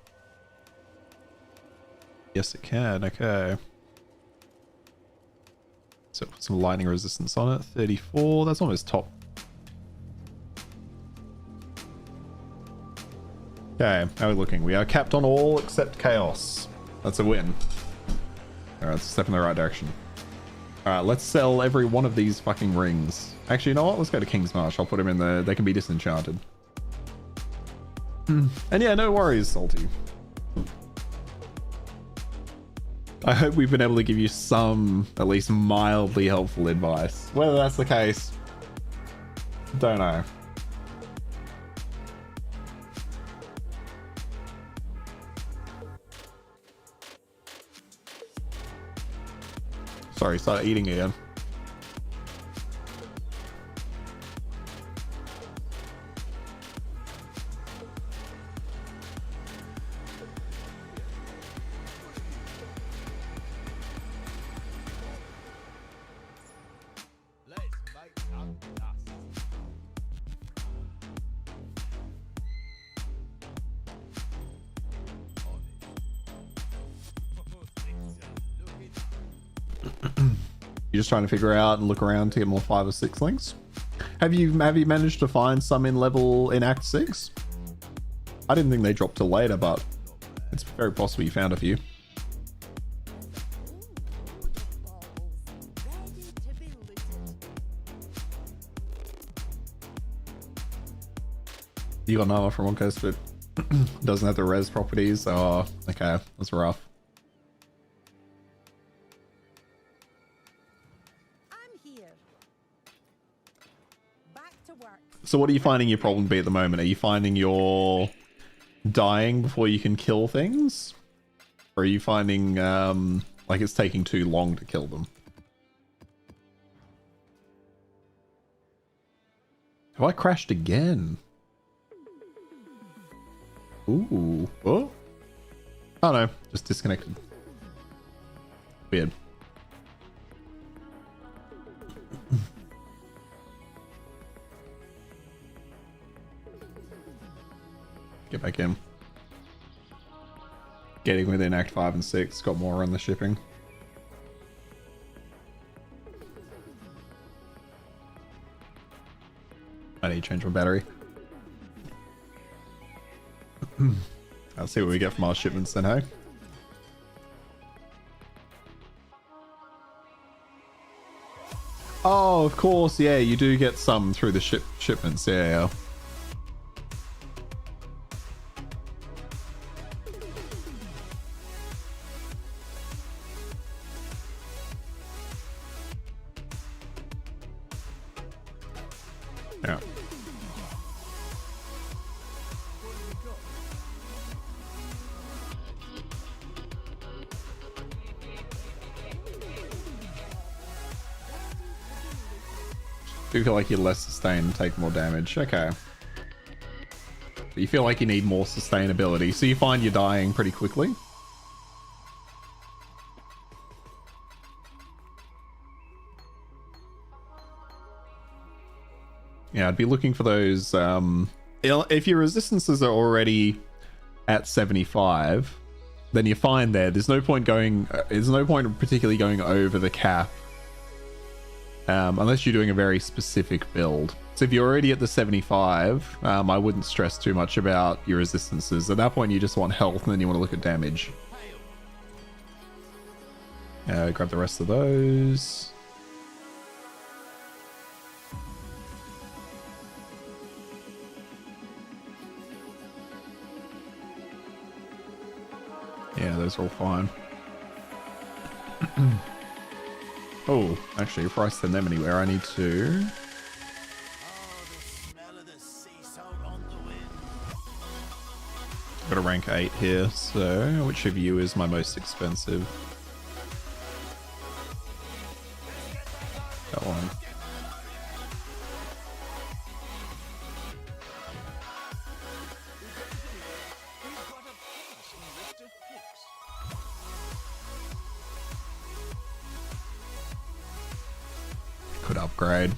Yes, it can. Okay. So put some lightning resistance on it. 34. That's almost top. Okay, how are we looking? We are capped on all except chaos. That's a win. Alright, that's a step in the right direction. Alright, let's sell every one of these fucking rings. Actually, you know what? Let's go to King's Marsh. I'll put them in there. They can be disenchanted. And yeah, no worries, Salty. I hope we've been able to give you some, at least mildly helpful advice. Whether that's the case, don't know. Sorry, start eating again. You're just trying to figure out and look around to get more 5 or 6 links. Have you managed to find some in Act 6? I didn't think they dropped till later, but it's very possible you found a few. You got another from one coast, but doesn't have the res properties. Oh, okay, that's rough. So what are you finding your problem to be at the moment? Are you finding you're dying before you can kill things? Or are you finding like it's taking too long to kill them? Have I crashed again? Ooh. Oh? Oh no, just disconnected. Weird. Get back in. Getting within Act 5 and 6. Got more on the shipping. I need to change my battery. I'll see what we get from our shipments then, hey? Oh, of course, yeah, you do get some through the shipments, yeah. Yeah. Do you feel like you're less sustained and take more damage? Okay. But you feel like you need more sustainability, so you find you're dying pretty quickly? Yeah, I'd be looking for those, if your resistances are already at 75, then you're fine there. There's no point particularly going over the cap, unless you're doing a very specific build. So if you're already at the 75, I wouldn't stress too much about your resistances. At that point, you just want health, and then you want to look at damage. Grab the rest of those. those are all fine. Oh, actually, before I send them anywhere, I need to... Got a rank 8 here, so which of you is my most expensive? That one. Could upgrade.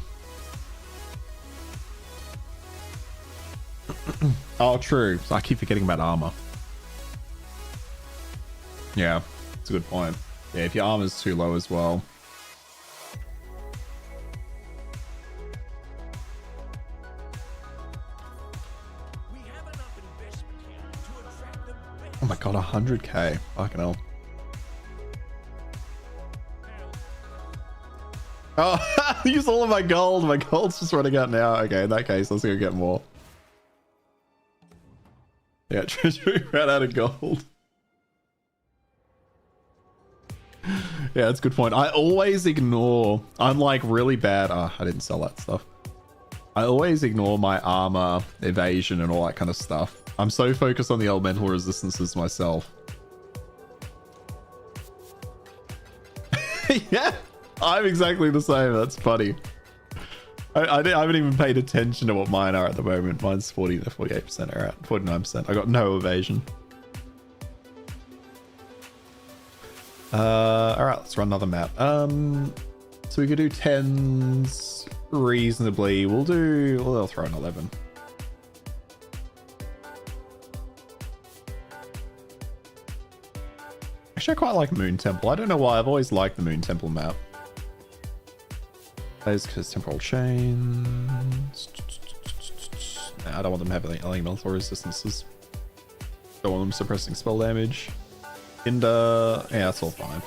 Oh, true. So I keep forgetting about armor. Yeah, it's a good point. Yeah, if your armor's too low as well. Oh my god, 100k. Fucking hell. Oh, use all of my gold. My gold's just running out now. Okay, in that case, let's go get more. Yeah, treasury ran out of gold. Yeah, that's a good point. I always ignore... I'm like really bad... I didn't sell that stuff. I always ignore my armor, evasion, and all that kind of stuff. I'm so focused on the elemental resistances myself. Yeah, I'm exactly the same. That's funny. I haven't even paid attention to what mine are at the moment. Mine's 40 to 48% are at 49%. I got no evasion. All right, let's run another map. So we could do 10s reasonably. I'll throw an 11. Actually, I quite like Moon Temple. I don't know why. I've always liked the Moon Temple map. Those because temporal chains. Nah, I don't want them having elemental resistances. Don't want them suppressing spell damage. Hinder. Yeah, that's all fine.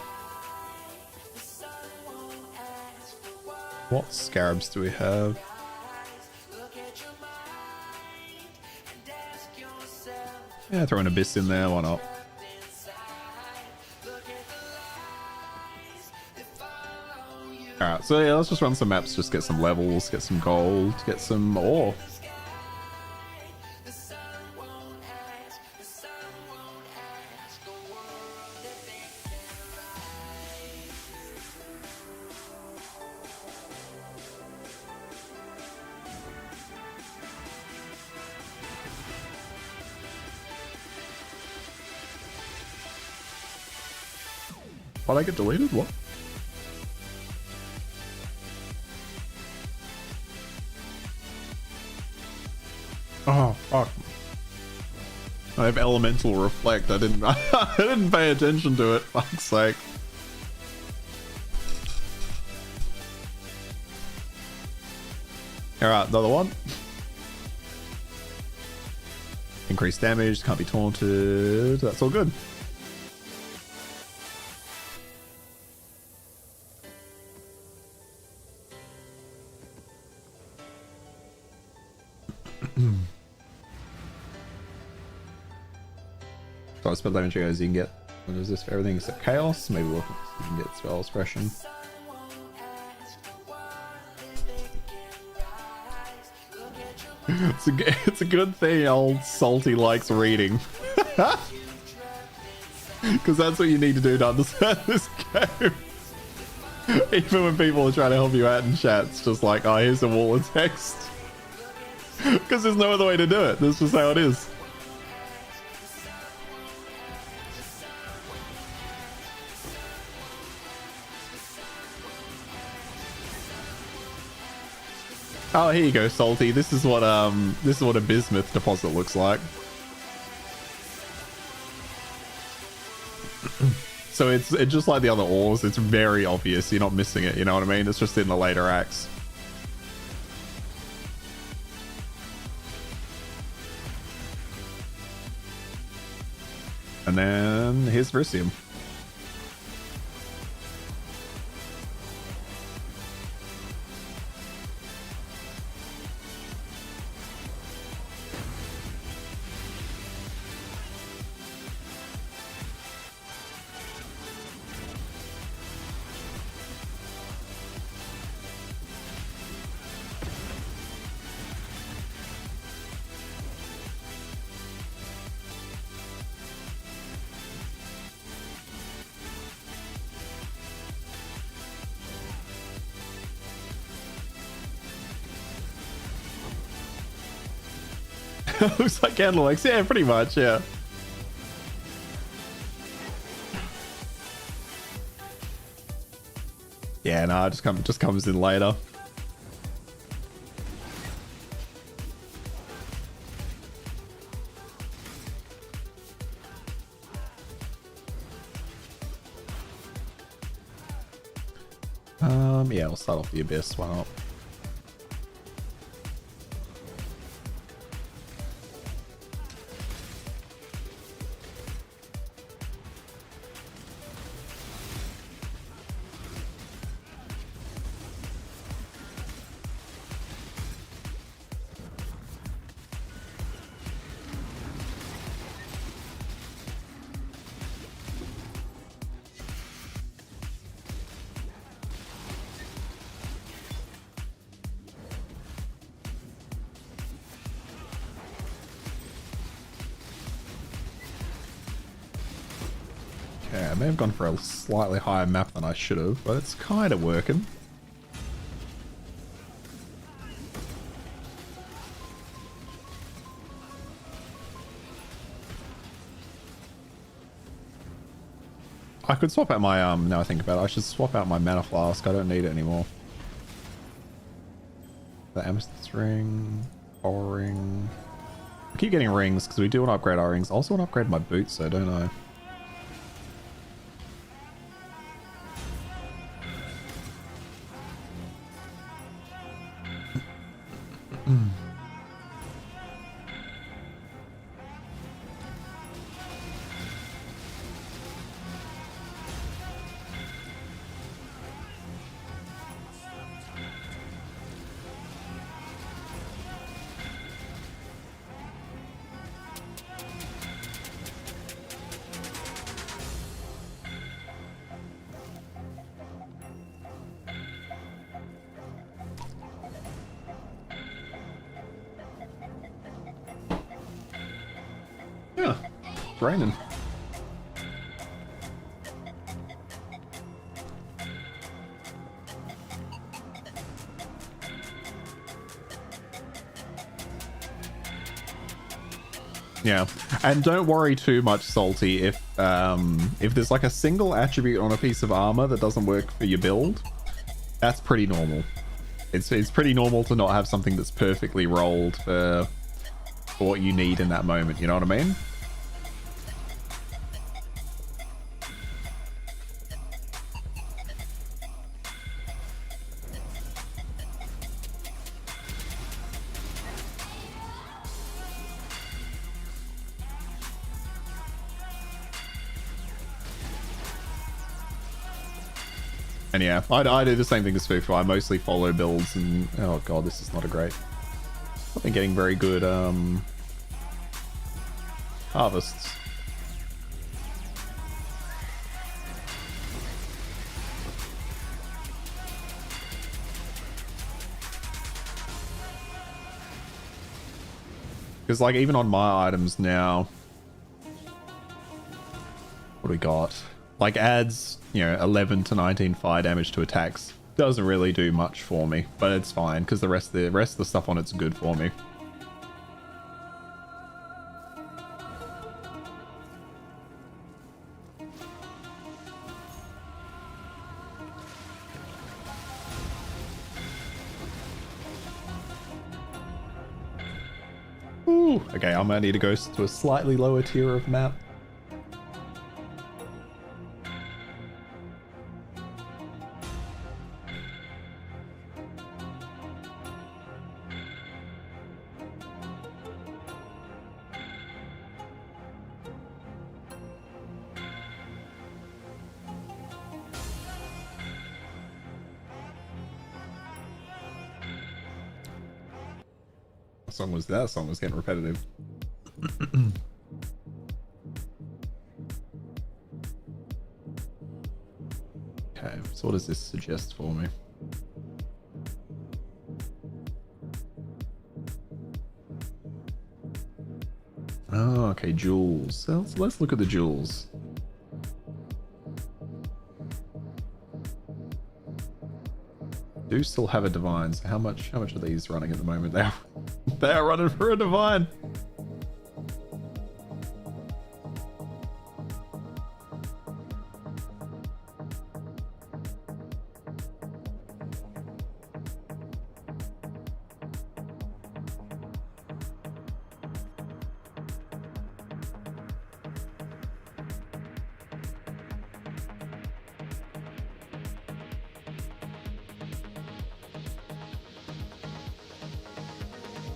What scarabs do we have? Yeah, throw an abyss in there. Why not? Alright, so yeah, let's just run some maps, just get some levels, get some gold, get some ore. Why'd I get deleted? What? Oh fuck! I have elemental reflect. I didn't. I didn't pay attention to it. Fuck's sake! All right, another one. Increased damage. Can't be taunted. That's all good. So spell damage goes, you can get, what is this for everything except chaos? Maybe you can get spell expression. It's a good thing old Salty likes reading. Because that's what you need to do to understand this game. Even when people are trying to help you out in chat, it's just like, oh, here's a wall of text. Because there's no other way to do it. That's just how it is. Oh, here you go, Salty. This is what a bismuth deposit looks like. So it's just like the other ores. It's very obvious. You're not missing it. You know what I mean? It's just in the later acts. And then here's Verisium. Looks like Candleworks. Yeah, pretty much, yeah. Yeah, no, it just comes in later. Yeah, we'll start off the Abyss. Why not? Okay, I may have gone for a slightly higher map than I should have, but it's kind of working. I could swap out my, now I think about it, I should swap out my mana flask. I don't need it anymore. The amethyst ring, power ring. I keep getting rings because we do want to upgrade our rings. I also want to upgrade my boots, so don't I? Yeah, it's raining. Yeah, and don't worry too much, Salty, if there's like a single attribute on a piece of armor that doesn't work for your build. That's pretty normal. It's pretty normal to not have something that's perfectly rolled for what you need in that moment, you know what I mean? And yeah, I do the same thing as Fufu. I mostly follow builds and... Oh god, this is not a great... I've been getting very good harvests. Because like even on my items now... What do we got? Like adds, you know, 11 to 19 fire damage to attacks. Doesn't really do much for me, but it's fine because the rest of the stuff on it's good for me. Ooh, okay, I might need to go to a slightly lower tier of map. That song was getting repetitive. Okay, so what does this suggest for me? Oh, okay, jewels. So let's look at the jewels. Do still have a divine, so how much are these running at the moment? They are running for a divine.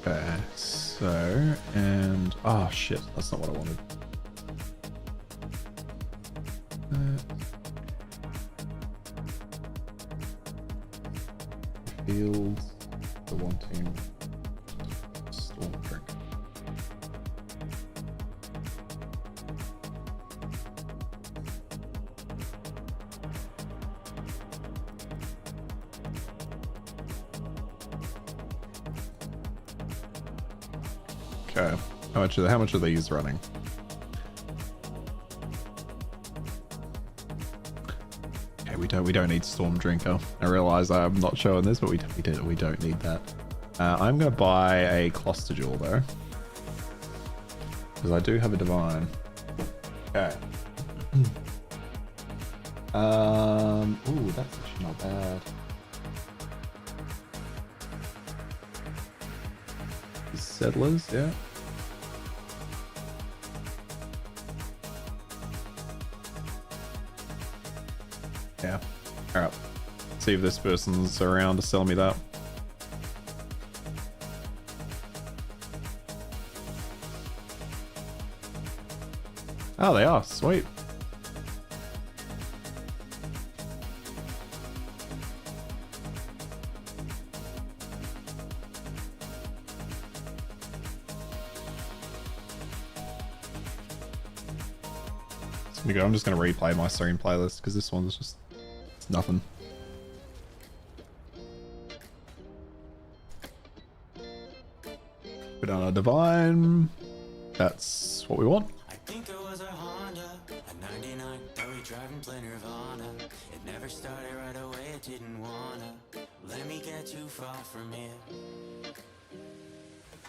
Okay, so, and, oh shit, that's not what I wanted. Fields, the wanting storm drink. Okay, how much are these running? Okay, we don't need Storm Drinker. I realize I'm not showing this, but we don't need that. I'm gonna buy a Cluster Jewel though, because I do have a Divine. Okay. Ooh, that's actually not bad. Settlers, yeah. Yeah. Alright. See if this person's around to sell me that. Oh, they are. Sweet. I'm just going to replay my stream playlist because this one's just it's nothing. Put on a Divine. That's what we want. I think it was a Honda, a 99, that we driving plain Nirvana. It never started right away, it didn't wanna let me get too far from here.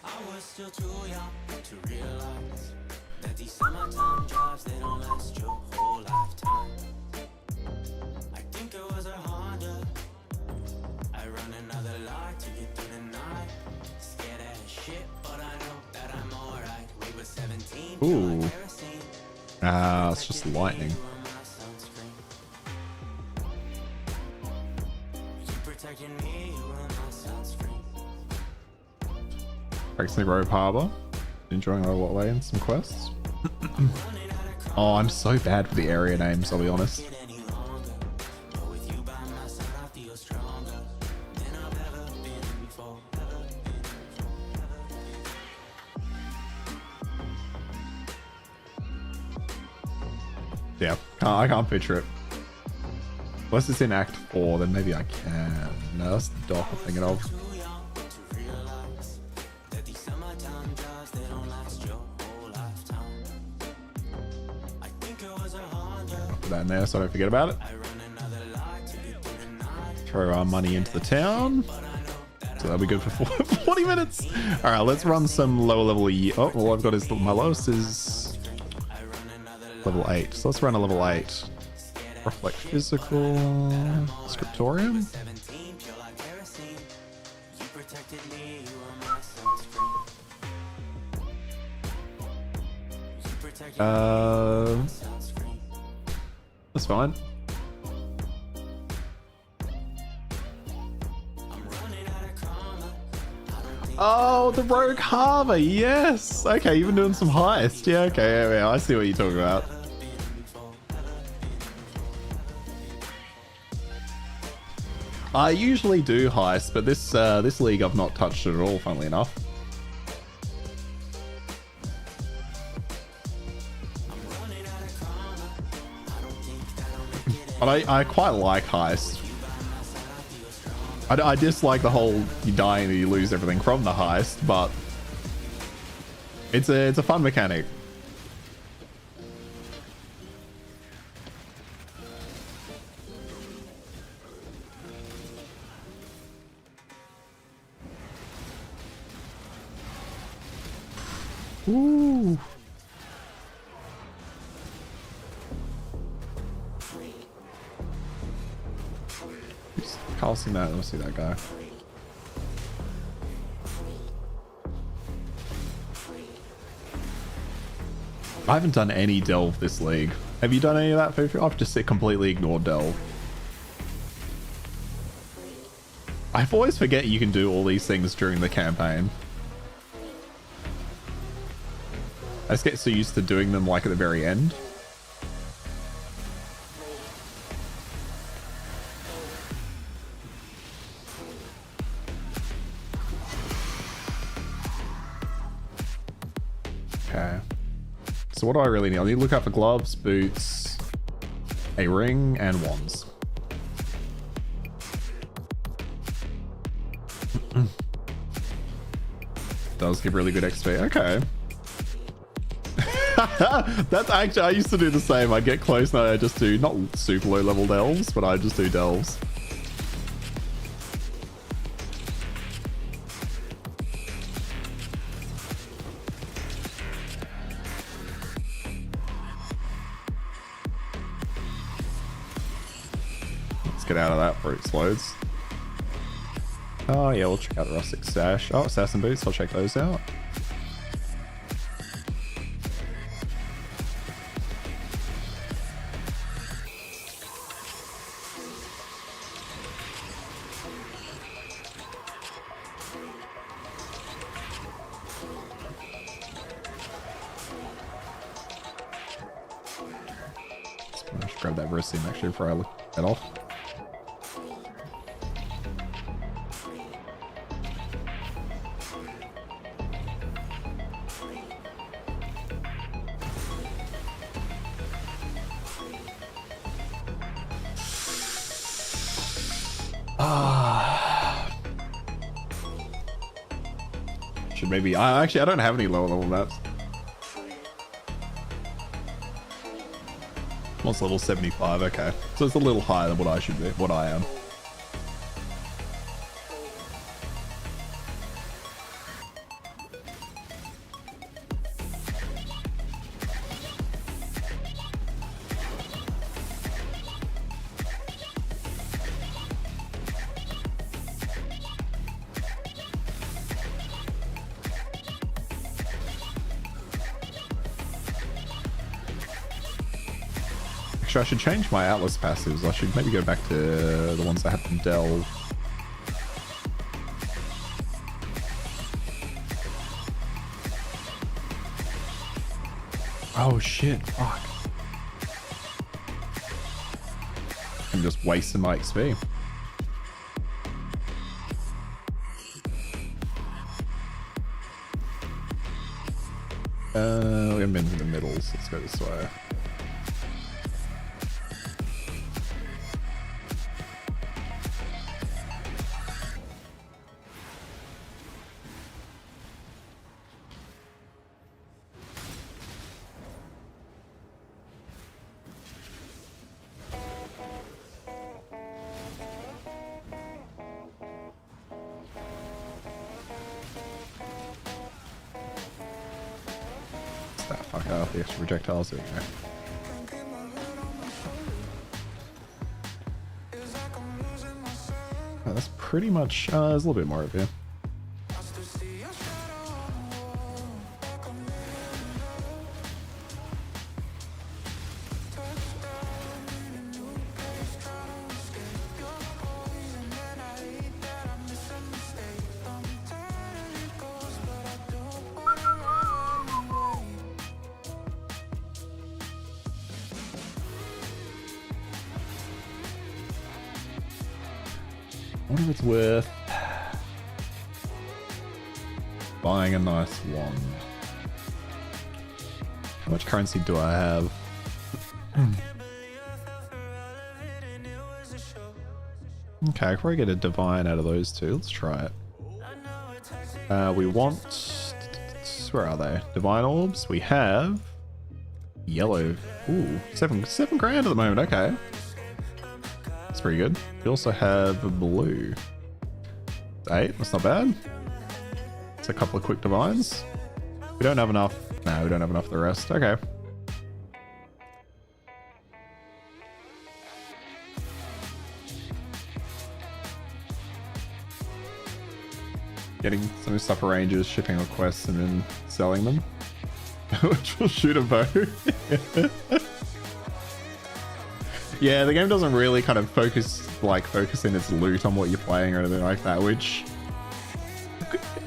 I was still too young to realize that these summertime jobs, they don't last your whole lifetime. I think it was a Honda. I run another lie to get through the night. Scared as shit, but I know that I'm alright. We were 17. Ooh. It's just lightning. You protected me, you were my sunscreen. Practicing Rope Harbor. Enjoying a lot and some quests. Oh, I'm so bad for the area names, I'll be honest. Yeah, I can't picture it. Unless it's in Act 4, then maybe I can. No, that's the dock I'm thinking of. Put that in there so I don't forget about it. Throw our money into the town. So that'll be good for 40 minutes. All right, let's run some lower level. Oh, all I've got is my lowest is level 8. So let's run a level 8. Reflect Physical. Scriptorium. That's fine. Oh, the Rogue Harbor, yes! Okay, you've been doing some heist. Yeah, okay, yeah, I see what you're talking about. I usually do heist, but this league I've not touched it at all, funnily enough. But I quite like heist. I dislike the whole you die and you lose everything from the heist, but it's a fun mechanic. Ooh. Casting that, let's see that guy. I haven't done any delve this league. Have you done any of that, Fufu? I've just completely ignored delve. I always forget you can do all these things during the campaign. I just get so used to doing them like at the very end. Okay. So what do I really need? I need to look out for gloves, boots, a ring, and wands. Does give really good XP. Okay. That's actually, I used to do the same. I get close and I just do not super low level delves, but I just do delves. Let's get out of that before it explodes. Oh yeah, we'll check out the rustic stash. Oh, assassin boots, I'll check those out. I should grab that wrist seam actually before I look it off. Should maybe I don't have any lower level maps. What's level 75? Okay, so it's a little higher than what I should be, what I am. Actually, I should change my Atlas passives. I should maybe go back to the ones that have to delve. Oh shit, fuck. I'm just wasting my XP. We haven't been to the middles. Let's go this way. Fuck off the extra projectiles. There we go. Oh, that's pretty much. There's a little bit more of here. I wonder if it's worth buying a nice wand. How much currency do I have? Okay, I could probably get a divine out of those two. Let's try it. We want... Where are they? Divine orbs. We have... Yellow. Ooh, seven grand at the moment. Okay. That's pretty good. We also have blue. 8. That's not bad. It's a couple of quick divines. We don't have enough. No, we don't have enough of the rest. Okay. Getting some stuff for ranges, shipping requests, and then selling them. Which will shoot a bow. Yeah, the game doesn't really kind of focus in its loot on what you're playing or anything like that, which...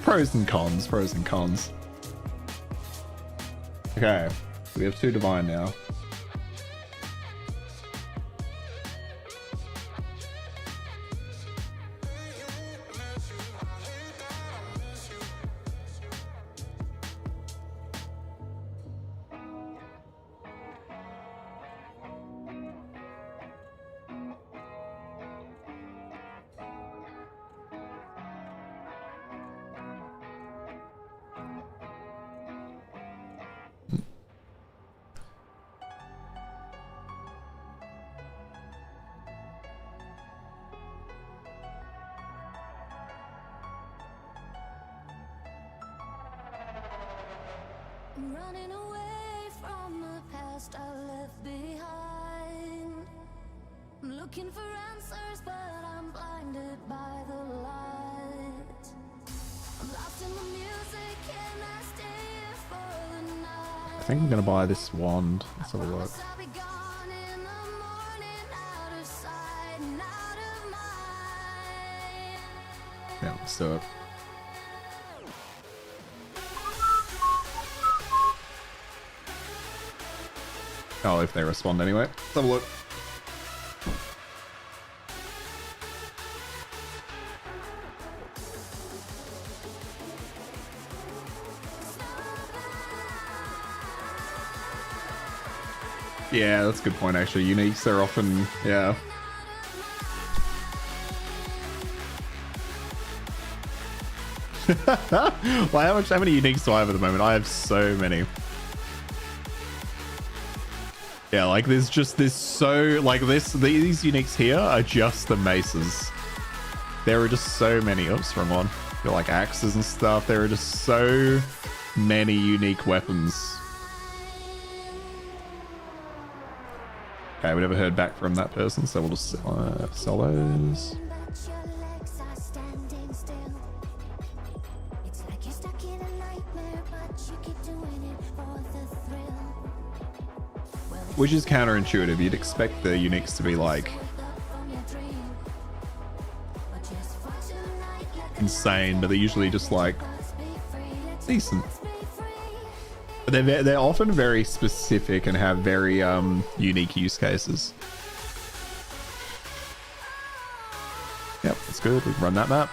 Pros and cons, pros and cons. Okay, so we have 2 divine now. I'm running away from the past I left behind. I'm looking for answers, but I'm blinded by the light. I'm lost in the music, and I stay here for the night. I think I'm gonna buy this wand. Let's have a look. I'll be gone in the morning, out of sight and out of mind. Yeah, let's do it. Oh, if they respond anyway. Let's have a look. Yeah, that's a good point actually. Uniques are often, yeah. Well, how many uniques do I have at the moment? I have so many. Yeah, like there's so like these uniques here are just the maces. There are just so many. Oops, wrong one. They're like axes and stuff. There are just so many unique weapons. Okay, we never heard back from that person, so we'll just sell those. Which is counterintuitive. You'd expect the uniques to be like insane, but they're usually just like decent. But they're often very specific and have very unique use cases. Yep, that's good. We can run that map.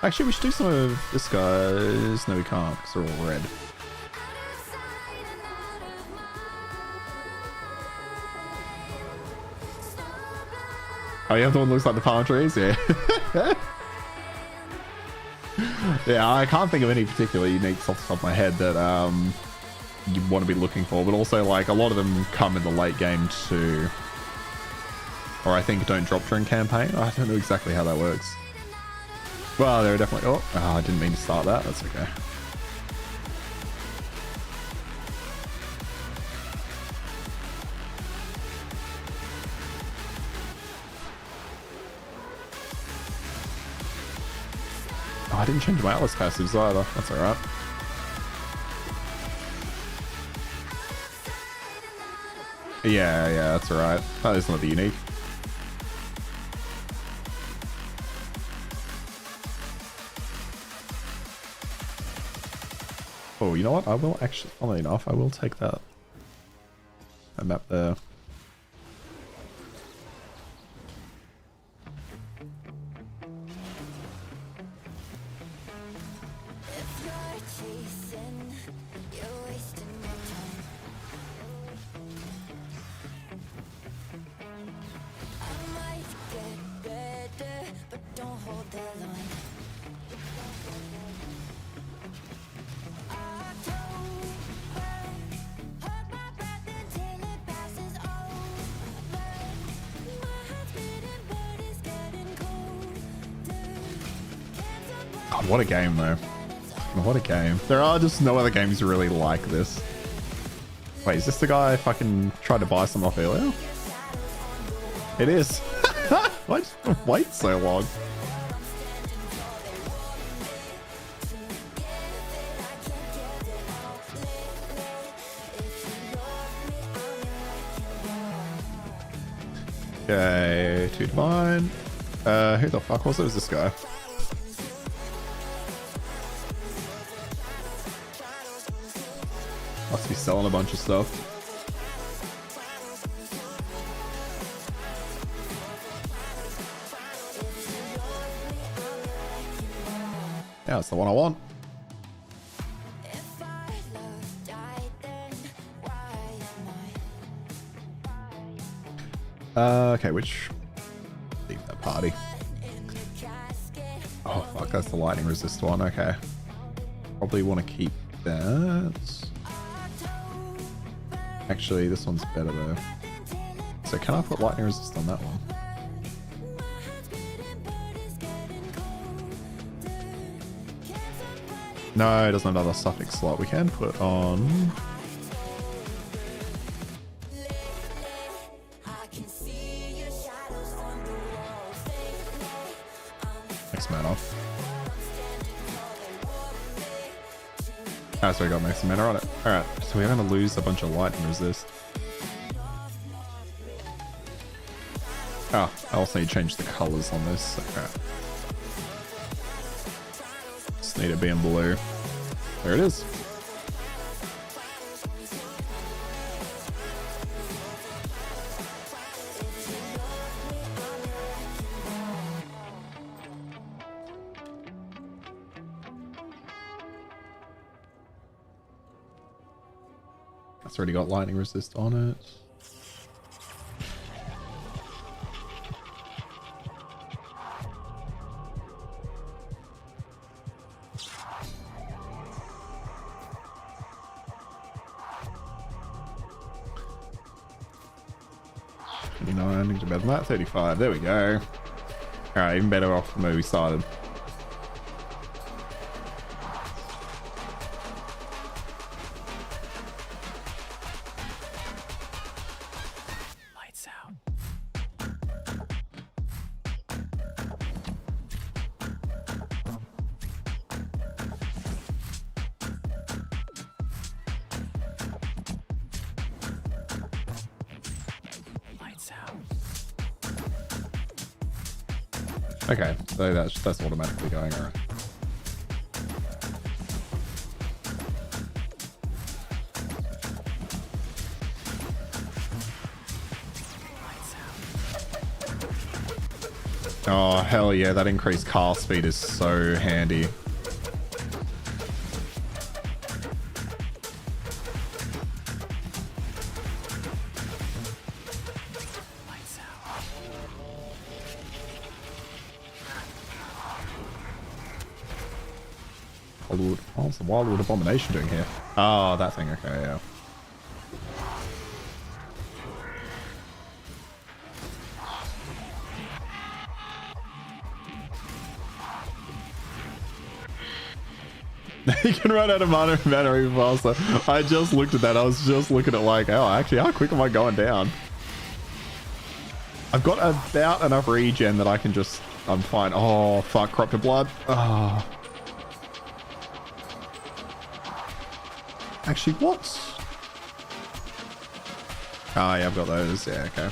Actually, we should do some of this guy's. No, we can't because they're all red. Oh, you have the one that looks like the palm trees? Yeah. Yeah, I can't think of any particular uniques off the top of my head that you want to be looking for, but also like a lot of them come in the late game too. Or I think don't drop during campaign. I don't know exactly how that works. Well, there are definitely... Oh, I didn't mean to start that. That's okay. Oh, I didn't change my Atlas passives either. That's alright. Yeah, that's alright. That is not the unique. Oh, you know what? I will actually, funnily enough, I will take that. That map there. God, what a game though. What a game. There are just no other games really like this. Wait, is this the guy I fucking tried to buy some off earlier? It is. Why did you wait so long? Okay, 2 divine. Who the fuck was it? Was this guy? Must be selling a bunch of stuff. Yeah, that's the one I want. If our love died, then why am Okay, which... Leave that party. I in the casket? Oh, fuck, that's the lightning resist one. Okay. Probably want to keep that. Actually, this one's better though. So can I put lightning resist on that one? No, it doesn't have another suffix slot. We can put on... Next mana. Ah, so we got max mana on it. Alright, so we're going to lose a bunch of lightning resist. Ah, I also need to change the colors on this. Okay. Just need it being blue. There it is. That's already got lightning resist on it. Better than that. 35. There we go. Alright, even better off from where we started. Lights out. Lights out. Okay, so that's automatically going alright. Oh hell yeah, that increased cast speed is so handy. What's the Wildwood Abomination doing here? Oh, that thing. Okay, yeah. You can run out of mana even faster. I just looked at that. I was just looking at like, oh, actually, how quick am I going down? I've got about enough regen that I can just... I'm fine. Oh, fuck. Corrupted Blood. Oh. Actually, what? Oh, yeah, I've got those. Yeah, okay.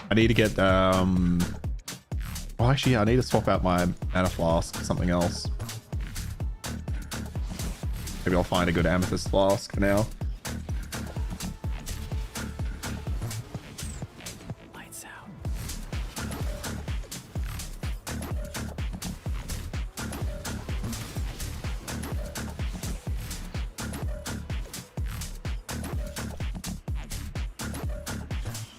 I need to get... Well, actually, I need to swap out my mana flask for something else. Maybe I'll find a good amethyst flask for now. Lights out.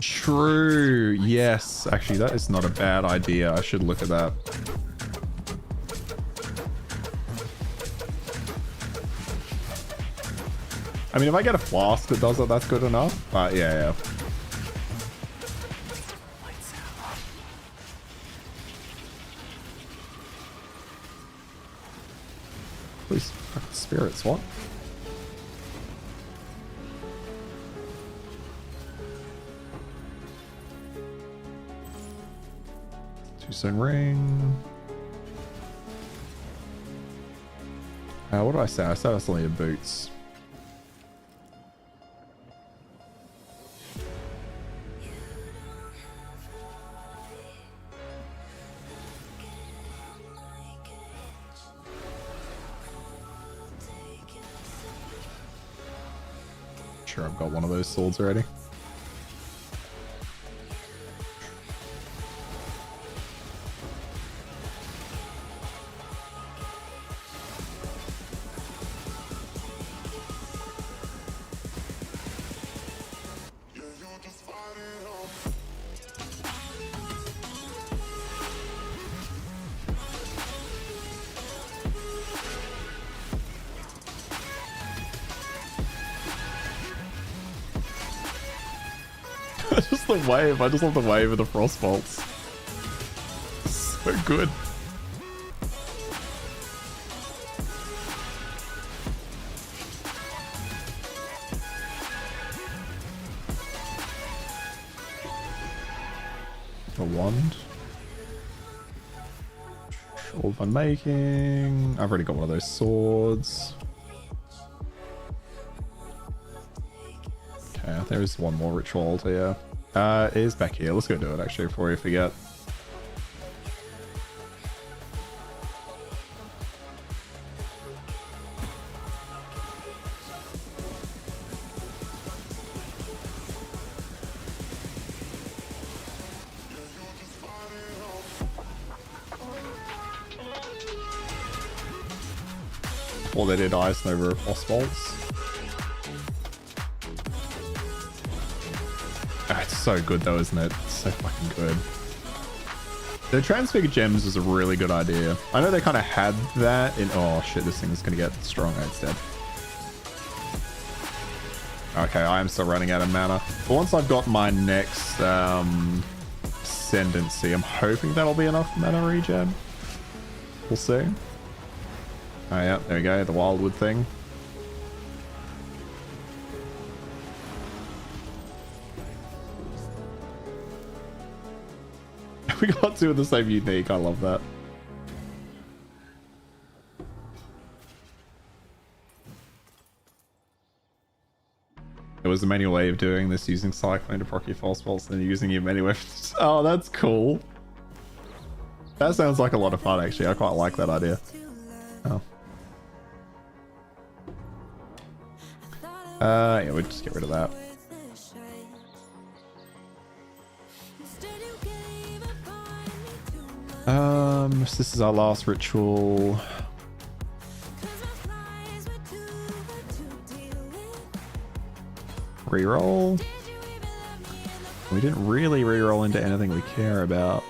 True. Yes. Actually, that is not a bad idea. I should look at that. I mean, if I get a flask that does it, that's good enough. But yeah. Please, fucking spirits, what? Two-stone ring. What did I say? I said I still needed boots. Sure, I've got one of those swords already. Just the wave. I just love the wave of the frost bolts. So good. A wand. All I'm making. I've already got one of those swords. Okay, there is one more ritual altar, yeah. It is back here. Let's go do it actually before we forget. Or they did Ice Nova Frost Bolts. Ah, it's so good though, isn't it? It's so fucking good. The Transfigured Gems is a really good idea. I know they kind of had that in... Oh shit, this thing is going to get stronger. It's dead. Okay, I am still running out of mana. But once I've got my next Ascendancy, I'm hoping that'll be enough mana regen. We'll see. Oh yeah, there we go, the Wildwood thing. We got two of the same unique, I love that. It was the manual way of doing this, using Cyclone to proc your false bolts and then using your many weapons. Oh, that's cool. That sounds like a lot of fun actually, I quite like that idea. Oh. Yeah, we'll just get rid of that. So this is our last ritual. Reroll. We didn't really reroll into anything we care about.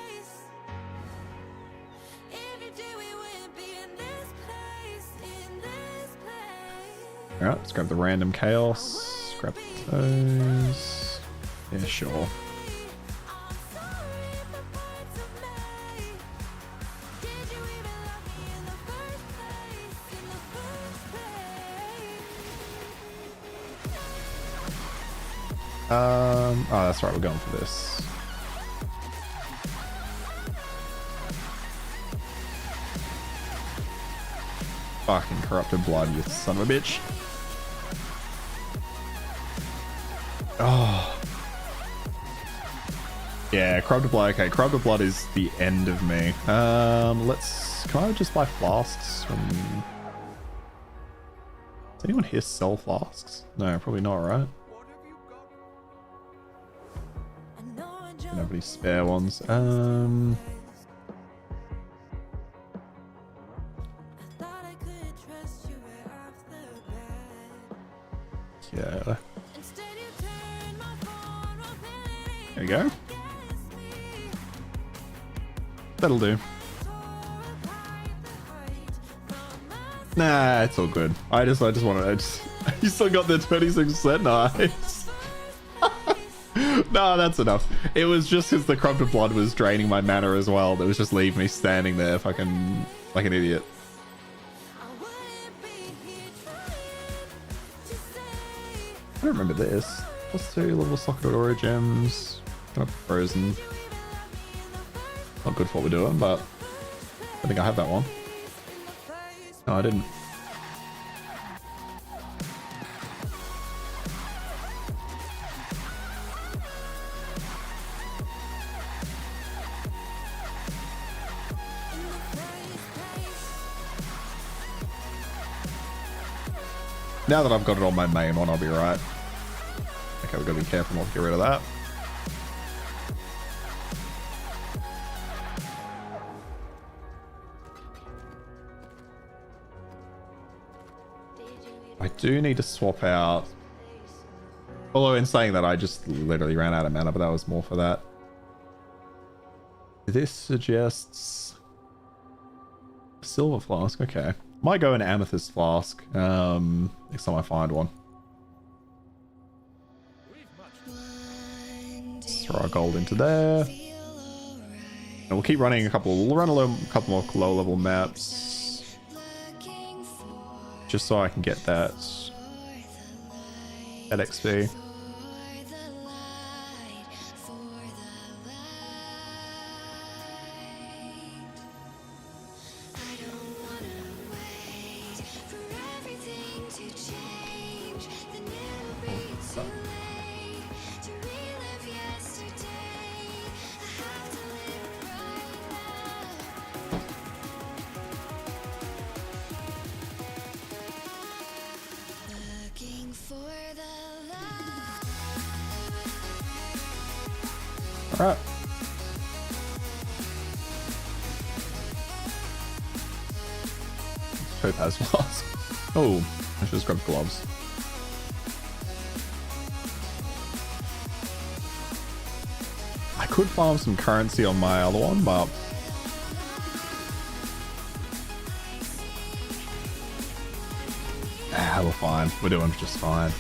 Alright, let's grab the random chaos. Grab those. Yeah, sure. Oh, that's right, we're going for this. Fucking corrupted blood, you son of a bitch. Oh. Yeah, corrupted blood. Okay, corrupted blood is the end of me. Can I just buy flasks from... Does anyone here sell flasks? No, probably not, right? Don't have any spare ones. Yeah. There you go. That'll do. Nah, it's all good. I just want to. You still got the 26%. Nice. No, that's enough. It was just because the corrupted blood was draining my mana as well. That was just leaving me standing there, fucking like an idiot. I don't remember this. Let's do level socket aura gems. Kind of frozen. Not good for what we're doing, but I think I have that one. No, I didn't. Now that I've got it on my main one, I'll be right. Okay, we've got to be careful not to get rid of that. I do need to swap out. Although in saying that, I just literally ran out of mana, but that was more for that. This suggests silver flask. Okay, might go an amethyst flask. Next time I find one. Let's throw our gold into there. And we'll keep running a couple. We'll run a couple more low level maps, just so I can get that XP. Alright. Topaz flask. Oh, I should just grab gloves. I could farm some currency on my other one, but we're fine. We're doing just fine.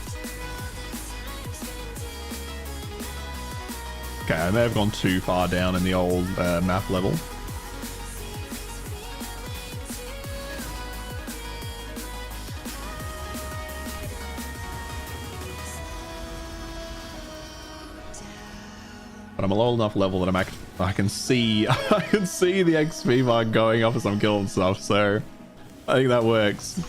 Okay, I may have gone too far down in the old map level. But I'm a low enough level that I can see I can see the XP bar going up as I'm killing stuff, so I think that works.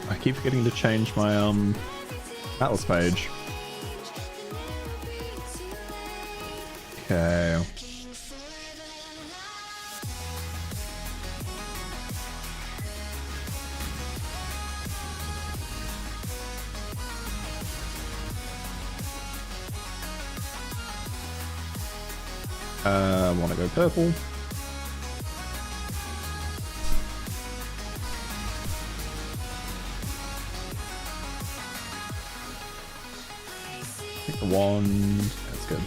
I keep forgetting to change my Atlas page. Okay. I want to go purple. Take the wand. That's good.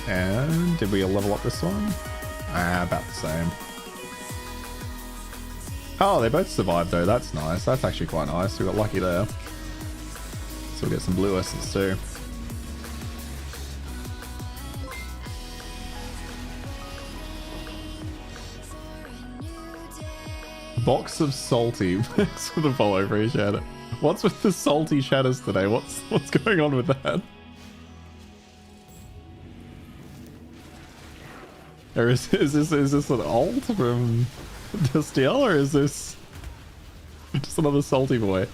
And did we level up this one? About the same. Oh, they both survived though. That's nice. That's actually quite nice. We got lucky there. So we'll get some blue essence too. Box of salty. Thanks for the follow, appreciate it. What's with the salty shadows today? What's going on with that? Or is this an alt from Distiel, or is this just another salty boy?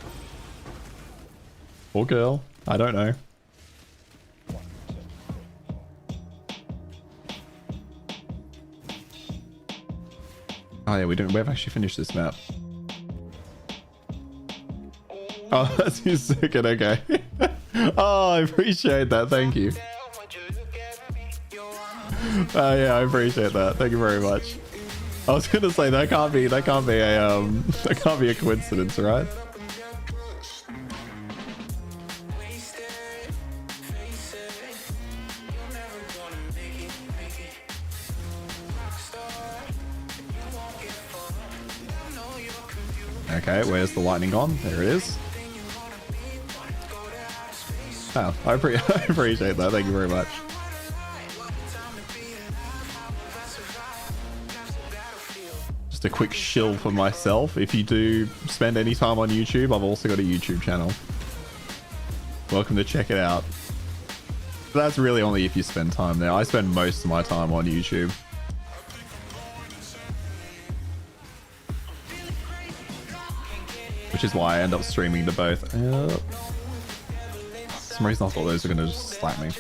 Or girl? I don't know. Oh yeah, we've actually finished this map. Oh, that's your second, okay. Oh, I appreciate that, thank you. Yeah, I appreciate that. Thank you very much. I was gonna say that can't be a coincidence, right? Okay, where's the lightning gone? There it is. Oh, I appreciate that. Thank you very much. just a quick shill for myself. If you do spend any time on YouTube, I've also got a YouTube channel. Welcome to check it out. But that's really only if you spend time there. I spend most of my time on YouTube. Which is why I end up streaming to both. For some reason I thought those were going to just slap me.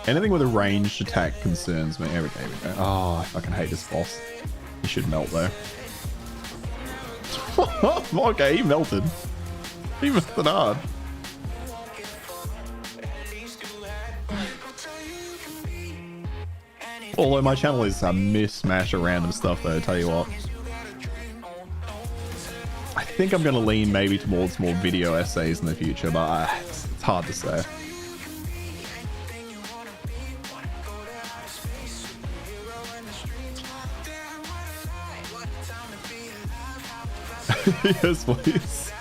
Anything with a ranged attack concerns me. Here we go. Oh, I fucking hate this boss. He should melt though. Okay, he melted. He melted hard. Although my channel is a mismatch of random stuff though, tell you what. I think I'm going to lean maybe towards more video essays in the future, but it's hard to say. Yes, please.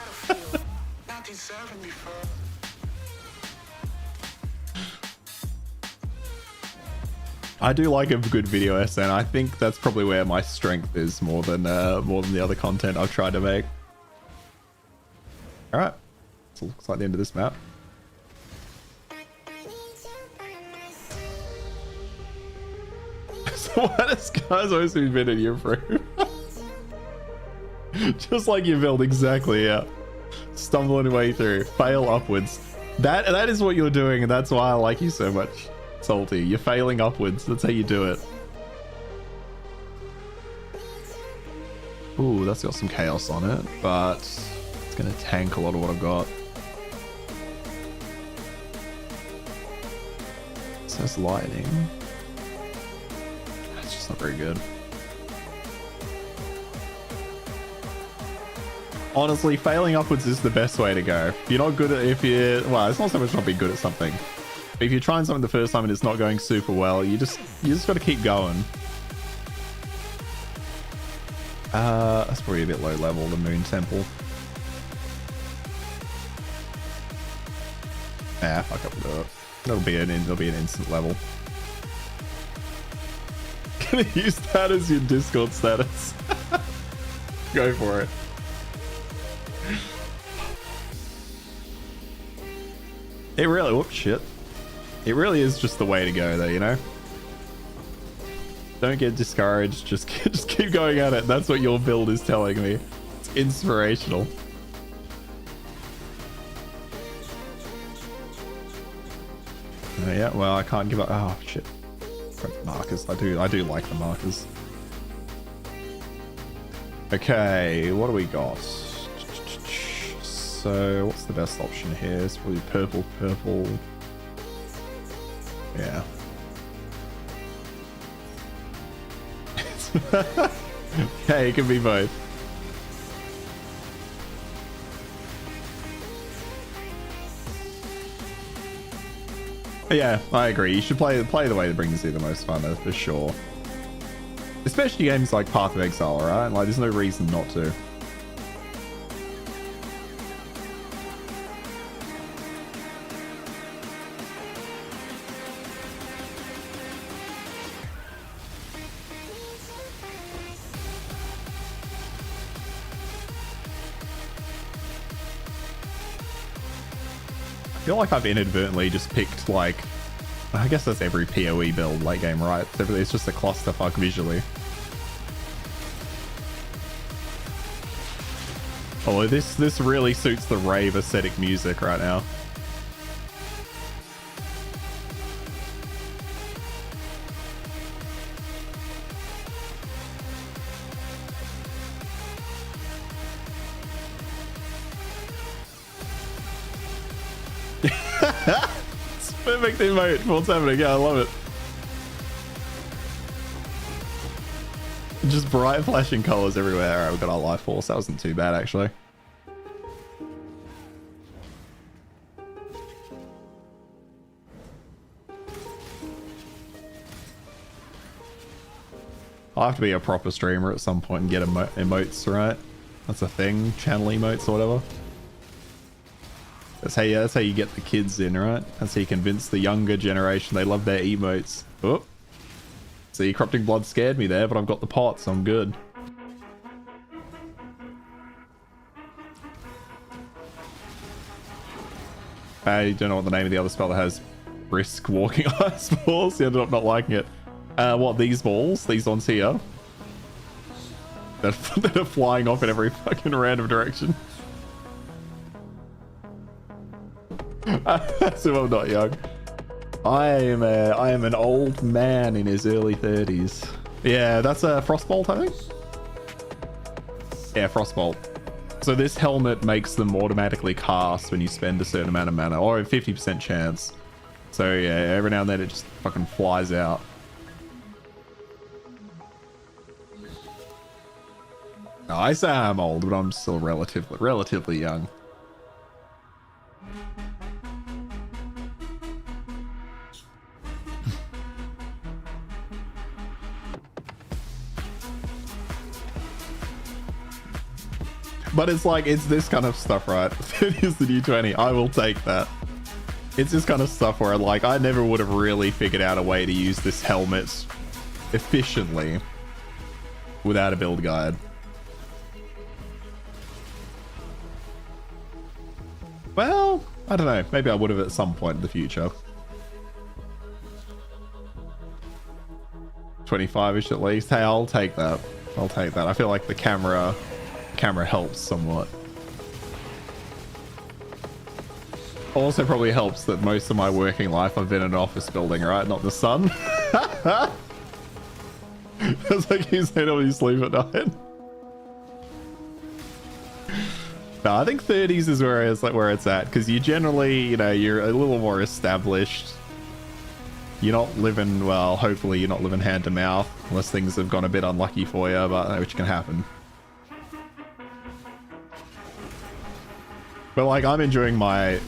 I do like a good video essay, and I think that's probably where my strength is more than the other content I've tried to make. All right, so it looks like the end of this map. So why does guys always be been in your frame? Just like you build, exactly, yeah. Stumbling your way through, fail upwards. That is what you're doing, and that's why I like you so much, Salty. You're failing upwards. That's how you do it. Ooh, that's got some chaos on it, but it's gonna tank a lot of what I've got. It says lightning. That's just not very good. Honestly, failing upwards is the best way to go. You're not good at well, it's not so much not being good at something. But if you're trying something the first time and it's not going super well, you just got to keep going. That's probably a bit low level, the Moon Temple. Yeah, fuck up with it. That'll be an instant level. Gonna use that as your Discord status. Go for it. It really, whoops, shit. It really is just the way to go though, you know? Don't get discouraged, just keep going at it. That's what your build is telling me. It's inspirational. Yeah, well, I can't give up. Oh, shit. Markers. I do like the markers. Okay, what do we got? So, what's the best option here? It's probably purple. Yeah. Okay, it can be both. But yeah, I agree. You should play the way that brings you the most fun, for sure. Especially games like Path of Exile, right? Like, there's no reason not to. I feel like I've inadvertently just picked, like, I guess that's every POE build late game, right? It's just a clusterfuck visually. Oh, this really suits the rave aesthetic music right now. It's perfect emote for what's happening. Yeah, I love it. Just bright flashing colors everywhere. Alright, we've got our life force. That wasn't too bad, actually. I'll have to be a proper streamer at some point and get emotes, right? That's a thing. Channel emotes or whatever. That's how you get the kids in, right? That's how you convince the younger generation they love their emotes. Oh. See, Corrupting Blood scared me there, but I've got the pot, so I'm good. I don't know what the name of the other spell that has brisk walking ice balls. You ended up not liking it. What, these balls? These ones here? That are flying off in every fucking random direction. So I'm not young. I am an old man in his early 30s. Yeah, that's a Frostbolt, I think. Yeah, Frostbolt. So this helmet makes them automatically cast when you spend a certain amount of mana, or a 50% chance. So yeah, every now and then it just fucking flies out. No, I say I'm old, but I'm still relatively young. But it's like, it's this kind of stuff, right? It is the new 20. I will take that. It's this kind of stuff where, like, I never would have really figured out a way to use this helmet efficiently without a build guide. Well, I don't know. Maybe I would have at some point in the future. 25-ish at least. Hey, I'll take that. I'll take that. I feel like the camera helps somewhat. Also probably helps that most of my working life I've been in an office building, right? Not the sun. It's like you said, when you sleep at night. No, I think 30s is where it's at, because you generally, you know, you're a little more established. You're not living, well, hopefully you're not living hand to mouth, unless things have gone a bit unlucky for you, but which can happen. But like, I'm enjoying my,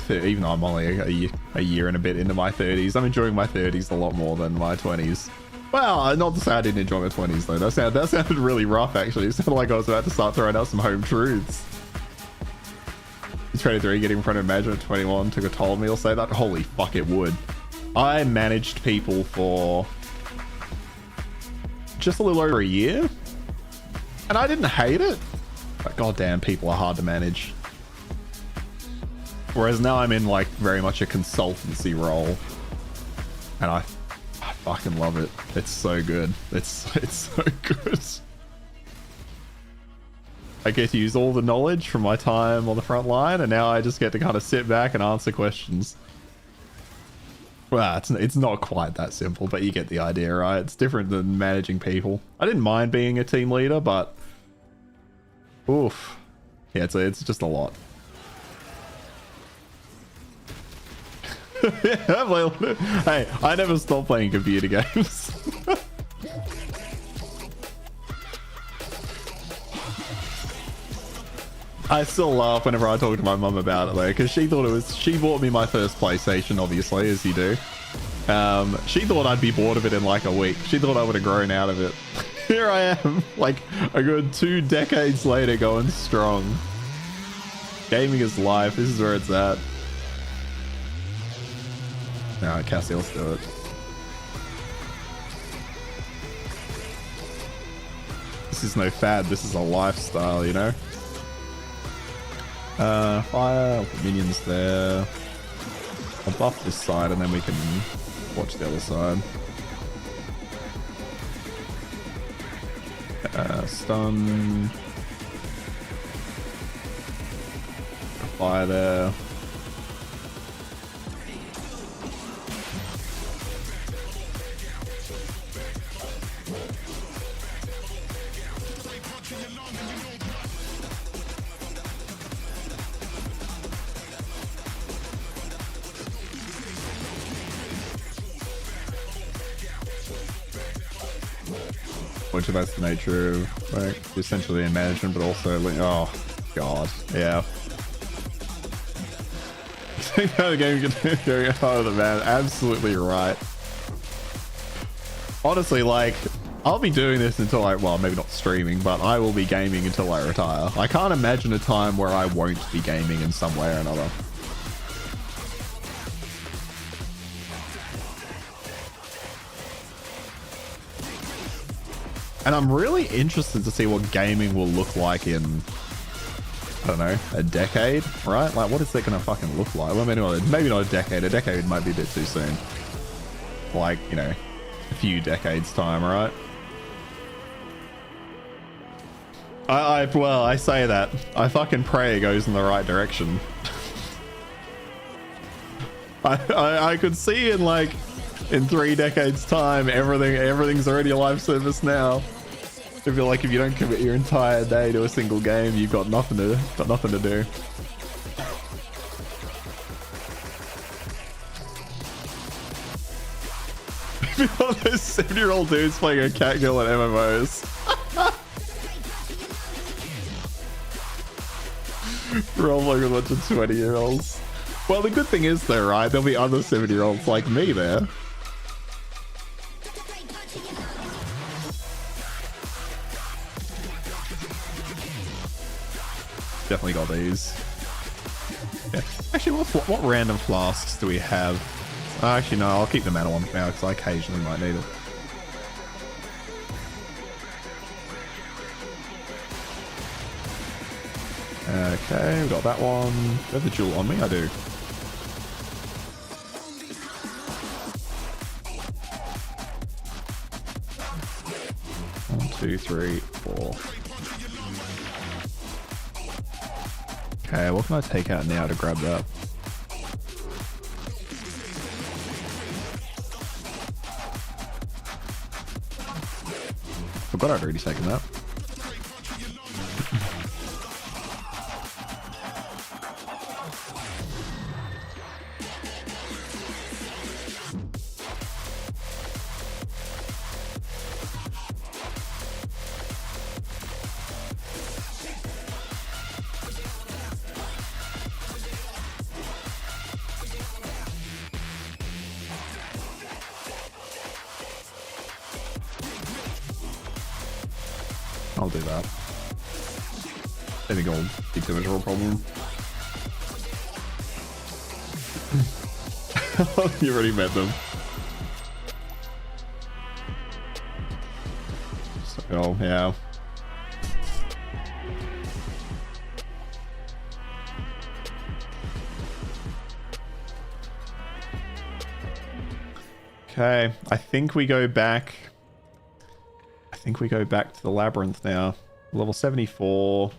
even though I'm only a year and a bit into my 30s, I'm enjoying my 30s a lot more than my 20s. Well, not to say I didn't enjoy my 20s though. That sounded really rough actually. It sounded like I was about to start throwing out some home truths. 23, getting in front of Imagine at 21 took a toll on me, I'll say that. Holy fuck, it would. I managed people for just a little over a year, and I didn't hate it. But goddamn, people are hard to manage. Whereas now I'm in like very much a consultancy role, and I fucking love it. It's so good. It's so good. I get to use all the knowledge from my time on the front line, and now I just get to kind of sit back and answer questions. Well, it's not quite that simple, but you get the idea, right? It's different than managing people. I didn't mind being a team leader, but oof, yeah, it's just a lot. Hey, I never stopped playing computer games. I still laugh whenever I talk to my mum about it though, because she bought me my first PlayStation, obviously, as you do. She thought I'd be bored of it in like a week. She thought I would have grown out of it. Here I am, like a good 2 decades later, going strong. Gaming is life. This is where it's at. Alright, Cassie, let's do it. This is no fad, this is a lifestyle, you know? Fire, I'll put minions there. I'll buff this side and then we can watch the other side. Stun. Fire there. Which that's the nature of like essentially in management, but also like, oh god, yeah. The game going harder than man, absolutely right. Honestly, like, I'll be doing this until well, maybe not streaming, but I will be gaming until I retire. I can't imagine a time where I won't be gaming in some way or another. And I'm really interested to see what gaming will look like in I don't know, a decade, right? Like, what is that gonna fucking look like? Well, maybe not a decade. A decade might be a bit too soon. Like, you know, a few decades time, right? Well, I say that. I fucking pray it goes in the right direction. I could see in like, in 3 decades time, everything's already a live service now. I feel like if you don't commit your entire day to a single game, you've got nothing to do. All those 7-year-old dudes playing a cat girl at MMOs. We're all like a bunch of 20-year-olds. Well, the good thing is though, right? There'll be other 7-year-olds like me there. Definitely got these. Yeah. Actually, what random flasks do we have? Actually, no, I'll keep the mana one for now because I occasionally might need it. Okay, we got that one. Do I have the jewel on me? I do. One, two, three, four. Okay, what can I take out now to grab that? Forgot I'd already taken that. I'll do that. I think it'll be too much of a problem. You already met them. So, yeah. Okay, I think we go back to the labyrinth now. Level 74.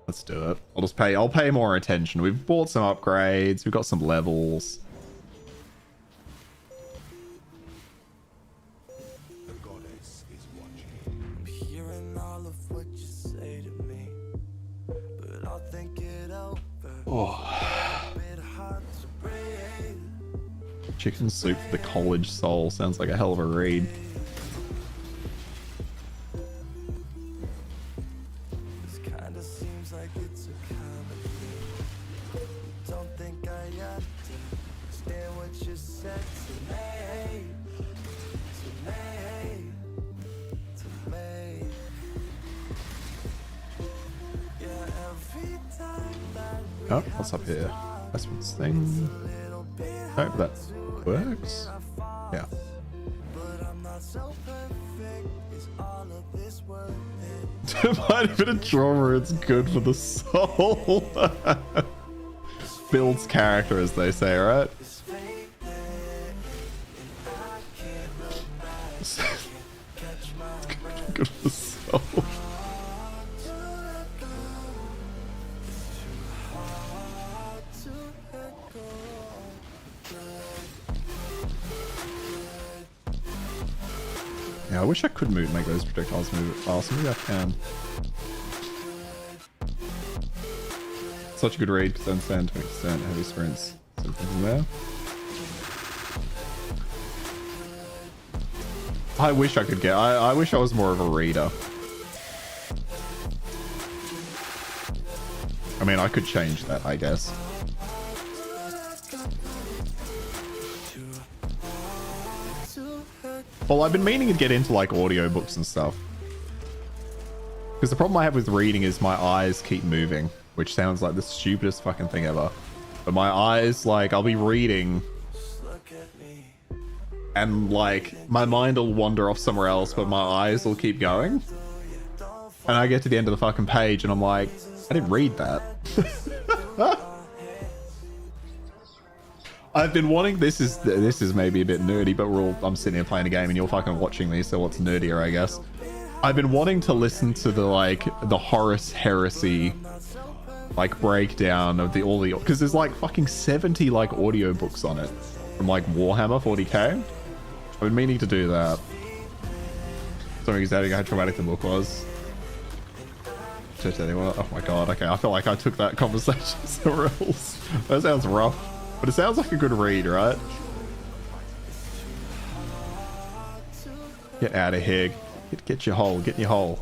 Let's do it. I'll pay more attention. We've bought some upgrades. We've got some levels. The goddess is watching. I'm hearing all of what you say to me, but I'll think it over. Oh. A bit hard to breathe. Chicken soup for the college soul. Sounds like a hell of a read. This kinda seems like it's a comedy. Don't think I understand what you said to me. To me. Yeah, every time that we Oh, what's up here? That's what's thing. Oh, that works. Yeah. but I'm not so perfect. Is all of this worth it? It might have been a drama. It's good for the soul. Builds character, as they say, right? It's fake and I can't look back. Catch my breath. Good for the soul. Yeah, I wish I could make those projectiles move faster. Maybe I can. Such a good read because I understand 20% heavy sprints. Something there. I wish I could get. I wish I was more of a reader. I mean, I could change that, I guess. Well, I've been meaning to get into like audiobooks and stuff. Because the problem I have with reading is my eyes keep moving, which sounds like the stupidest fucking thing ever. But my eyes, like, I'll be reading and like my mind will wander off somewhere else, but my eyes will keep going. And I get to the end of the fucking page and I'm like, I didn't read that. I've been wanting, this is maybe a bit nerdy, but I'm sitting here playing a game and you're fucking watching me, so what's nerdier, I guess. I've been wanting to listen to the Horus Heresy like breakdown of all the, because there's like fucking 70 like audiobooks on it from like Warhammer 40k. I've been meaning to do that. Sorry, exactly how traumatic the book was. Oh my god, okay, I feel like I took that conversation somewhere else. That sounds rough, but it sounds like a good read, right? Get out of here. Get your hole, get in your hole.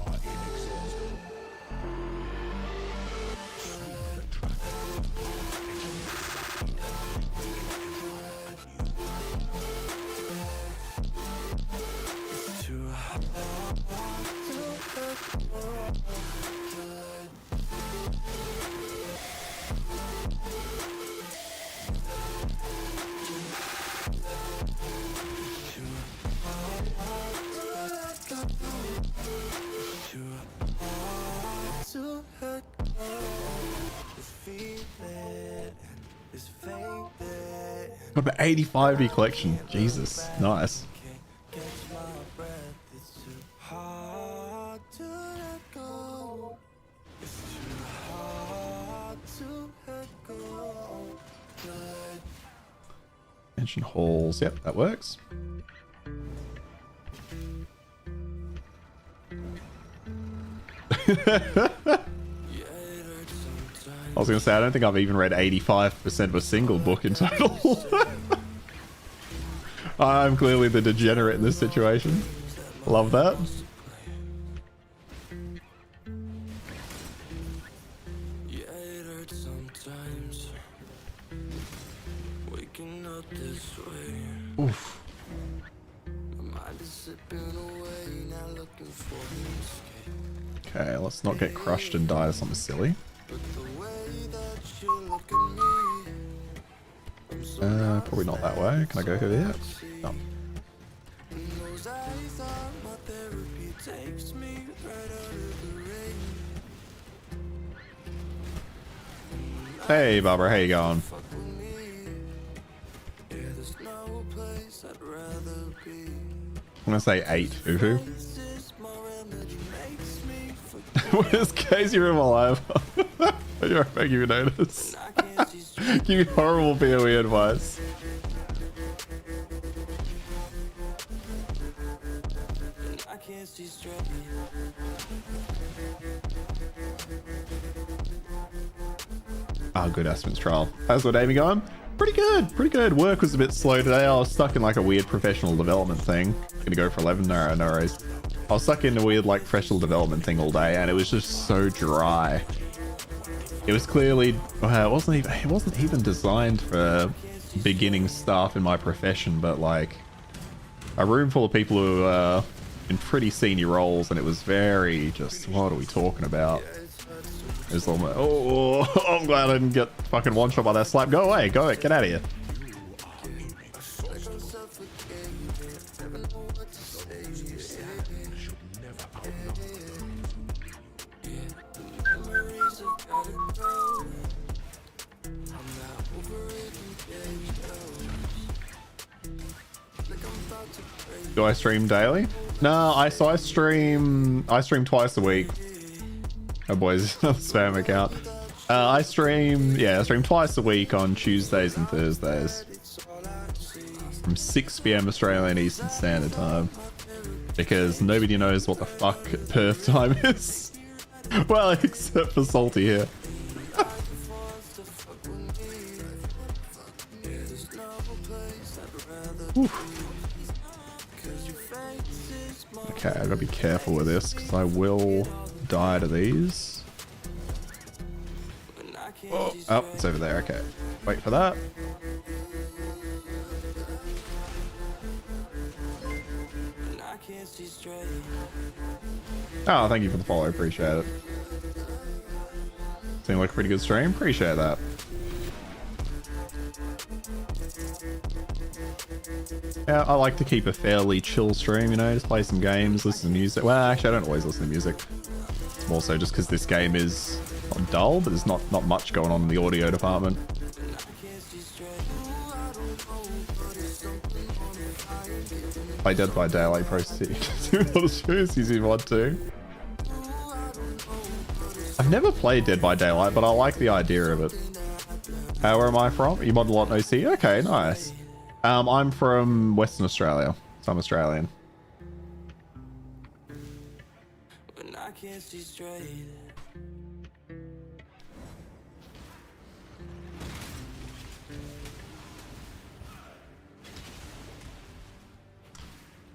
Got an 85D collection. Jesus, nice. Mention halls. Yep, that works. I was going to say, I don't think I've even read 85% of a single book in total. I'm clearly the degenerate in this situation. Love that. Oof. Okay, let's not get crushed and die to something silly. Probably not that way. Can I go over here? No. Hey Barbara, how you going? I'm gonna say 8, Fufu. Where's Casey room alive? You're making me notice. Give me horrible POE advice. Oh, good Aspen's trial. How's what Amy going? Pretty good, pretty good. Work was a bit slow today. I was stuck in like a weird professional development thing. Gonna go for 11. No worries. I was stuck in a weird like professional development thing all day, and it was just so dry. It was clearly it wasn't even designed for beginning staff in my profession, but like a room full of people who are in pretty senior roles, and it was very just, what are we talking about? It was almost, I'm glad I didn't get fucking one shot by that slap. Go away, get out of here. Do I stream daily? No, I stream twice a week. Oh boys, another spam account. I stream twice a week on Tuesdays and Thursdays from 6 PM Australian Eastern Standard Time, because nobody knows what the fuck Perth time is. Well, except for Salty here. Okay, I gotta be careful with this because I will die to these. Oh, it's over there. Okay, wait for that. Oh, thank you for the follow. Appreciate it. Seemed like a pretty good stream. Appreciate that. Yeah, I like to keep a fairly chill stream, you know, just play some games, listen to music. Well, actually, I don't always listen to music. It's more so just because this game is not dull, but there's not much going on in the audio department. Play Dead by Daylight Pro C. Using mod 2. I've never played Dead by Daylight, but I like the idea of it. Where am I from? You mod a lot in OC? Okay, nice. I'm from Western Australia, so I'm Australian. When I can't see straight.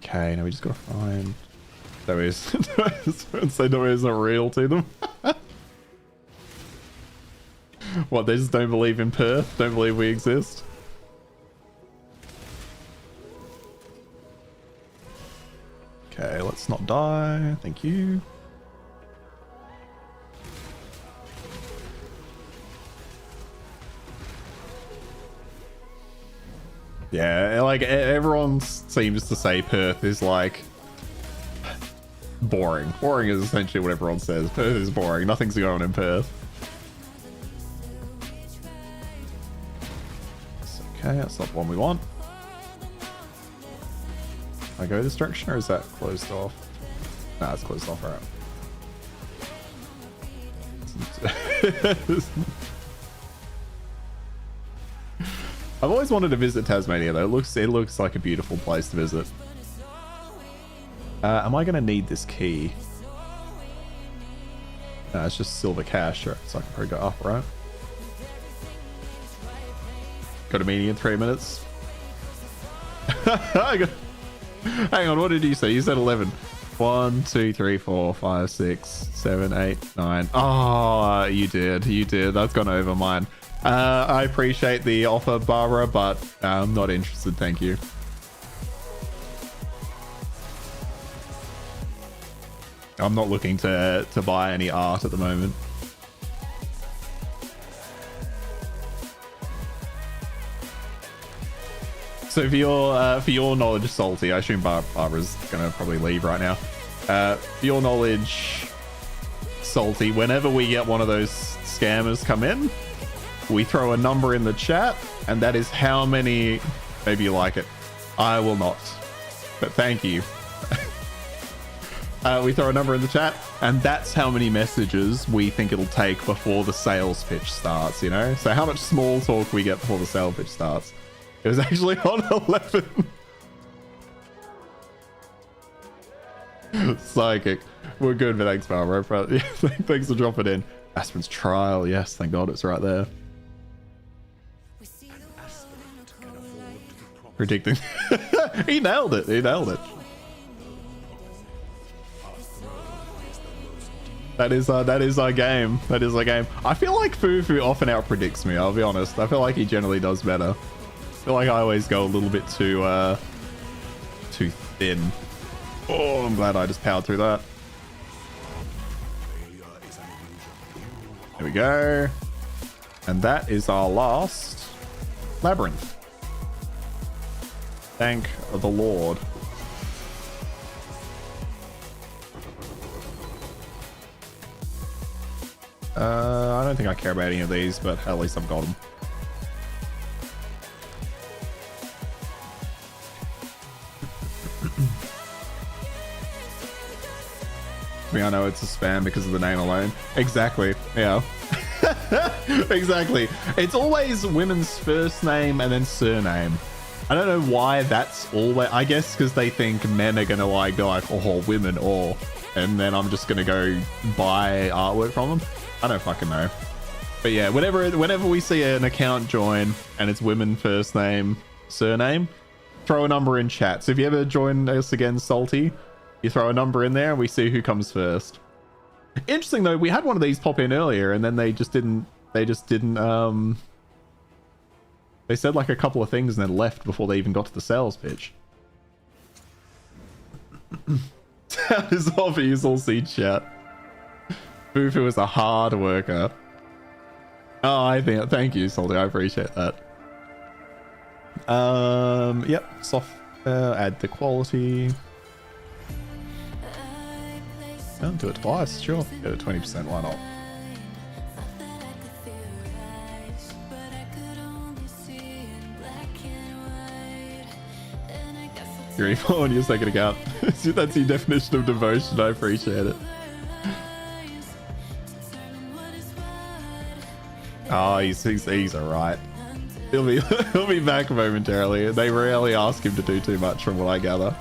Okay, now we just gotta find... There is. Say no is not real to them. What, they just don't believe in Perth? Don't believe we exist? Okay, let's not die. Thank you. Yeah, like everyone seems to say Perth is like boring. Boring is essentially what everyone says. Perth is boring. Nothing's going on in Perth. Okay, that's not the one we want. Can I go this direction, or is that closed off? Nah, it's closed off, right. I've always wanted to visit Tasmania though. It looks like a beautiful place to visit. Am I gonna need this key? No, it's just silver cash, right? So I can probably go up, right? Got a meeting in 3 minutes. Hang on, what did you say? You said 11. 1, 2, 3, 4, 5, 6, 7, 8, 9. Oh, you did. That's gone over mine. I appreciate the offer, Barbara, but I'm not interested. Thank you. I'm not looking to buy any art at the moment. So for your knowledge, Salty, I assume Barbara's gonna probably leave right now. For your knowledge, Salty, whenever we get one of those scammers come in, we throw a number in the chat, and that is how many... Maybe you like it. I will not. But thank you. We throw a number in the chat, and that's how many messages we think it'll take before the sales pitch starts, you know? So how much small talk we get before the sales pitch starts. It was actually on 11. Psychic. We're good, but thanks, Barbara. Thanks for dropping in. Aspen's trial. Yes, thank God it's right there. Predicting. He nailed it. That is our game. I feel like Fufu often outpredicts me, I'll be honest. I feel like he generally does better. I feel like I always go a little bit too thin. Oh, I'm glad I just powered through that. There we go. And that is our last labyrinth. Thank the Lord. I don't think I care about any of these, but at least I've got them. I mean, I know it's a spam because of the name alone. Exactly. Yeah. Exactly. It's always women's first name and then surname. I don't know why that's always... I guess because they think men are going to like be like, oh, women, or... And then I'm just going to go buy artwork from them. I don't fucking know. But yeah, whenever we see an account join and it's women first name, surname, throw a number in chat. So if you ever join us again, Salty, you throw a number in there and we see who comes first. Interesting though, we had one of these pop in earlier and then they said like a couple of things and then left before they even got to the sales pitch. That is obvious, all see chat. Fufu is a hard worker. Oh, thank you, Salty. I appreciate that. Yep. Soft. Add the quality. I'll do it twice. Sure. Go to 20%. Why not? You're evil on your second account. That's the definition of devotion. I appreciate it. Oh, he's alright. He'll be he'll be back momentarily. They rarely ask him to do too much, from what I gather.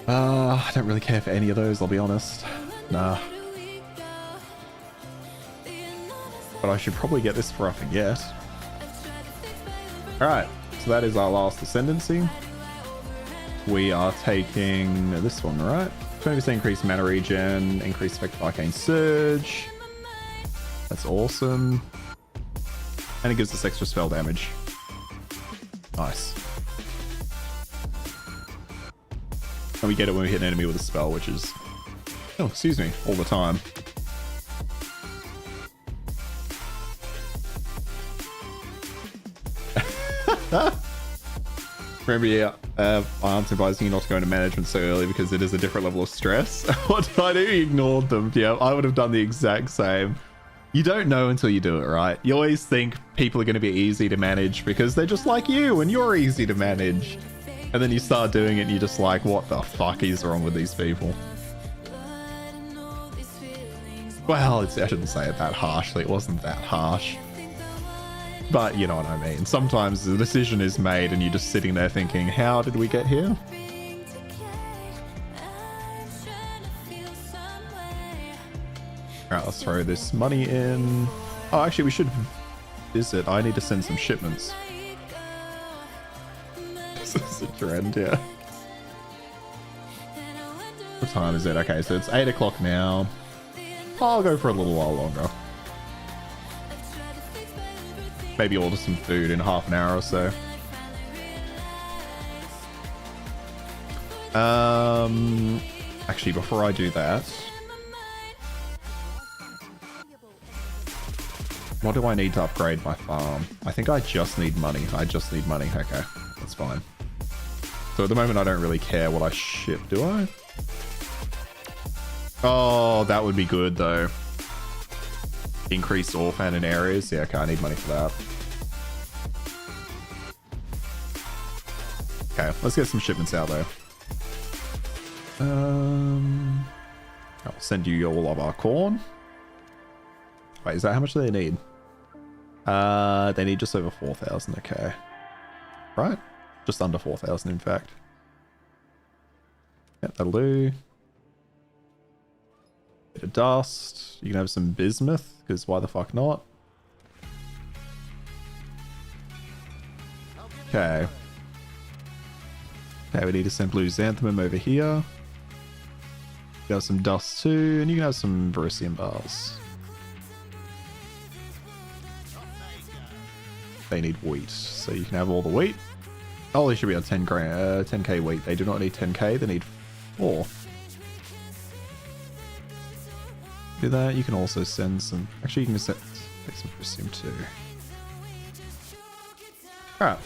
I don't really care for any of those, I'll be honest. Nah. But I should probably get this before I forget. Alright, so that is our last ascendancy. We are taking this one, right? 20% increased mana regen, increased effective arcane surge. That's awesome. And it gives us extra spell damage. Nice. And we get it when we hit an enemy with a spell, which is, oh, excuse me, all the time. Remember, yeah, I'm advising you not to go into management so early because it is a different level of stress. What did I do? He ignored them. Yeah, I would have done the exact same. You don't know until you do it, right? You always think people are going to be easy to manage because they're just like you and you're easy to manage. And then you start doing it and you're just like, what the fuck is wrong with these people? Well, I shouldn't say it that harshly. It wasn't that harsh. But you know what I mean. Sometimes the decision is made and you're just sitting there thinking, how did we get here? Alright, let's throw this money in. Oh, actually, we should visit. I need to send some shipments. This is a trend, yeah. What time is it? Okay, so it's 8 o'clock now. I'll go for a little while longer. Maybe order some food in half an hour or so. Actually, before I do that, what do I need to upgrade my farm? I think I just need money. I just need money. Okay, that's fine. So at the moment, I don't really care what I ship, do I? Oh, that would be good though. Increased orphan in areas. Yeah, okay, I need money for that. Okay, let's get some shipments out though. I'll send you all of our corn. Wait, is that how much do they need? They need just over 4,000. Okay, right? Just under 4,000, in fact. Yep, that'll do. Bit of dust. You can have some bismuth, because why the fuck not? Okay. Okay, we need to send blue xanthemum over here. You have some dust too, and you can have some verisium bars. They need wheat, so you can have all the wheat. Oh, they should be on 10k wheat. They do not need 10k, they need 4. Do that. You can also send some. Actually, you can just take some verisium too. Alright.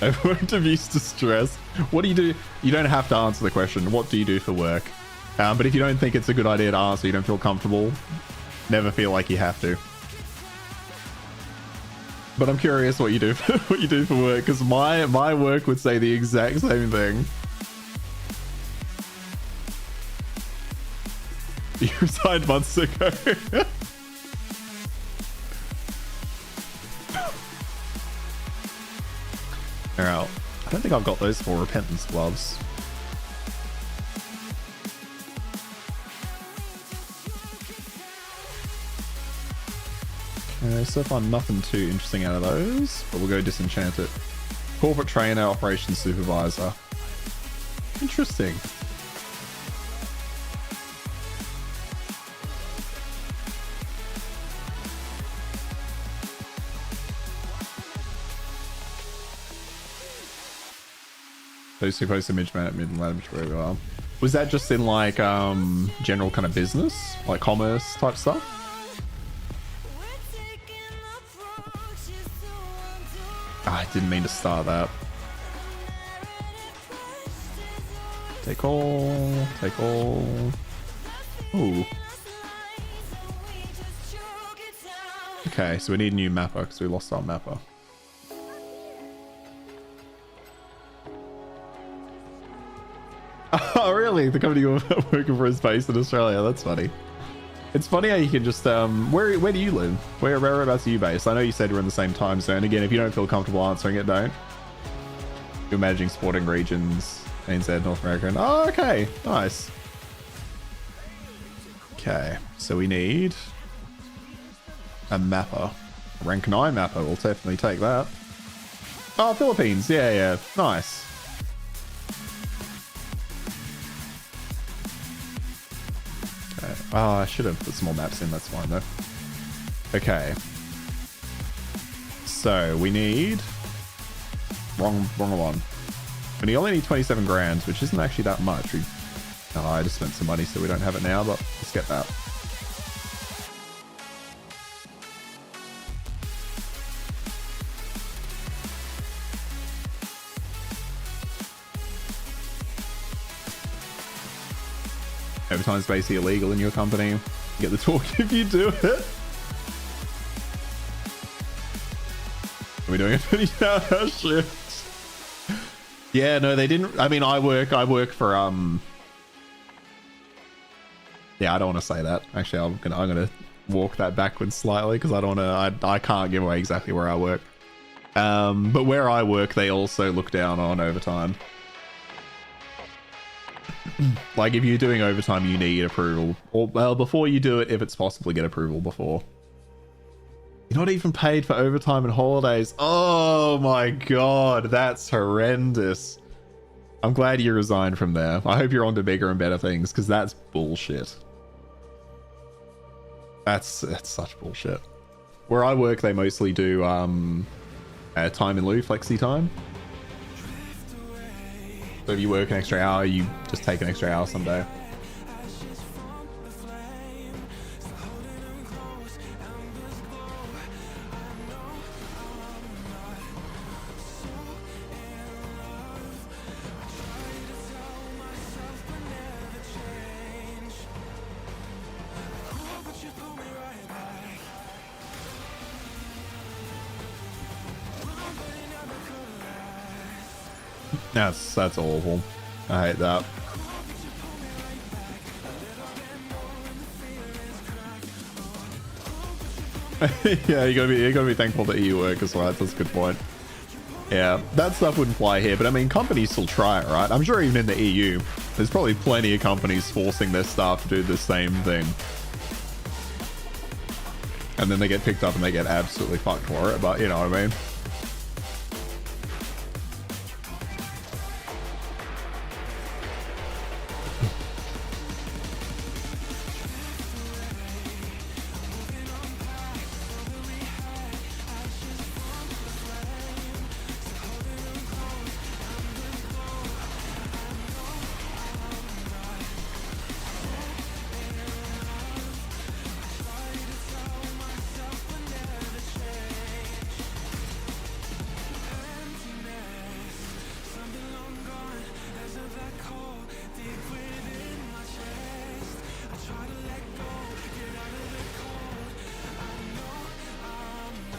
Overworked of used to stress. What do you do? You don't have to answer the question. What do you do for work? But if you don't think it's a good idea to answer, you don't feel comfortable, never feel like you have to. But I'm curious what you do for, what you do for work, because my work would say the exact same thing. You resigned months ago. Alright, I don't think I've got those 4 repentance gloves. Okay, so far nothing too interesting out of those, but we'll go disenchant it. Corporate trainer, operations supervisor. Interesting. Those who post image man at mid-land, where we are. Was that just in like general kind of business, like commerce type stuff? I didn't mean to start that. Take all, take all. Ooh. Okay, so we need a new mapper because we lost our mapper. Oh, really? The company you're working for is based in Australia. That's funny. It's funny how you can just where do you live? Whereabouts are you based? I know you said we're in the same time zone. Again, if you don't feel comfortable answering it, don't. You're managing sporting regions, ANZ, North America. Oh, okay, nice. Okay, so we need a mapper, a rank 9 mapper. We'll definitely take that. Oh, Philippines. Yeah, nice. Oh, I should have put some more maps in. That's fine, though. Okay. So, we need... Wrong one. And you only need 27 grand, which isn't actually that much. Oh, I just spent some money, so we don't have it now, but let's get that. Overtime's basically illegal in your company. You get the talk if you do it. Are we doing a 20-hour shift? Yeah, no, they didn't. I mean, I work for yeah, I don't want to say that. Actually, I'm gonna walk that backwards slightly because I don't want to. I can't give away exactly where I work. But where I work, they also look down on overtime. Like, if you're doing overtime, you need approval. Or, well, before you do it, if it's possible, get approval before. You're not even paid for overtime and holidays. Oh my god, that's horrendous. I'm glad you resigned from there. I hope you're on to bigger and better things, because that's bullshit. That's such bullshit. Where I work, they mostly do time in lieu, flexi time. So if you work an extra hour, you just take an extra hour someday. That's awful. I hate that. Yeah, you gotta be thankful that you work as well. That's a good point. Yeah, that stuff wouldn't fly here, but I mean, companies still try it, right? I'm sure even in the EU, there's probably plenty of companies forcing their staff to do the same thing. And then they get picked up and they get absolutely fucked for it, but you know what I mean?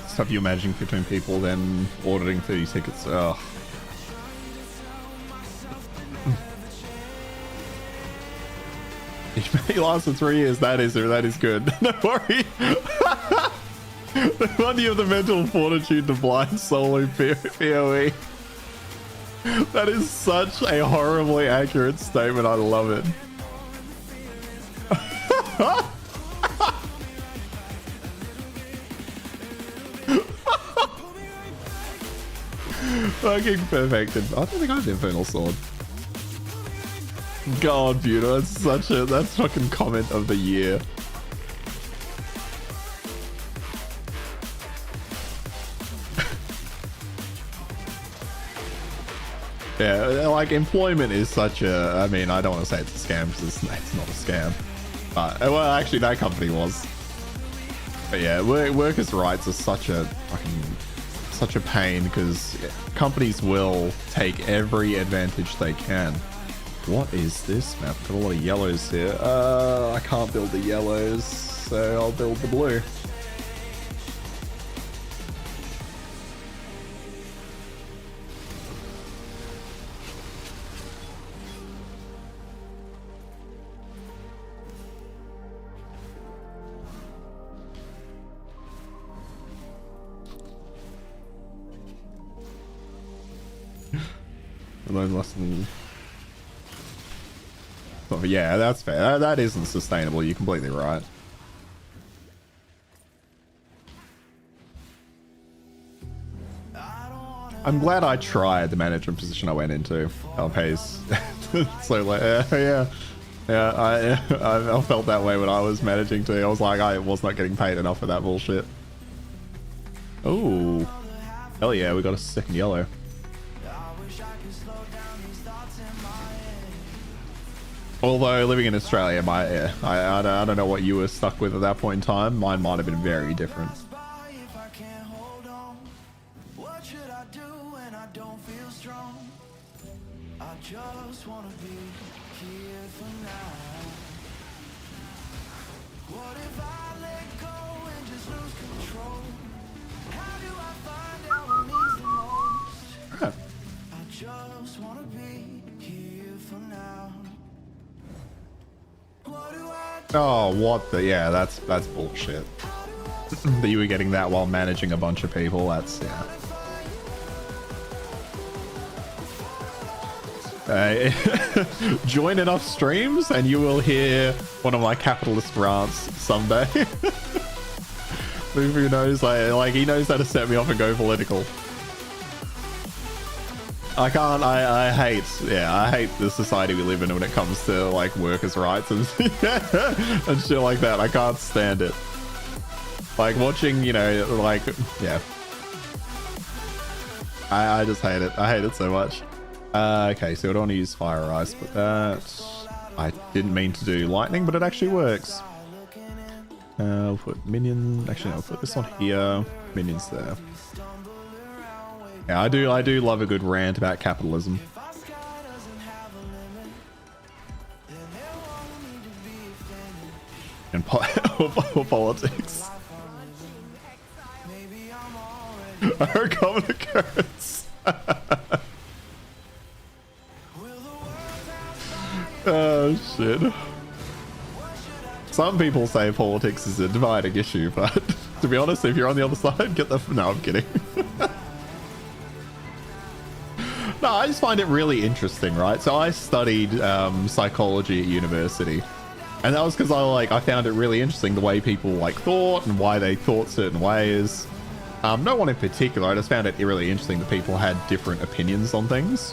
Stuff you imagine between people, then ordering 30 tickets. Ugh. It may last for 3 years. That is good. No worry. The one you have the mental fortitude to blind solo POE. That is such a horribly accurate statement. I love it. Fucking perfected. I don't think I have the Infernal Sword. God, beautiful. That's fucking comment of the year. Yeah, like, employment is such a... I mean, I don't want to say it's a scam because it's not a scam. But, well, actually, that company was. But yeah, workers' rights are such a pain because companies will take every advantage they can. What is this map? Got a lot of yellows here. I can't build the yellows, so I'll build the blue. no less than. Oh, yeah, that's fair. That isn't sustainable. You're completely right. I'm glad I tried the management position I went into. Pays so like, yeah. I felt that way when I was managing too. I was like, I was not getting paid enough for that bullshit. Oh, hell yeah, we got a second yellow. Although living in Australia, I don't know what you were stuck with at that point in time. Mine might have been very different. Just wanna be here for now. What if I let go and just lose control? How do I find out what means the most? I just wanna be here for now. What do I do? Oh, what the? Yeah, that's bullshit. That you were getting that while managing a bunch of people. That's yeah. Join enough streams and you will hear one of my capitalist rants someday. Who knows, like he knows how to set me off and go political. I hate the society we live in when it comes to like workers' rights and and shit like that. I can't stand it. Like watching, you know, like, yeah. I just hate it. I hate it so much. Okay, so I don't want to use fire ice, but that I didn't mean to do lightning, but it actually works. I'll put minion. Actually, no, I'll put this on here. Minions there. Yeah, I do love a good rant about capitalism. And politics. A common occurrence. Oh shit. Some people say politics is a dividing issue, but to be honest, if you're on the other side, get the... No, I'm kidding. No, I just find it really interesting, right? So I studied psychology at university, and that was because I found it really interesting the way people like thought and why they thought certain ways. No one in particular, I just found it really interesting that people had different opinions on things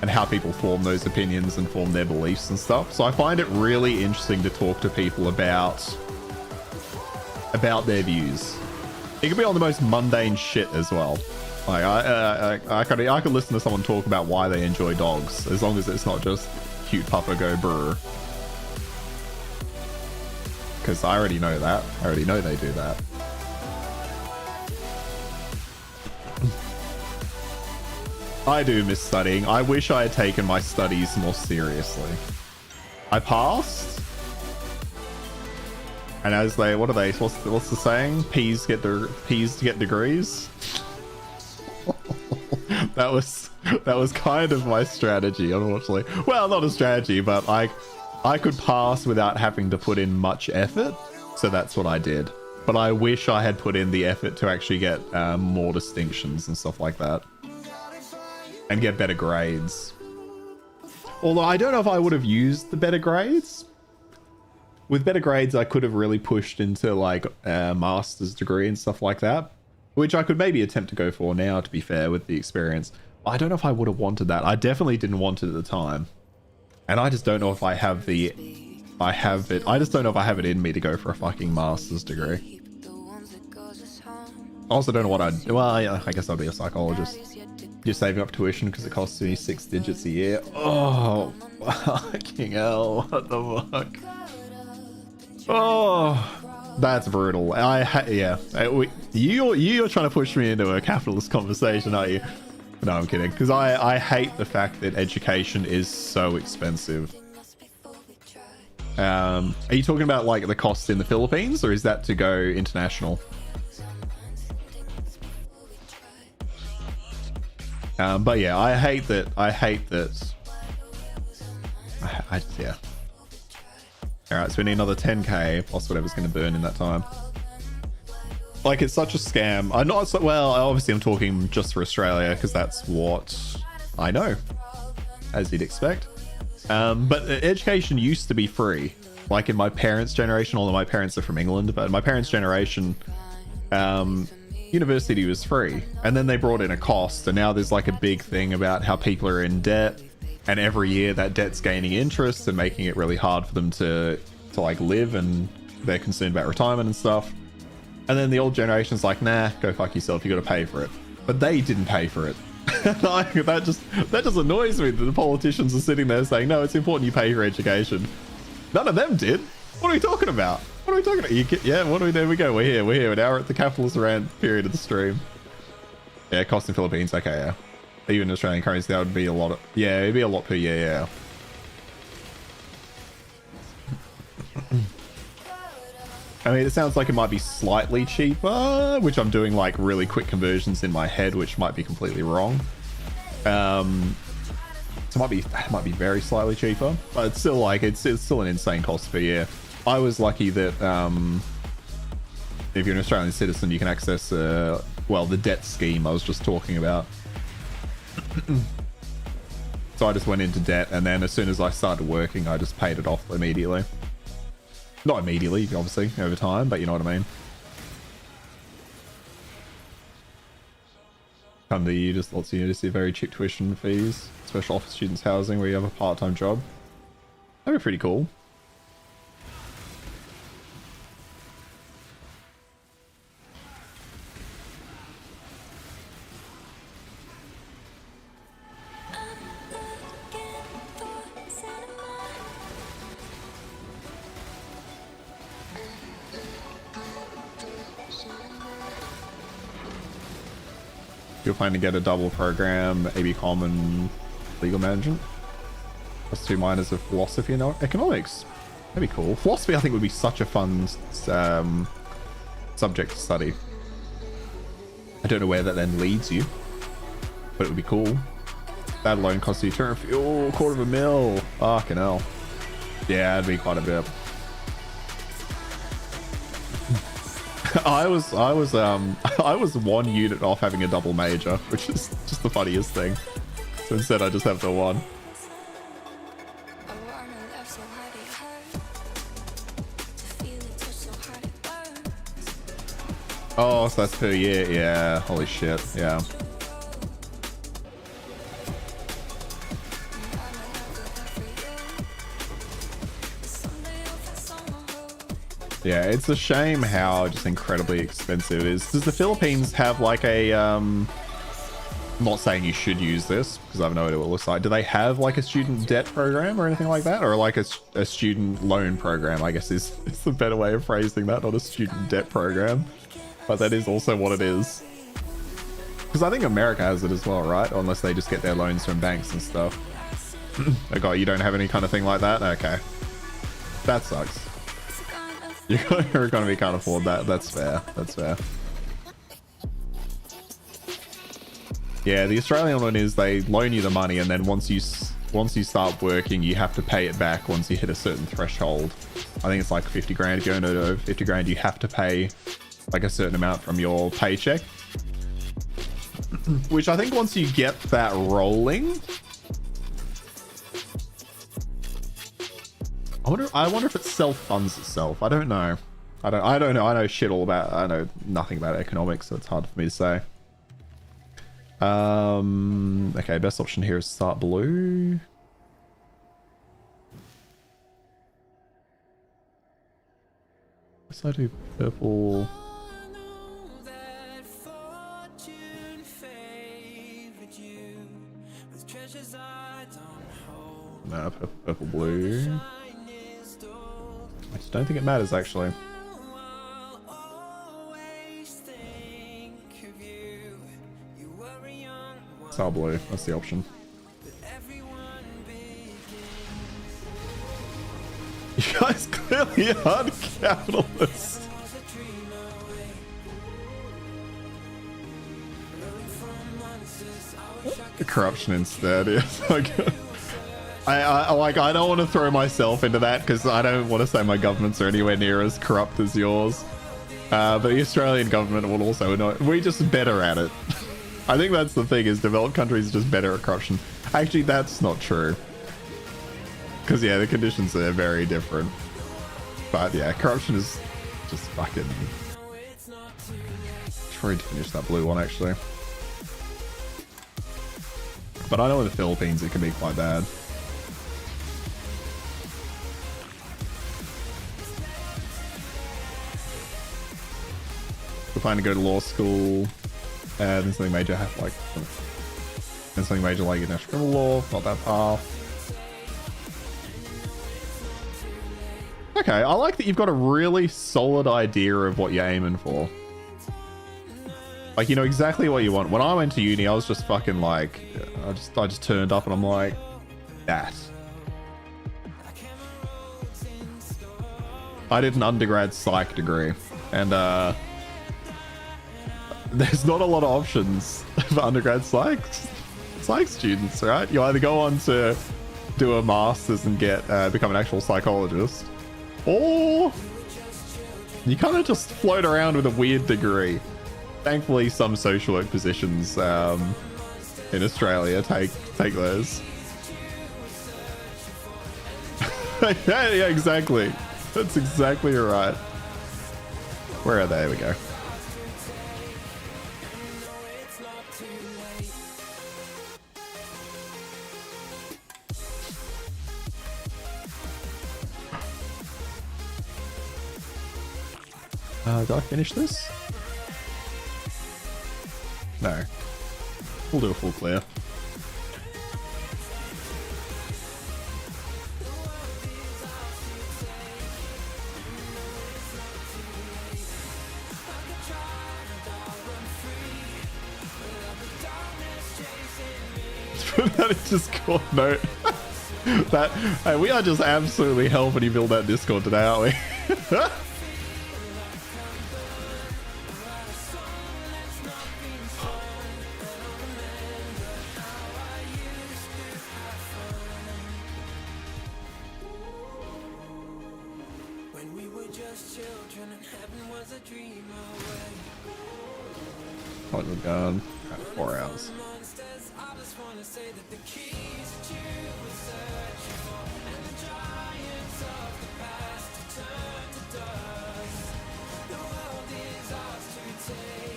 and how people form those opinions and form their beliefs and stuff. So I find it really interesting to talk to people about their views. It could be on the most mundane shit as well. Like I could listen to someone talk about why they enjoy dogs, as long as it's not just cute puppa go brr. Because I already know that. I already know they do that. I do miss studying. I wish I had taken my studies more seriously. I passed. And as they, what are they? What's the saying? Peas to get degrees. that was kind of my strategy, unfortunately. Well, not a strategy, but I could pass without having to put in much effort. So that's what I did. But I wish I had put in the effort to actually get more distinctions and stuff like that. And get better grades. Although I don't know if I would have used the better grades. With better grades, I could have really pushed into like a master's degree and stuff like that. Which I could maybe attempt to go for now, to be fair, with the experience. I don't know if I would have wanted that. I definitely didn't want it at the time. And I just don't know if I have the... I just don't know if I have it in me to go for a fucking master's degree. I also don't know what I'd... Well, yeah, I guess I'd be a psychologist. You're saving up tuition because it costs me 6 digits a year. Oh, fucking hell. What the fuck? Oh, that's brutal. Yeah. You're trying to push me into a capitalist conversation, aren't you? No, I'm kidding. Because I hate the fact that education is so expensive. Are you talking about like the costs in the Philippines, or is that to go international? But yeah, I hate that. Yeah. Alright, so we need another 10k plus whatever's going to burn in that time. Like, it's such a scam. I'm not so, well, obviously I'm talking just for Australia because that's what I know, as you'd expect. But education used to be free. Like in my parents' generation, although my parents are from England, but in my parents' generation, university was free. And then they brought in a cost, and now there's like a big thing about how people are in debt, and every year that debt's gaining interest and making it really hard for them to like live, and they're concerned about retirement and stuff. And then the old generation's like, nah, go fuck yourself, you gotta pay for it. But they didn't pay for it. that just annoys me that the politicians are sitting there saying, no, it's important you pay for education. None of them did. What are we talking about? What are we talking about? Yeah, what are we? There we go. We're here. Now we're at the capitalist rant period of the stream. Yeah, cost in Philippines. Okay, yeah. Even in Australian currency, that would be a lot. Yeah, it'd be a lot per year. Yeah. I mean, it sounds like it might be slightly cheaper, which I'm doing like really quick conversions in my head, which might be completely wrong. So it might be very slightly cheaper, but it's still like it's still an insane cost per year. I was lucky that if you're an Australian citizen, you can access well, the debt scheme I was just talking about. So I just went into debt, and then as soon as I started working, I just paid it off immediately. Not immediately, obviously, over time, but you know what I mean. Come to you, just lots of university, very cheap tuition fees, special office students housing where you have a part-time job. That'd be pretty cool. You're planning to get a double program, AB Com and legal management. Plus 2 minors of philosophy and economics. That'd be cool. Philosophy, I think, would be such a fun subject to study. I don't know where that then leads you, but it would be cool. That alone costs you $250,000. Fucking hell. Yeah, it'd be quite a bit. I was 1 unit off having a double major, which is just the funniest thing. So instead I just have the 1. Oh, so that's per year. Yeah, holy shit. Yeah. Yeah, it's a shame how just incredibly expensive it is. Does the Philippines have like a I'm not saying you should use this because I have no idea what it looks like. Do they have like a student debt program or anything like that, or like a student loan program? I guess is the better way of phrasing that, not a student debt program, but that is also what it is. Because I think America has it as well, right? Unless they just get their loans from banks and stuff. Oh god, you don't have any kind of thing like that? Okay, that sucks. Your economy can't afford that. That's fair. That's fair. Yeah, the Australian one is they loan you the money, and then once you start working, you have to pay it back once you hit a certain threshold. I think it's like 50 grand. If you earn over 50 grand, you have to pay like a certain amount from your paycheck. Which I think once you get that rolling, I wonder if it self-funds itself. I don't know. I don't know. I know shit all about. I know nothing about economics, so it's hard for me to say. Okay, best option here is start blue. Let's I do purple. No, purple blue. I just don't think it matters, actually. Star blue, that's the option. You guys clearly aren't capitalists. Corruption instead, yes. I don't want to throw myself into that because I don't want to say my governments are anywhere near as corrupt as yours. But the Australian government will also know. We're just better at it. I think that's the thing, is developed countries are just better at corruption. Actually, that's not true. Because, yeah, the conditions are very different. But, yeah, corruption is just fucking... Trying to finish that blue one, actually. But I know in the Philippines it can be quite bad. We're planning to go to law school. Then something major, like... Then something major like international criminal law. Not that path. Okay, I like that you've got a really solid idea of what you're aiming for. Like, you know exactly what you want. When I went to uni, I was just fucking like... I just turned up and I'm like... That. I did an undergrad psych degree. And, there's not a lot of options for undergrad psych students, right? You either go on to do a master's and get become an actual psychologist, or you kind of just float around with a weird degree. Thankfully, some social work positions in Australia take those. Yeah, exactly. That's exactly right. Where are they? There we go. Did I finish this? No. We'll do a full clear. Put that in Discord note. Hey, we are just absolutely helping you build that Discord today, aren't we? Oh my god, 4 hours.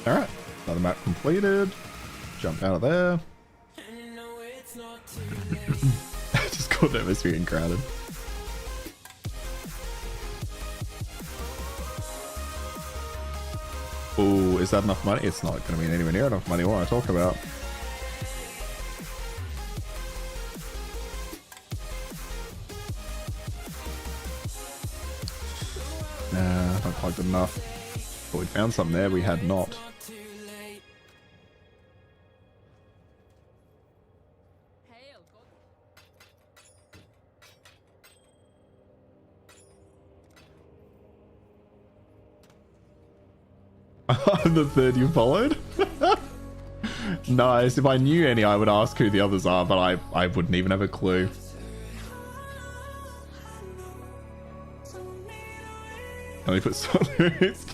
Alright, another map completed. Jump out of there. Just called atmosphere and crowded. Ooh, is that enough money? It's not going to be anywhere near enough money. What am I talking about? Nah, not quite good enough. But we found something there we had not. I'm the third you followed? Nice. If I knew any, I would ask who the others are, but I wouldn't even have a clue. Let me put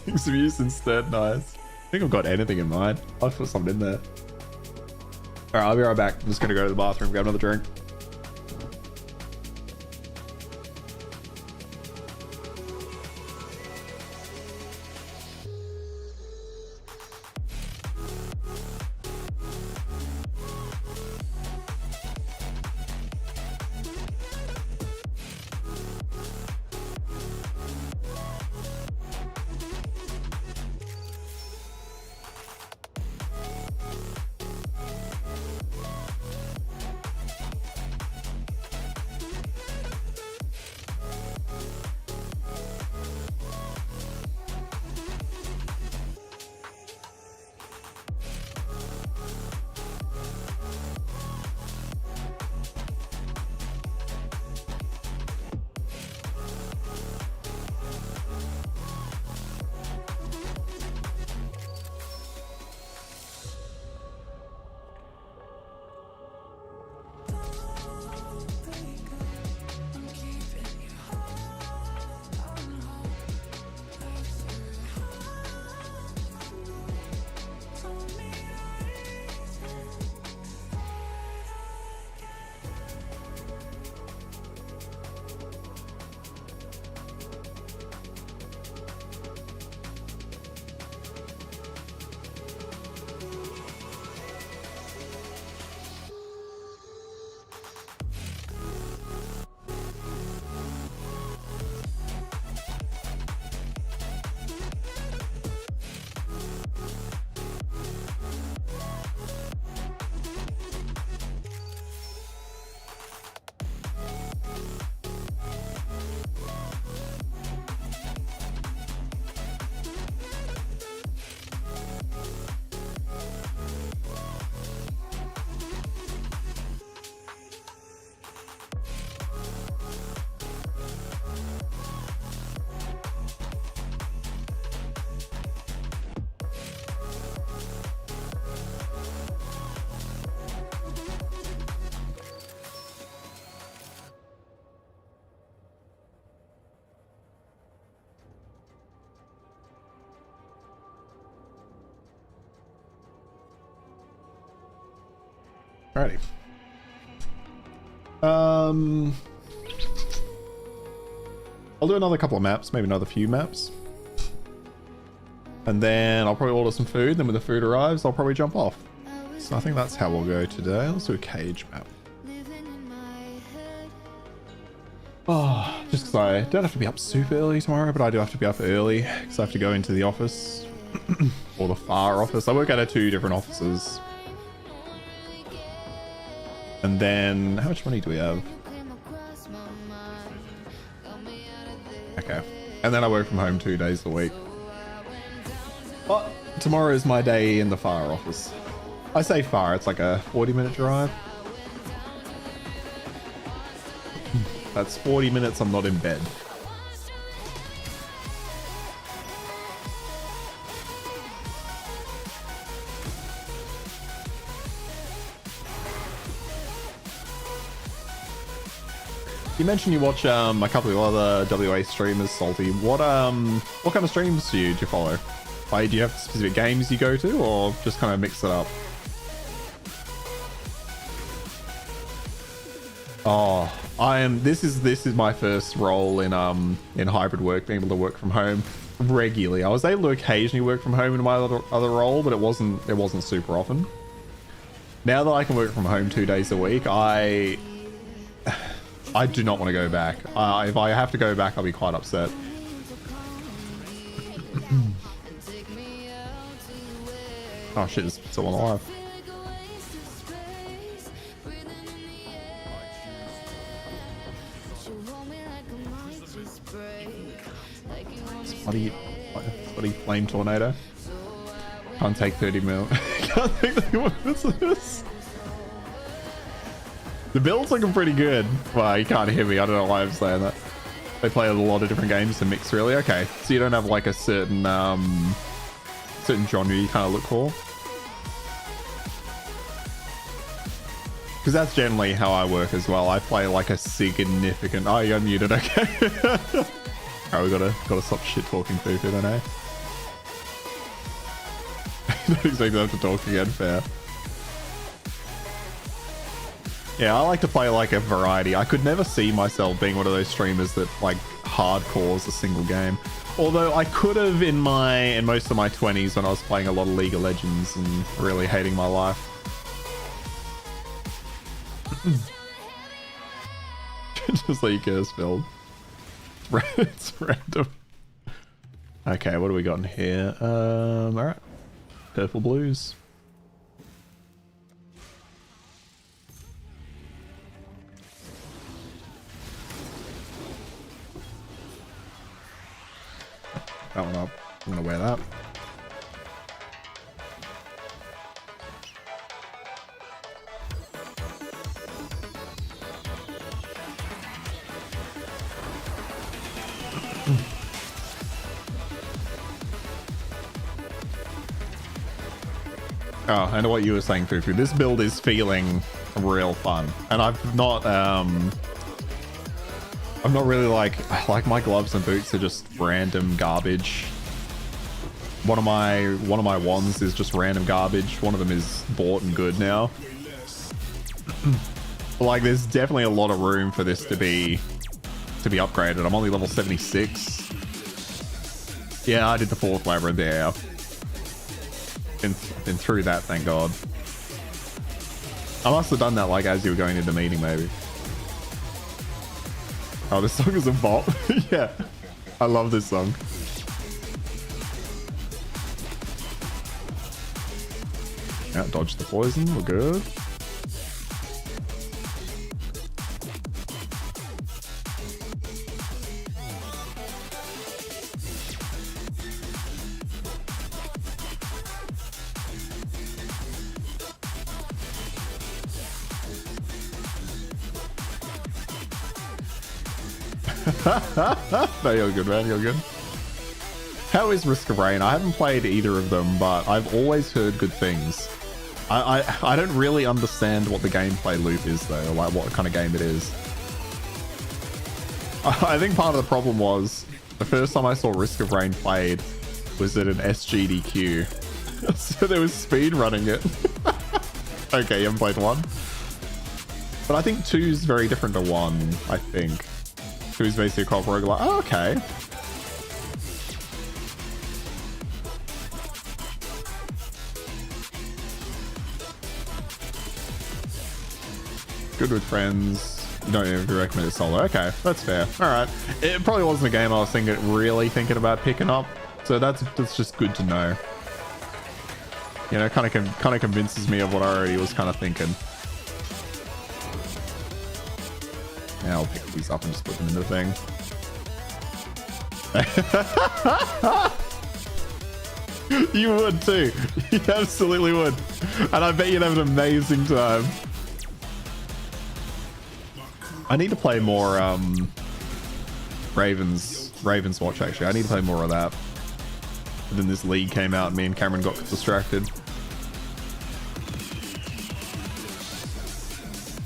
Kings of Use instead. Nice. I think I've got anything in mind. I'll put something in there. Alright, I'll be right back. I'm just going to go to the bathroom, grab another drink. Alrighty. I'll do another couple of maps, maybe another few maps. And then I'll probably order some food. Then when the food arrives, I'll probably jump off. So I think that's how we'll go today. Let's do a cage map. Oh, just because I don't have to be up super early tomorrow, but I do have to be up early because I have to go into the office or the far office. I work out of 2 different offices. And then how much money do we have? Okay. And then I work from home 2 days a week. But tomorrow is my day in the far office. I say far, it's like a 40-minute drive. That's 40 minutes I'm not in bed. You mentioned you watch a couple of other WA streamers, Salty. What kind of streams do you follow? Like, do you have specific games you go to, or just kind of mix it up? Oh, this is my first role in hybrid work, being able to work from home regularly. I was able to occasionally work from home in my other role, but it wasn't super often. Now that I can work from home 2 days a week, I do not want to go back. If I have to go back, I'll be quite upset. Oh shit, there's someone alive. Bloody flame tornado. Can't take 30 mil. Can't take 30 minutes of this. The build's looking pretty good. Well, you can't hear me. I don't know why I'm saying that. They play a lot of different games to mix, really. Okay, so you don't have like a certain genre you kind of look for. Because that's generally how I work as well. I play like a significant... Oh, you're muted. Okay. Alright, we gotta stop shit talking Fufu then, eh? Don't expect them to talk again, fair. Yeah, I like to play like a variety. I could never see myself being one of those streamers that like hardcores a single game. Although I could have in most of my 20s when I was playing a lot of League of Legends and really hating my life. Just like curse filled. It's random. Okay, what do we got in here? Alright. Purple blues. That one up. I'm gonna wear that. Oh, I know what you were saying, Fufu. This build is feeling real fun, and I'm not really like my gloves and boots are just random garbage. One of my wands is just random garbage. One of them is bought and good now. Like, there's definitely a lot of room for this to be upgraded. I'm only level 76. Yeah, I did the 4th labyrinth there. Been through that, thank God. I must have done that like as you were going into the meeting, maybe. Oh, this song is a bop. Yeah, I love this song. Yeah, dodge the poison, we're good. No, you're good, man. You're good. How is Risk of Rain? I haven't played either of them, but I've always heard good things. I don't really understand what the gameplay loop is, though, like what kind of game it is. I think part of the problem was the first time I saw Risk of Rain played was at an SGDQ. So there was speed running it. Okay, you haven't played 1. But I think 2 is very different to 1, I think. 2 is basically a co-op roguelike. Oh, okay. Good with friends. You don't even recommend it solo. Okay, that's fair. All right. It probably wasn't a game I was really thinking about picking up. So that's just good to know. You know, kind of convinces me of what I already was kind of thinking. Yeah, I'll pick these up and just put them in the thing. You would too. You absolutely would. And I bet you'd have an amazing time. I need to play more Raven's Watch, actually. I need to play more of that. And then this league came out and me and Cameron got distracted.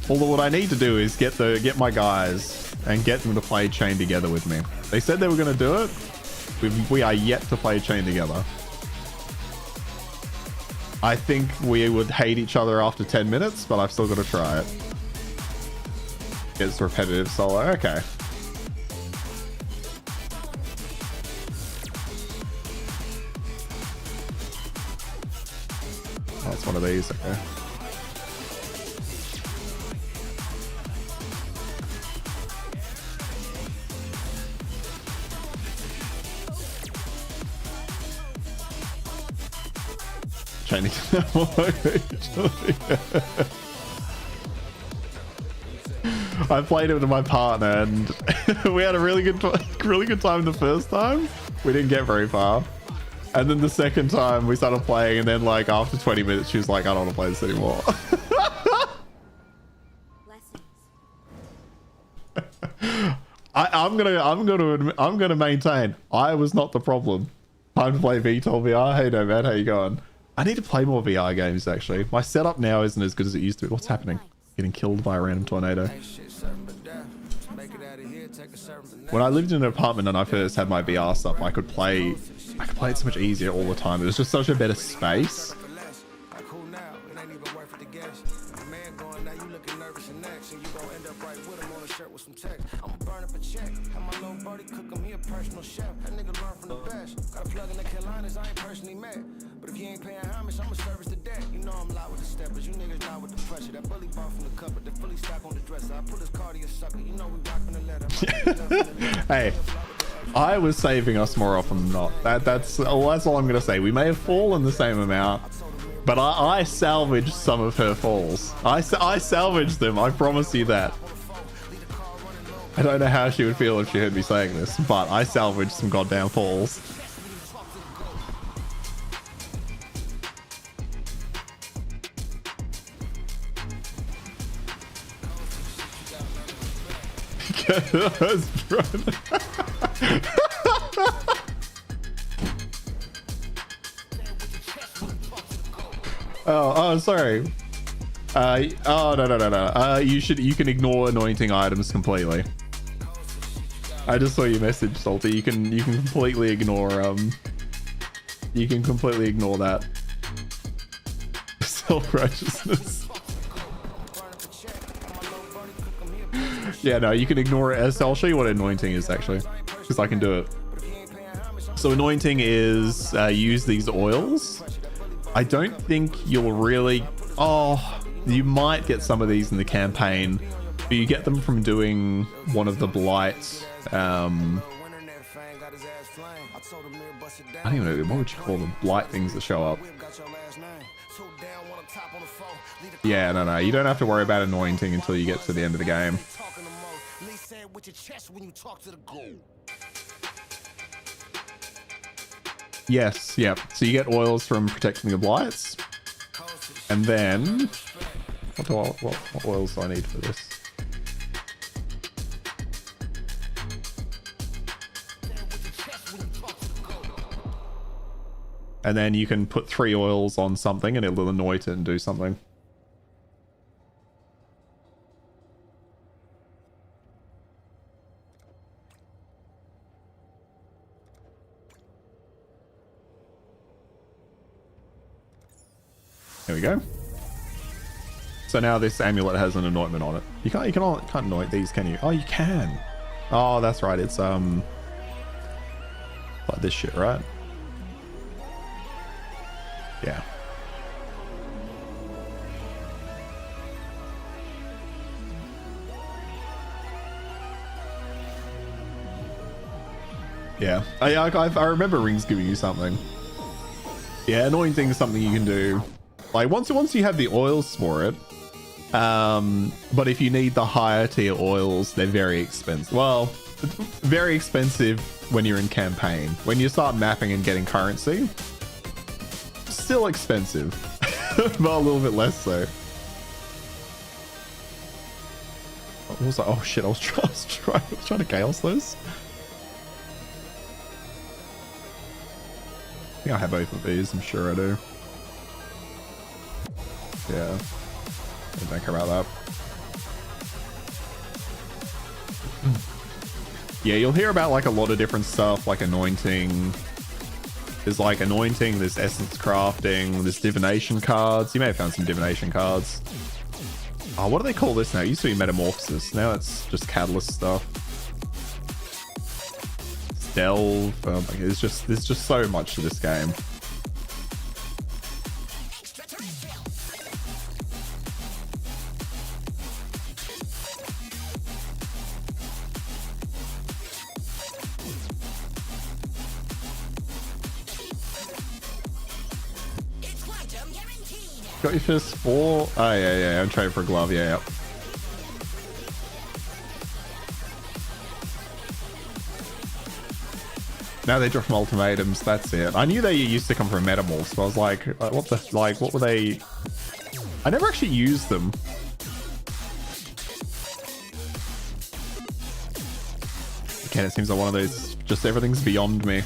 Although what I need to do is get my guys and get them to play Chain together with me. They said they were going to do it. We are yet to play Chain together. I think we would hate each other after 10 minutes, but I've still got to try it. It's repetitive solo. Okay. Oh, it's one of these. Okay. Chinese. I played it with my partner and we had a really good time the first time. We didn't get very far. And then the second time we started playing and then like after 20 minutes she was like, I don't want to play this anymore. I'm gonna maintain I was not the problem. Time to play VTOL VR. Hey Nomad, how you going? I need to play more VR games actually. My setup now isn't as good as it used to be. What's happening? Getting killed by a random tornado. When I lived in an apartment and I first had my VR stuff, I could play it so much easier all the time. It was just such a better space. But if you ain't paying homage, I'ma service the debt. You know I'm loud with the steppers. You niggas loud with the pressure. That bully ball from the cupboard. The fully stock on the dresser. I put his car to your sucker. You know we rockin' the letter. Hey, I was saving us more often than not. That's all I'm gonna say. We may have fallen the same amount, but I salvaged some of her falls. I salvaged them. I promise you that. I don't know how she would feel if she heard me saying this, but I salvaged some goddamn falls. Oh, sorry. Oh, no. You can ignore anointing items completely. I just saw your message, Salty. You can completely ignore that. Self-righteousness. Yeah, no, you can ignore it. I'll show you what anointing is actually, because I can do it. So anointing is use these oils. I don't think you'll really... Oh, you might get some of these in the campaign, but you get them from doing one of the blight... I don't even know, what would you call them? Blight things that show up. Yeah, no, you don't have to worry about anointing until you get to the end of the game. Yes, yep. So you get oils from protecting the blights. And then... What oils do I need for this? And then you can put 3 oils on something and it'll anoint it and do something. There we go. So now this amulet has an anointment on it. You can't anoint these, can you? Oh, you can. Oh, that's right. It's like this shit, right? Yeah. Yeah. I remember rings giving you something. Yeah, anointing is something you can do. Like once you have the oils for it. But if you need the higher tier oils, they're very expensive. Well, very expensive when you're in campaign. When you start mapping and getting currency, still expensive, but a little bit less so. What was I? Oh shit! I was trying to chaos those. I think I have both of these. I'm sure I do. Yeah. Don't care about that. Yeah, you'll hear about like a lot of different stuff, like anointing. There's like anointing, there's essence crafting, there's divination cards. You may have found some divination cards. Oh, what do they call this now? It used to be metamorphosis. Now it's just catalyst stuff. It's delve. There's just so much to this game. Got your first 4. Oh yeah, I'm trying for a glove. Yeah. Now they drop from ultimatums. That's it. I knew they used to come from metamorphs, but I was like, what were they? I never actually used them. Again, it seems like one of those. Just everything's beyond me.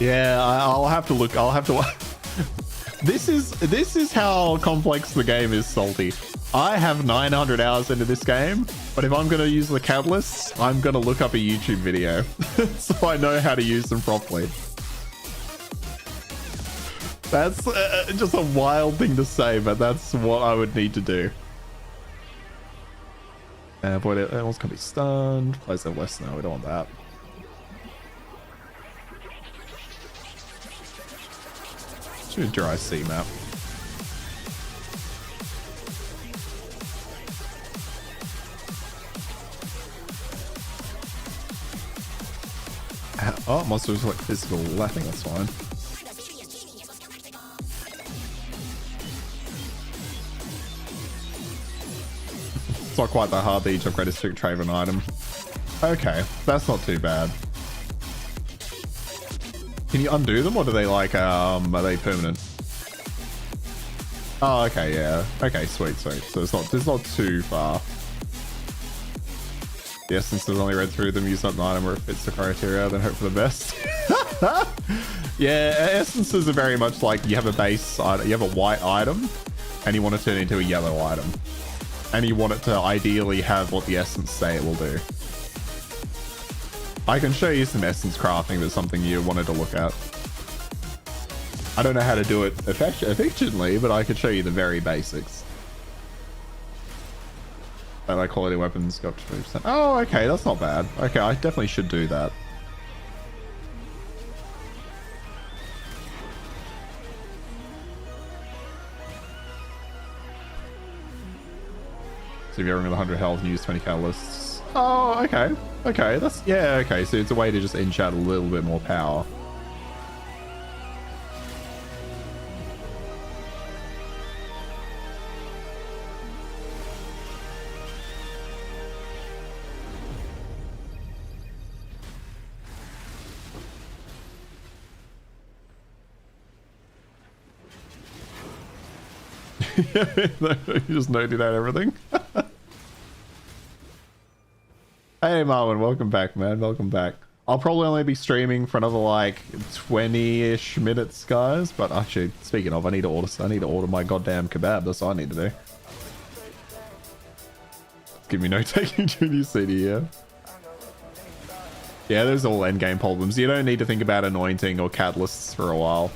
Yeah, I'll have to look. I'll have to. This is how complex the game is, Salty. I have 900 hours into this game, but if I'm going to use the catalysts, I'm going to look up a YouTube video so I know how to use them properly. That's just a wild thing to say, but that's what I would need to do. Avoid it. Everyone's going to be stunned. Close their west now. We don't want that. A dry sea map. Oh, monsters like physical. I think that's fine. It's not quite that hard to each upgrade a strict trade an item. Okay, that's not too bad. Can you undo them, or do they like, are they permanent? Oh, okay, yeah. Okay, sweet. So it's not too far. The essence is only read through them, use not an item where it fits the criteria, then hope for the best. Yeah, essences are very much like you have a base item, you have a white item, and you want to turn it into a yellow item. And you want it to ideally have what the essence say it will do. I can show you some essence crafting, that's something you wanted to look at. I don't know how to do it efficiently, but I could show you the very basics. Like quality weapons got 20%. Oh, okay, that's not bad. Okay, I definitely should do that. So if you're running with 100 health and use 20 catalysts. Oh, okay. Okay, that's... Yeah, okay. So it's a way to just inch out a little bit more power. You just noted out everything. Hey Marwin, welcome back, man. Welcome back. I'll probably only be streaming for another like 20-ish minutes, guys. But actually, speaking of, I need to order my goddamn kebab. That's what I need to do. Give me no taking junior CD, yeah. Yeah, there's all endgame problems. You don't need to think about anointing or catalysts for a while.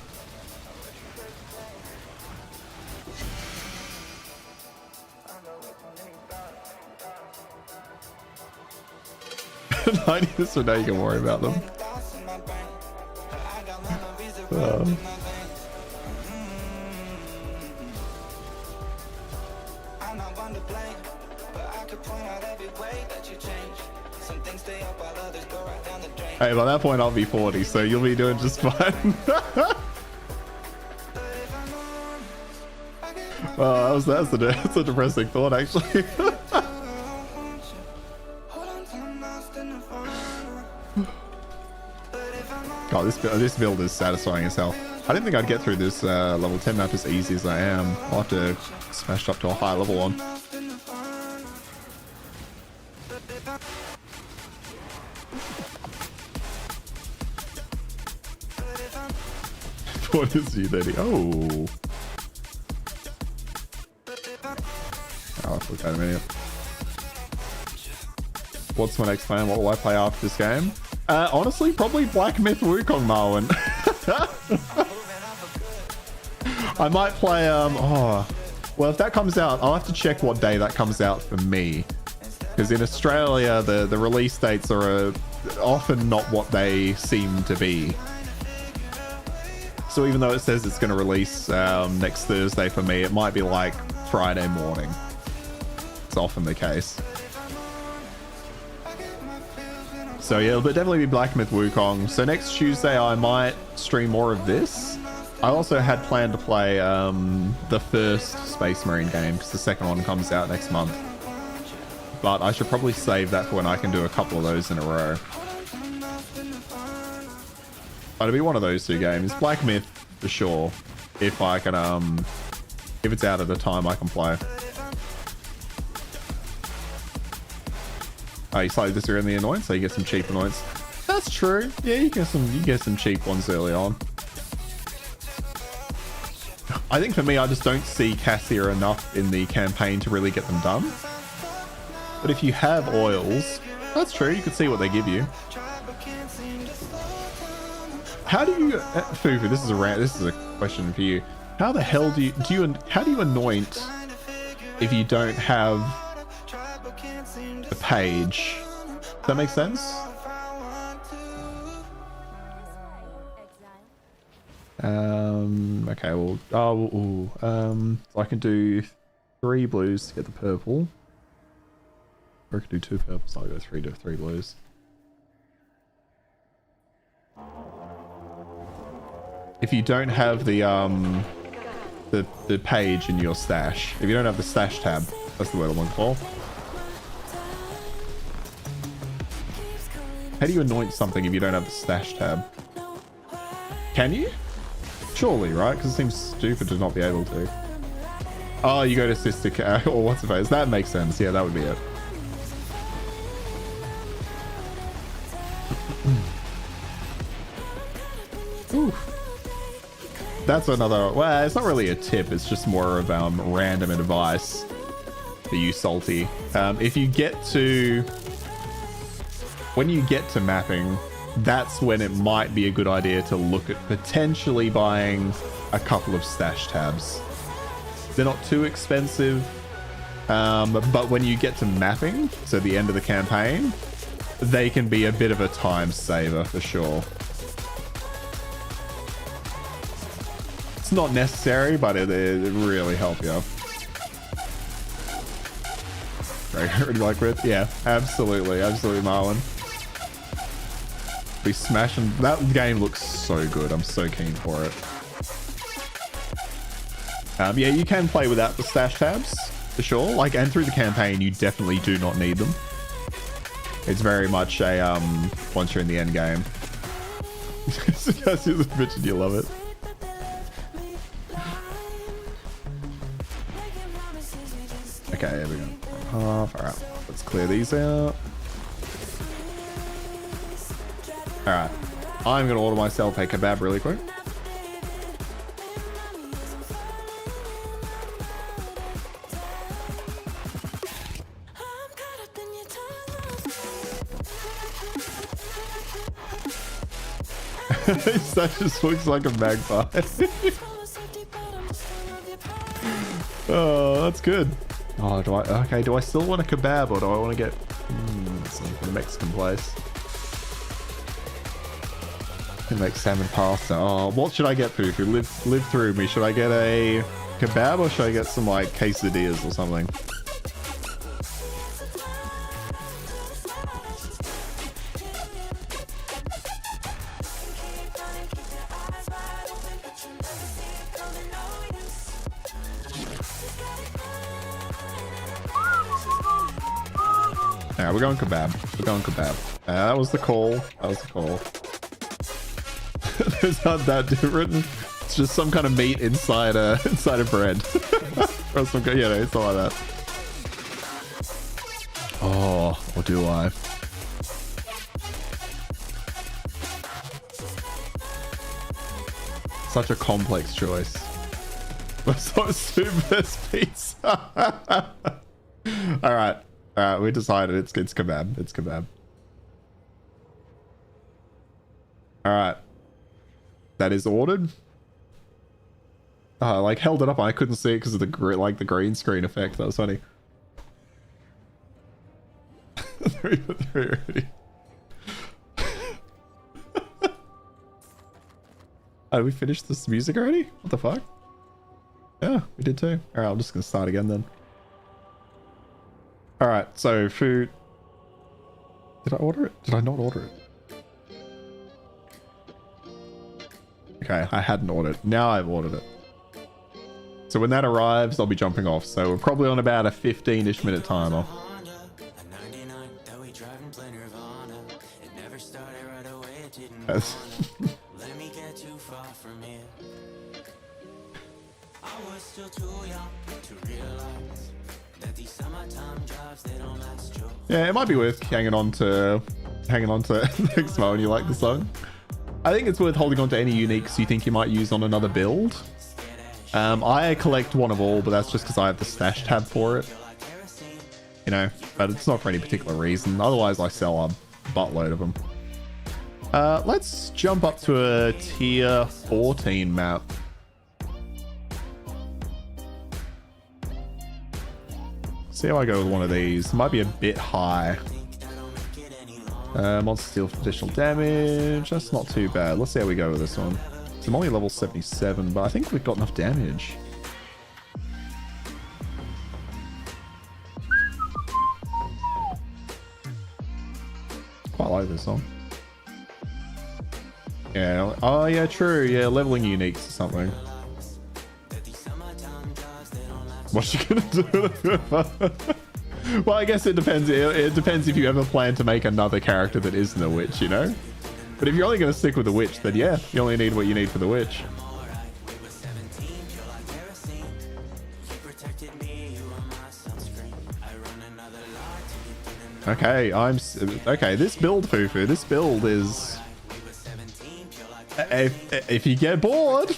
90, so now you can worry about them. Hey, by that point I'll be 40, so you'll be doing just fine. Oh, that's a depressing thought, actually. God, this build is satisfying as hell. I didn't think I'd get through this level 10 map as easy as I am. I'll have to smash up to a high level one. What is U30? Oh. I'll look at a minute. What's my next plan? What will I play after this game? Honestly, probably Black Myth Wukong, Marwin. I might play, well, if that comes out, I'll have to check what day that comes out for me. Because in Australia, the release dates are often not what they seem to be. So even though it says it's going to release next Thursday for me, it might be like Friday morning. It's often the case. So yeah, it'll definitely be Black Myth Wukong. So next Tuesday I might stream more of this. I also had planned to play the first Space Marine game because the second one comes out next month. But I should probably save that for when I can do a couple of those in a row. It'll be one of those two games. Black Myth for sure. If I can, if it's out at a time I can play. Oh, you slightly disagree on the annoyance, so you get some cheap annoyance. That's true. Yeah, you get some cheap ones early on. I think for me, I just don't see Cassia enough in the campaign to really get them done. But if you have oils, that's true. You can see what they give you. How do you, Fufu? This is a question for you. How the hell how do you anoint if you don't have a page? Does that make sense? Okay, well, so I can do 3 blues to get the purple. Or I can do 2 purples, so I'll go 3 blues. If you don't have the page in your stash, if you don't have the stash tab, that's the word I'm looking for. How do you anoint something if you don't have the stash tab? Can you? Surely, right? Because it seems stupid to not be able to. Oh, you go to Sister or what's the face? That makes sense. Yeah, that would be it. Ooh. That's another, well, it's not really a tip, it's just more of random advice for you, Salty. If you get to, when you get to mapping, that's when it might be a good idea to look at potentially buying a couple of stash tabs. They're not too expensive, but when you get to mapping, so the end of the campaign, they can be a bit of a time saver for sure. It's not necessary, but it really help you. Ready to like with? Yeah, absolutely, Marlon. Be smashing. That game looks so good. I'm so keen for it. Yeah, you can play without the stash tabs for sure. Like, and through the campaign, you definitely do not need them. It's very much a once you're in the end game. You love it. Okay, here we go. Half. All right, let's clear these out. All right, I'm gonna order myself a kebab really quick. That just looks like a magpie. Oh, that's good. Oh, do I still want a kebab or do I want to get some kebab? Mexican place. Can make salmon pasta. Oh, what should I get, Fufu? Live through me. Should I get a kebab or should I get some like quesadillas or something? Yeah, we're going kebab. We're going kebab. That was the call. That was the call. It's not that different. It's just some kind of meat inside a bread. Or some, yeah, no, it's not like that. Oh, or do I? Such a complex choice. So super pizza. All right. We decided it's kebab. It's kebab. All right. That is ordered. I like held it up. I couldn't see it because of the green screen effect. That was funny. 3 for 3 already. Oh, we finished this music already? What the fuck? Yeah, we did too. All right, I'm just gonna start again then. All right, so food. Did I order it? Did I not order it? Okay, I hadn't ordered it. Now I've ordered it. So when that arrives, I'll be jumping off. So we're probably on about a 15-ish minute timer. Yes. Let me get too far from here. I was still too young to realize that these summertime jobs, they don't last you. Yeah, it might be worth hanging on to next mo when you like the song. I think it's worth holding on to any uniques you think you might use on another build. I collect one of all, but that's just because I have the stash tab for it. You know, but it's not for any particular reason. Otherwise, I sell a buttload of them. Let's jump up to a tier 14 map. See how I go with one of these. Might be a bit high. Monster deal additional damage. That's not too bad. Let's see how we go with this one. So I'm only level 77, but I think we've got enough damage. Quite like this one. Yeah. Oh, yeah, true. Yeah, leveling uniques or something. What's she gonna do? Well, I guess it depends. It depends if you ever plan to make another character that isn't a witch, you know? But if you're only going to stick with the witch, then yeah, you only need what you need for the witch. Okay, okay, this build, Fufu, this build is... If you get bored,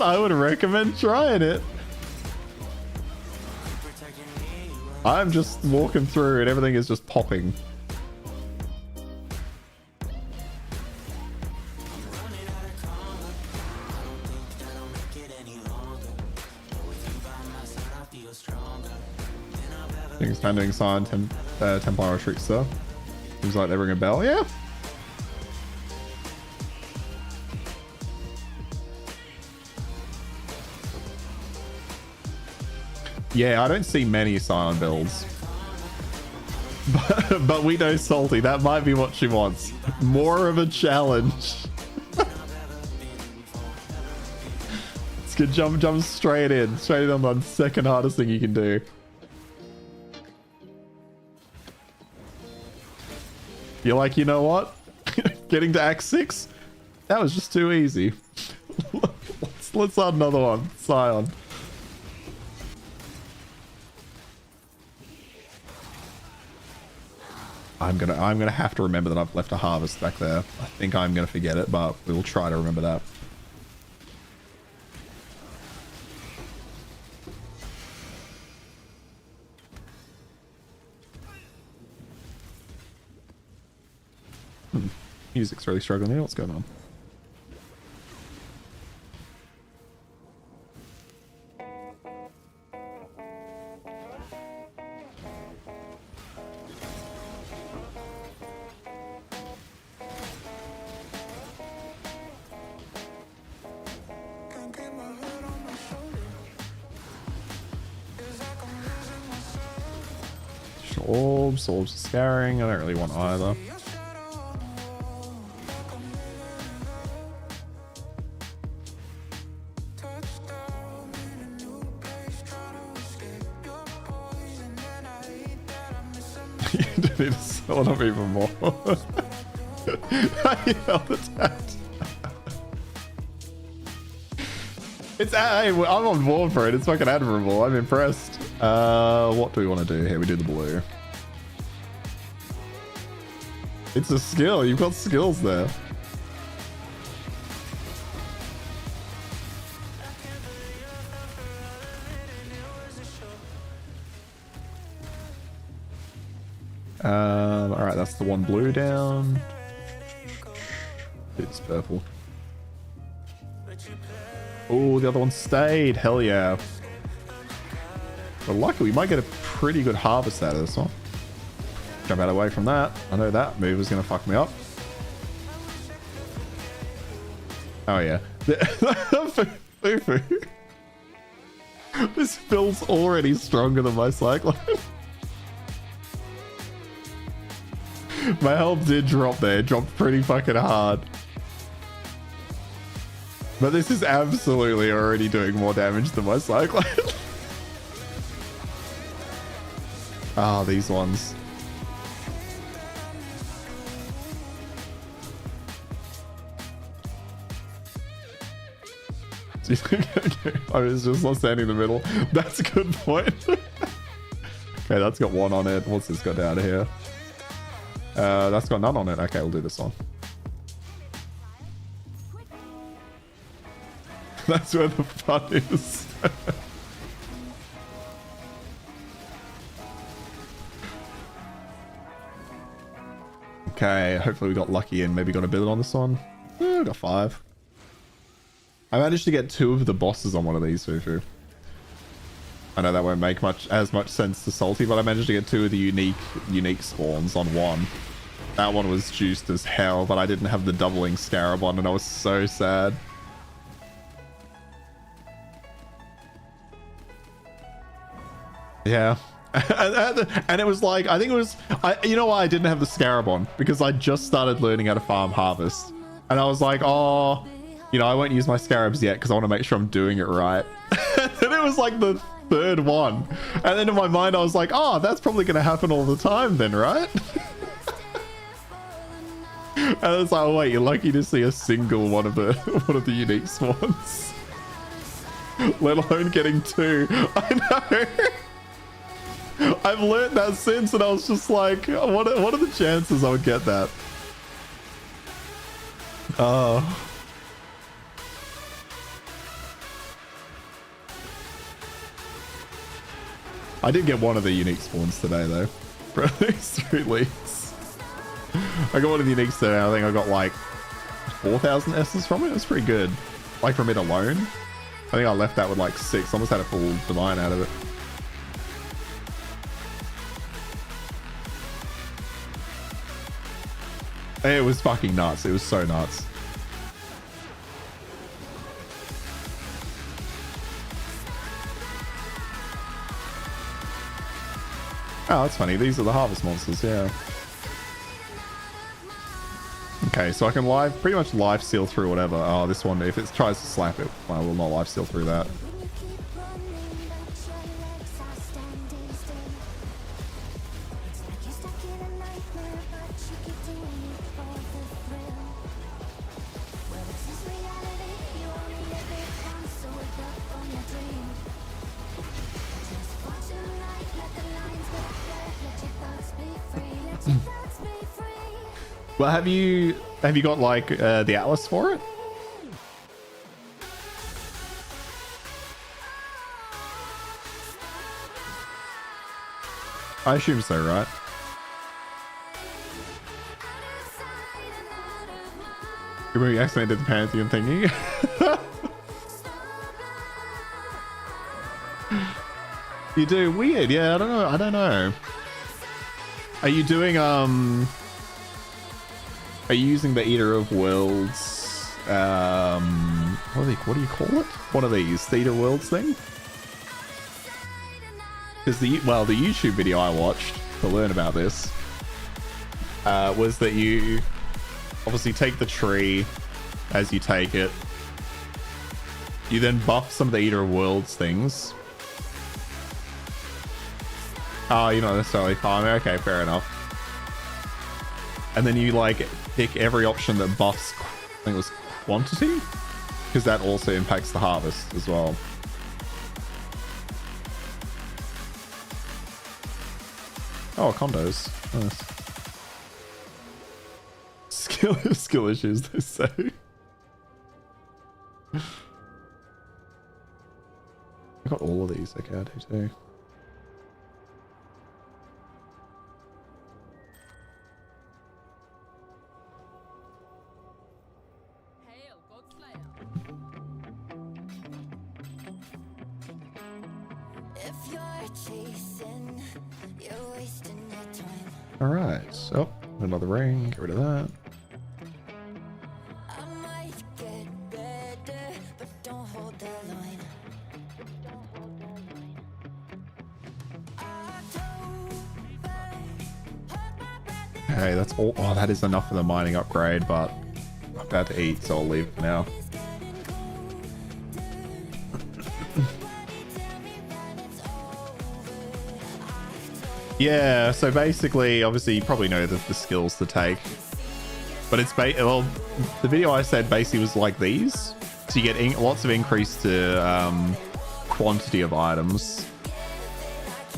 I would recommend trying it. I'm just walking through and everything is just popping. Expanding sign, Templar Trickster. Seems like they ring a bell. Yeah. Yeah, I don't see many Scion builds. But we know Salty, that might be what she wants. More of a challenge. It's good. Jump straight in. Straight in on the second hardest thing you can do. You're like, you know what? Getting to Act 6? That was just too easy. let's add another one. Scion. I'm gonna have to remember that I've left a harvest back there. I think I'm gonna forget it, but we will try to remember that. Music's really struggling here. What's going on? Dimensional orbs. Orbs are scaring. I don't really want either. You don't need to sell them even more. I held attacked. It's I'm on board for it. It's fucking admirable. I'm impressed. What do we want to do here? We do the blue. It's a skill. You've got skills there. All right, that's the one blue down. It's purple. Oh, the other one stayed. Hell yeah. But lucky, we might get a pretty good harvest out of this one. Jump out of the way from that. I know that move was going to fuck me up. Oh yeah. Fufu. This build's already stronger than my cyclone. My health did drop there. It dropped pretty fucking hard. But this is absolutely already doing more damage than my cyclone. Ah, these ones. I was just not standing in the middle. That's a good point. Okay, that's got one on it. What's this got down here? That's got none on it. Okay, we'll do this one. That's where the fun is. Okay, hopefully we got lucky and maybe got a build on this one. I got 5. I managed to get 2 of the bosses on one of these, Fufu. I know that won't make as much sense to Salty, but I managed to get 2 of the unique spawns on one. That one was juiced as hell, but I didn't have the doubling scarab on, and I was so sad. Yeah. And it was like, I think it was, you know why I didn't have the scarab on? Because I just started learning how to farm harvest. And I was like, oh, you know, I won't use my scarabs yet because I want to make sure I'm doing it right. And it was like the 3rd one. And then in my mind, I was like, oh, that's probably going to happen all the time then, right? And it's like, oh wait, you're lucky to see a single one of the unique spawns. Let alone getting 2. I know. I've learned that since, and I was just like, what are the chances I would get that? Oh. I did get one of the unique spawns today, though. For these 3 weeks. I got one of the uniques today. I think I got like 4,000 S's from it. It was pretty good. Like from it alone. I think I left that with like 6. Almost had a full divine out of it. It was fucking nuts. It was so nuts. Oh, that's funny. These are the harvest monsters, yeah. Okay, so I can pretty much life steal through whatever. Oh, this one, if it tries to slap it, I will not life steal through that. Well, have you got like the Atlas for it? I assume so, right? We accidentally did the Pantheon thingy. You do? Weird. Yeah, I don't know. Are you doing Are you using the Eater of Worlds? What do you call it? One of these, the Eater of Worlds thing? Because the YouTube video I watched, to learn about this was that you obviously take the tree as you take it. You then buff some of the Eater of Worlds things. Oh, you're not necessarily farming. Okay, fair enough. And then you like pick every option that buffs, I think it was quantity, because that also impacts the harvest as well. Oh, condos. Nice. Skill issues, they say. I got all of these. Okay, I do too. If you're chasing, you're wasting your time. All right. So another ring. Get rid of that. I might get better, but don't hold the line. Hey, that's all. Oh, that is enough for the mining upgrade, but I'm about to eat, so I'll leave it for now. Yeah, so basically, obviously, you probably know the skills to take. But it's well, the video I said basically was like these. So you get lots of increase to quantity of items.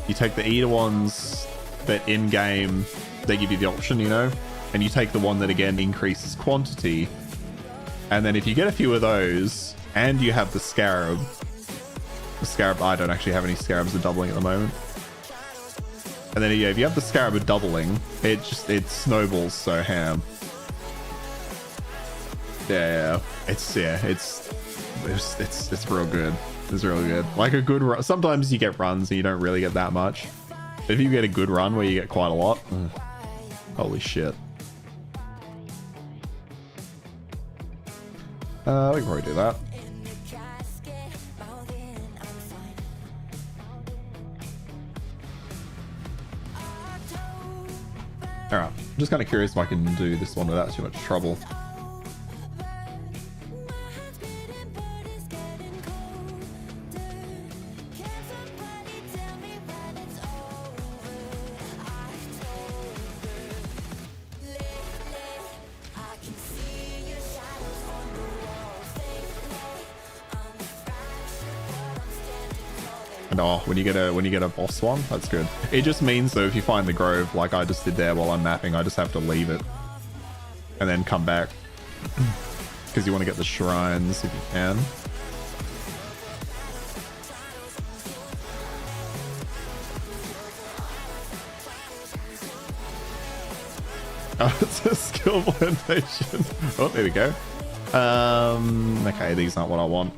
You take the Eater ones that in-game, they give you the option, you know? And you take the one that, again, increases quantity. And then if you get a few of those, and you have the Scarab. The Scarab, I don't actually have any Scarabs that are doubling at the moment. And then, yeah, if you have the Scarab doubling, it snowballs so ham. Yeah, it's real good. It's real good. Like a good run. Sometimes you get runs and you don't really get that much. But if you get a good run where you get quite a lot, holy shit. We can probably do that. Alright, I'm just kind of curious if I can do this one without too much trouble. And oh, when you get a boss one, that's good. It just means though, if you find the grove like I just did there while I'm mapping, I just have to leave it and then come back because you want to get the shrines if you can. Oh, it's a skill plantation. Oh, there we go. Okay, these aren't what I want.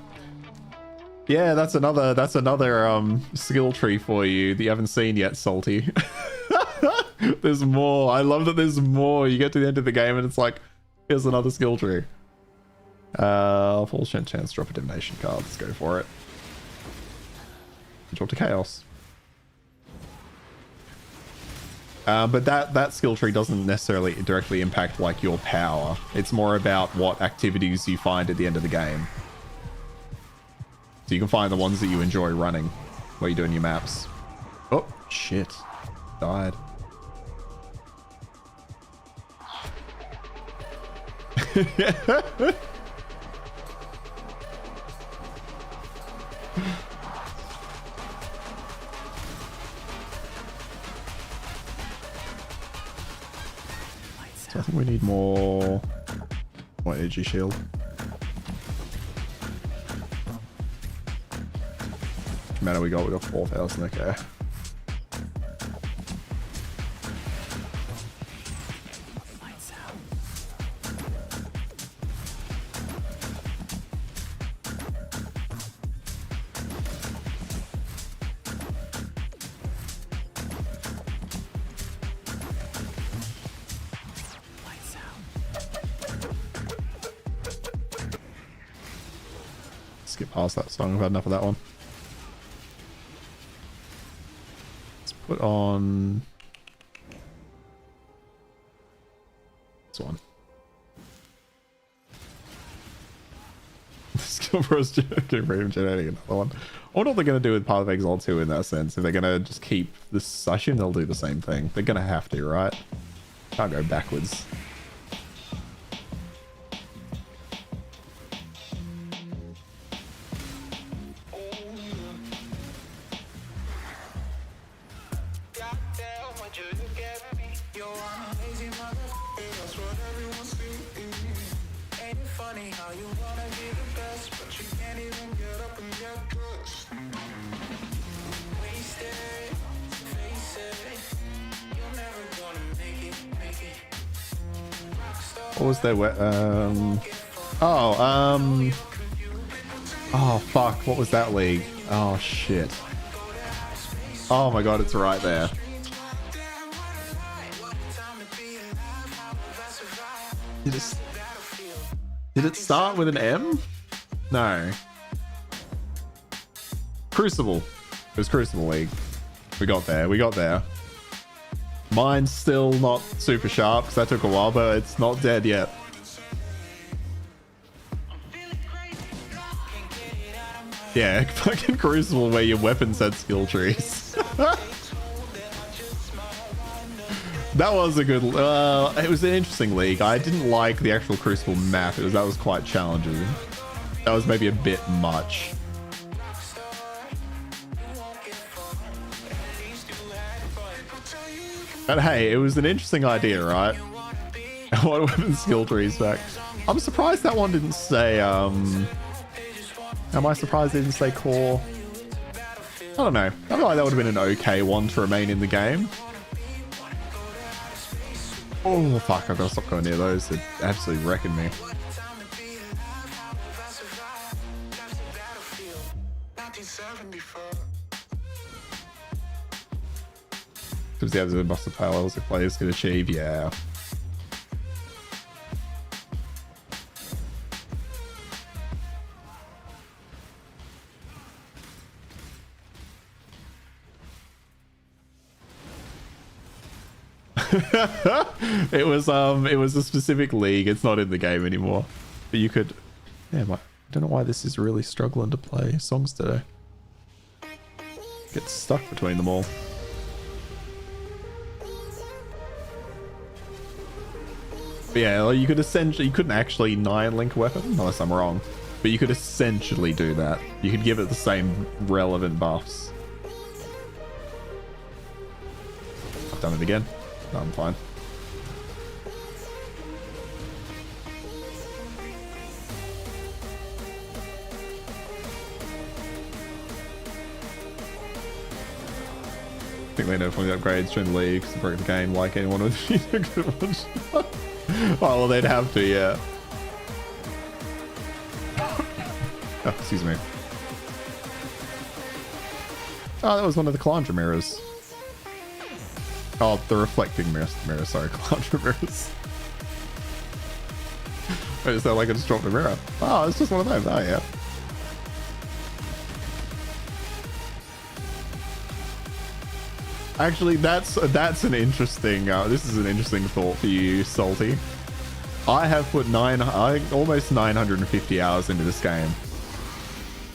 Yeah, that's another skill tree for you that you haven't seen yet, Salty. There's more. I love that there's more. You get to the end of the game and it's like, here's another skill tree. Full chance, drop a divination card. Let's go for it. Drop to chaos. But that skill tree doesn't necessarily directly impact like your power. It's more about what activities you find at the end of the game. So you can find the ones that you enjoy running while you're doing your maps. Oh, shit. Died. So I think we need more energy shield. Mana we got 4,000. Okay. Skip past that song. I've had enough of that one. Put on This one. Skill Bros generating another one. I wonder what they're going to do with Path of Exile 2 in that sense. If they're going to just keep this, I assume they'll do the same thing. They're going to have to, right? Can't go backwards. What was their oh fuck, what was that league? Oh shit. Oh my god, it's right there. Did it start with an M? No. Crucible. It was Crucible League. We got there. We got there. Mine's still not super sharp because that took a while, but it's not dead yet. Yeah, fucking Crucible where your weapons had skill trees. That was a good... it was an interesting league. I didn't like the actual Crucible map. That was quite challenging. That was maybe a bit much. But hey, it was an interesting idea, right? What weapon skill trees back. I'm surprised that one didn't say, am I surprised it didn't say core? I don't know. I feel like that would have been an okay one to remain in the game. Oh, fuck. I've got to stop going near those. They're absolutely wrecking me. Because the other buster parallels if players can achieve, yeah. it was a specific league. It's not in the game anymore. But you could... Damn, I don't know why this is really struggling to play songs today. Get stuck between them all. But yeah, you could essentially... You couldn't actually 9-link a weapon, unless I'm wrong. But you could essentially do that. You could give it the same relevant buffs. I've done it again. No, I'm fine. I think they know from the upgrades during the league to break the game like anyone with oh, well, they'd have to, yeah. Oh, excuse me. Oh, that was one of the Calandra mirrors. Oh, the reflecting mirror, sorry, Calandra mirrors. I just felt like I just dropped a mirror. Oh, it's just one of those. Oh, yeah. Actually, that's an interesting. This is an interesting thought for you, Salty. I have put almost 950 hours into this game.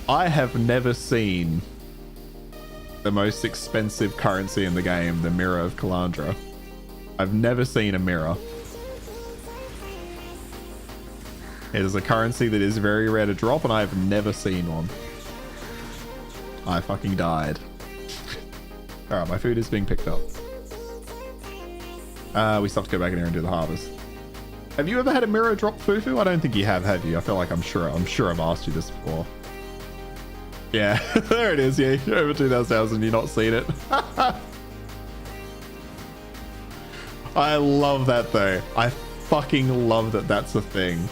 I have never seen the most expensive currency in the game, the Mirror of Calandra. I've never seen a mirror. It is a currency that is very rare to drop, and I have never seen one. I fucking died. Alright, my food is being picked up. We still have to go back in here and do the harvest. Have you ever had a mirror drop Fufu? I don't think you have you? I feel like I'm sure I've asked you this before. Yeah, there it is. Yeah, you're over 2,000 hours and you've not seen it. I love that though. I fucking love that that's a thing.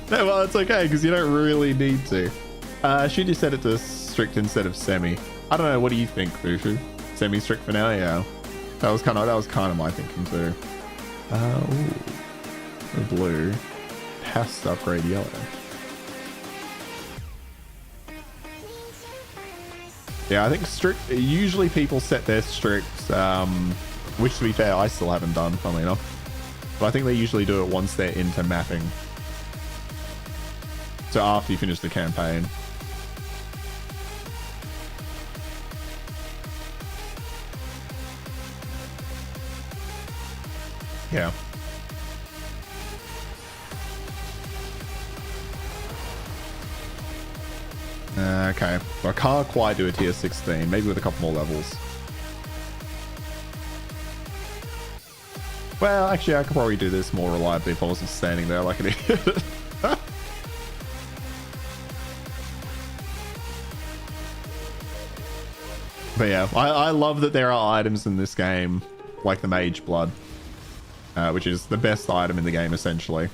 Well, it's okay because you don't really need to. Should you set it to strict instead of semi? I don't know. What do you think, Fufu? Semi strict for now, yeah. That was kind of my thinking too. Ooh, blue has to upgrade yellow. Yeah, I think strict. Usually people set their strict, which to be fair, I still haven't done, funnily enough. But I think they usually do it once they're into mapping. So after you finish the campaign. Yeah. Okay. So I can't quite do a tier 16. Maybe with a couple more levels. Well, actually, I could probably do this more reliably if I wasn't standing there like an idiot. But yeah, I love that there are items in this game, like the Mage Blood, which is the best item in the game, essentially.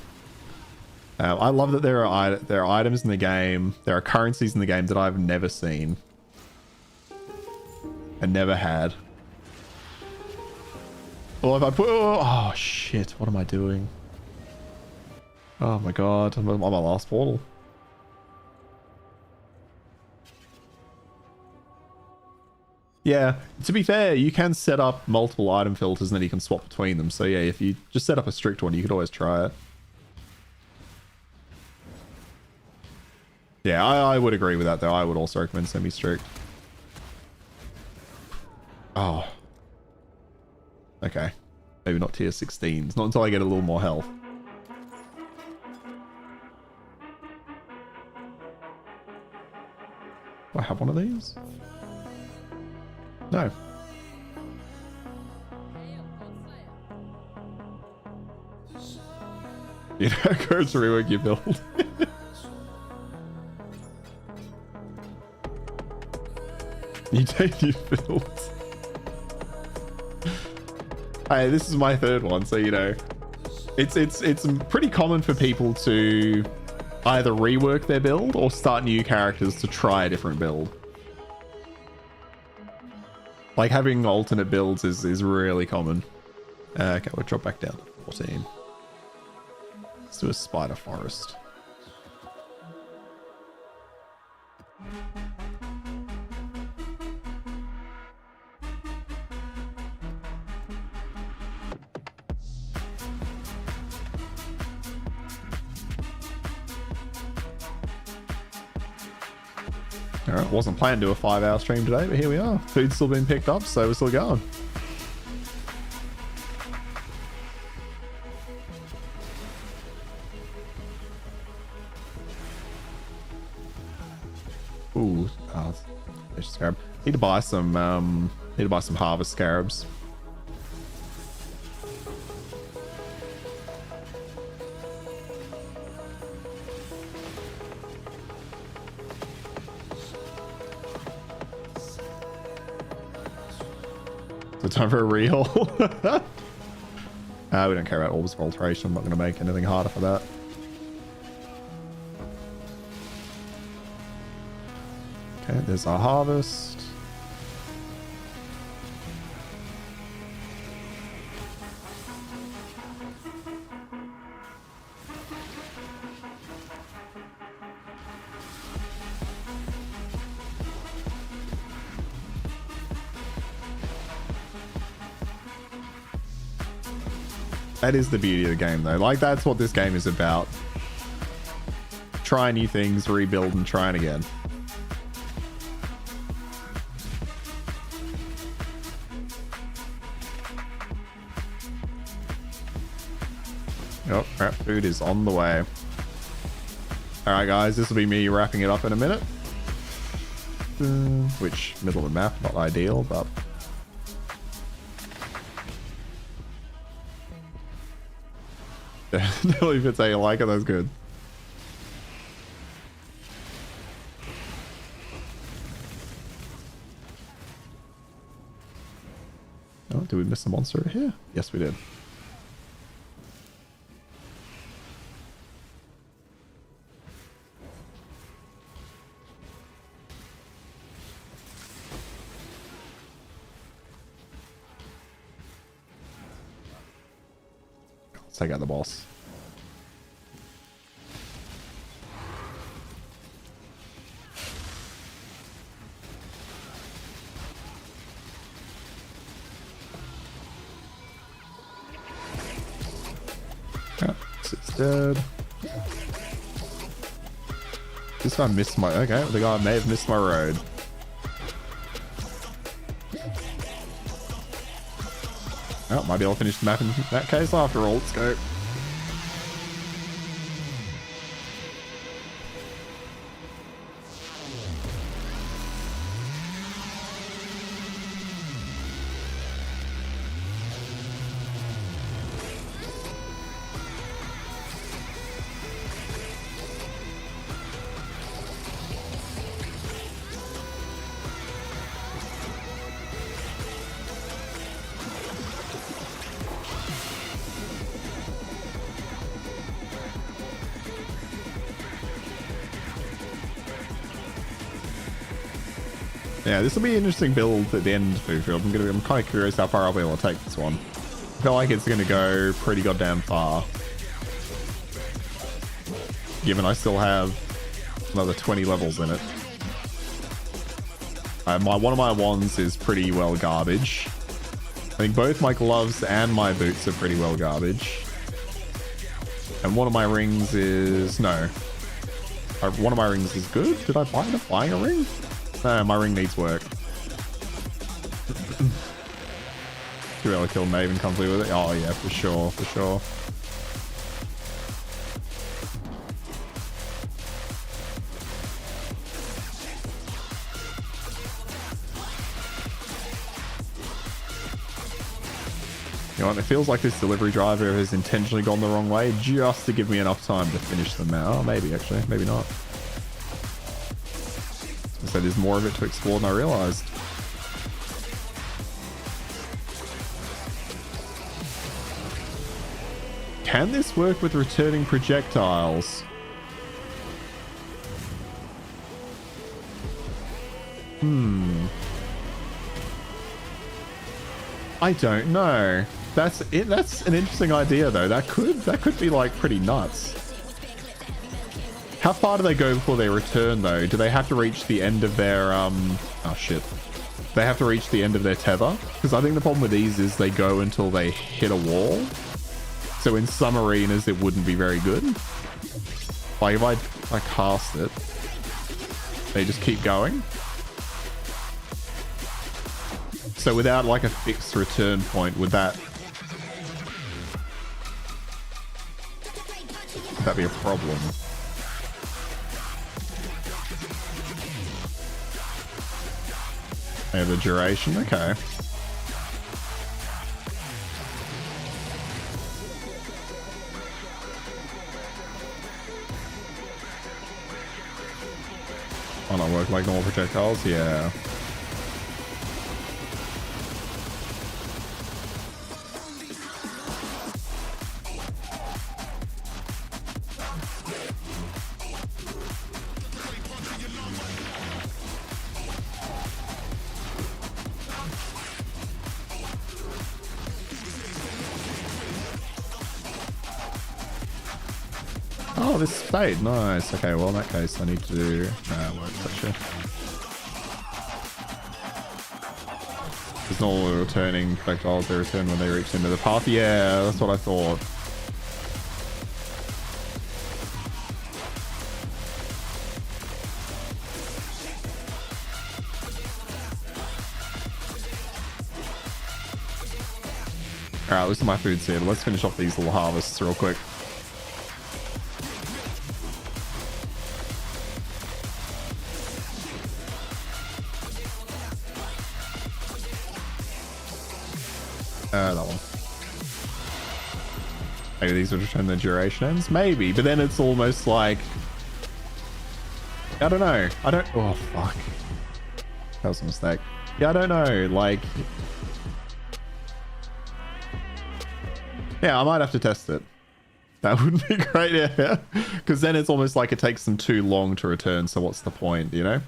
I love that there are items in the game, there are currencies in the game that I've never seen. And never had. Well, if I put... Oh, shit. What am I doing? Oh, my God. I'm on my last portal. Yeah, to be fair, you can set up multiple item filters and then you can swap between them. So yeah, if you just set up a strict one, you could always try it. Yeah, I would agree with that, though. I would also recommend semi-strict. Oh. Okay. Maybe not tier 16s. Not until I get a little more health. Do I have one of these? No. You know, go to rework your build. You take your builds. Hey, this is my third one, so you know, it's pretty common for people to either rework their build or start new characters to try a different build. Like having alternate builds is really common. Okay, we'll drop back down to 14. Let's do a spider forest. Alright, wasn't planning to do a 5-hour stream today, but here we are. Food's still been picked up, so we're still going. Ooh, fish scarab. Need to buy some harvest scarabs. The time for a rehaul. We don't care about orbs of alteration. I'm not going to make anything harder for that. Okay, there's our harvest. That is the beauty of the game, though. Like, that's what this game is about. Try new things, rebuild, and trying again. Oh, crap. Food is on the way. Alright, guys. This will be me wrapping it up in a minute. Which, middle of the map, not ideal, but... No, if it's how you like it, that's good. Oh, did we miss a monster over here? Yes, we did. Let's take out the boss. Yeah, it's dead. This guy missed my... Okay, the guy may have missed my road. Oh, might be able to finish the map in that case after all. Let's go. Yeah, this will be an interesting build at the end, Foodfield. I'm kind of curious how far I'll be able to take this one. I feel like it's going to go pretty goddamn far. Given I still have another 20 levels in it. One of my wands is pretty well garbage. I think both my gloves and my boots are pretty well garbage. And one of my rings is... No. One of my rings is good? Did I end up buying a ring? No, my ring needs work. Should be able to kill Maven comfortably with it. Oh yeah, for sure, for sure. You know what, it feels like this delivery driver has intentionally gone the wrong way just to give me enough time to finish them out. Oh, maybe actually, maybe not. So there's more of it to explore than I realized. Can this work with returning projectiles? I don't know. That's it. That's an interesting idea though. That could be like pretty nuts. How far do they go before they return, though? Do they have to reach the end of their, Oh, shit. They have to reach the end of their tether? Because I think the problem with these is they go until they hit a wall. So in some arenas, it wouldn't be very good. Like, if I cast it, they just keep going. So without, like, a fixed return point, would that be a problem? Yeah, the duration, okay. Oh, not work like normal projectiles? Yeah. Oh, this stayed. Nice. Okay, well, in that case, I need to do... work actually. There's no returning projectiles. They return when they reach the end of the path. Yeah, that's what I thought. Alright, listen to my food's here. Let's finish off these little harvests real quick. That one. Maybe these would return the duration ends? Maybe, but then it's almost like... I don't know. Oh, fuck. That was a mistake. Yeah, I don't know. Like... Yeah, I might have to test it. That would be great, yeah. Because then it's almost like it takes them too long to return, so what's the point, you know?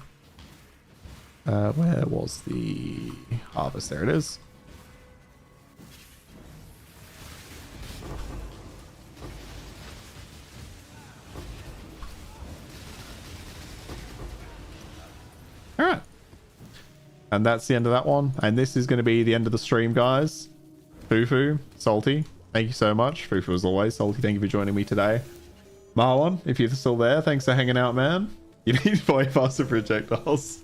Where was the harvest? There it is. All right. And that's the end of that one. And this is going to be the end of the stream, guys. Fufu, Salty, thank you so much. Fufu as always. Salty, thank you for joining me today. Marwan, if you're still there, thanks for hanging out, man. You need way faster projectiles.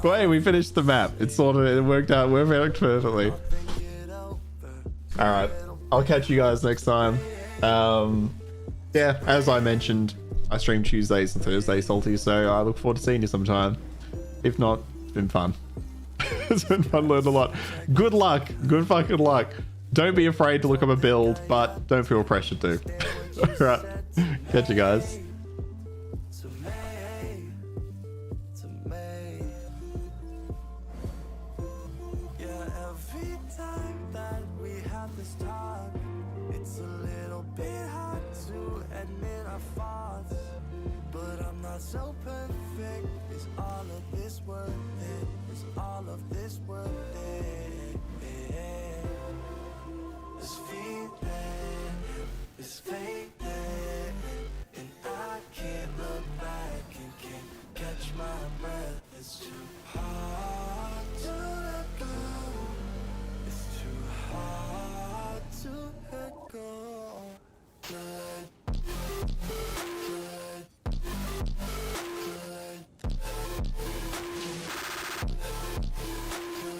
But hey, we finished the map. It worked perfectly. Alright, I'll catch you guys next time. Yeah, as I mentioned, I stream Tuesdays and Thursdays, Salty, so I look forward to seeing you sometime. If not, it's been fun. It's been fun, learned a lot. Good luck. Good fucking luck. Don't be afraid to look up a build, but don't feel pressured to. Alright, catch you guys. So perfect, is all of this worth it? Is all of this worth it? This feeling, this fate.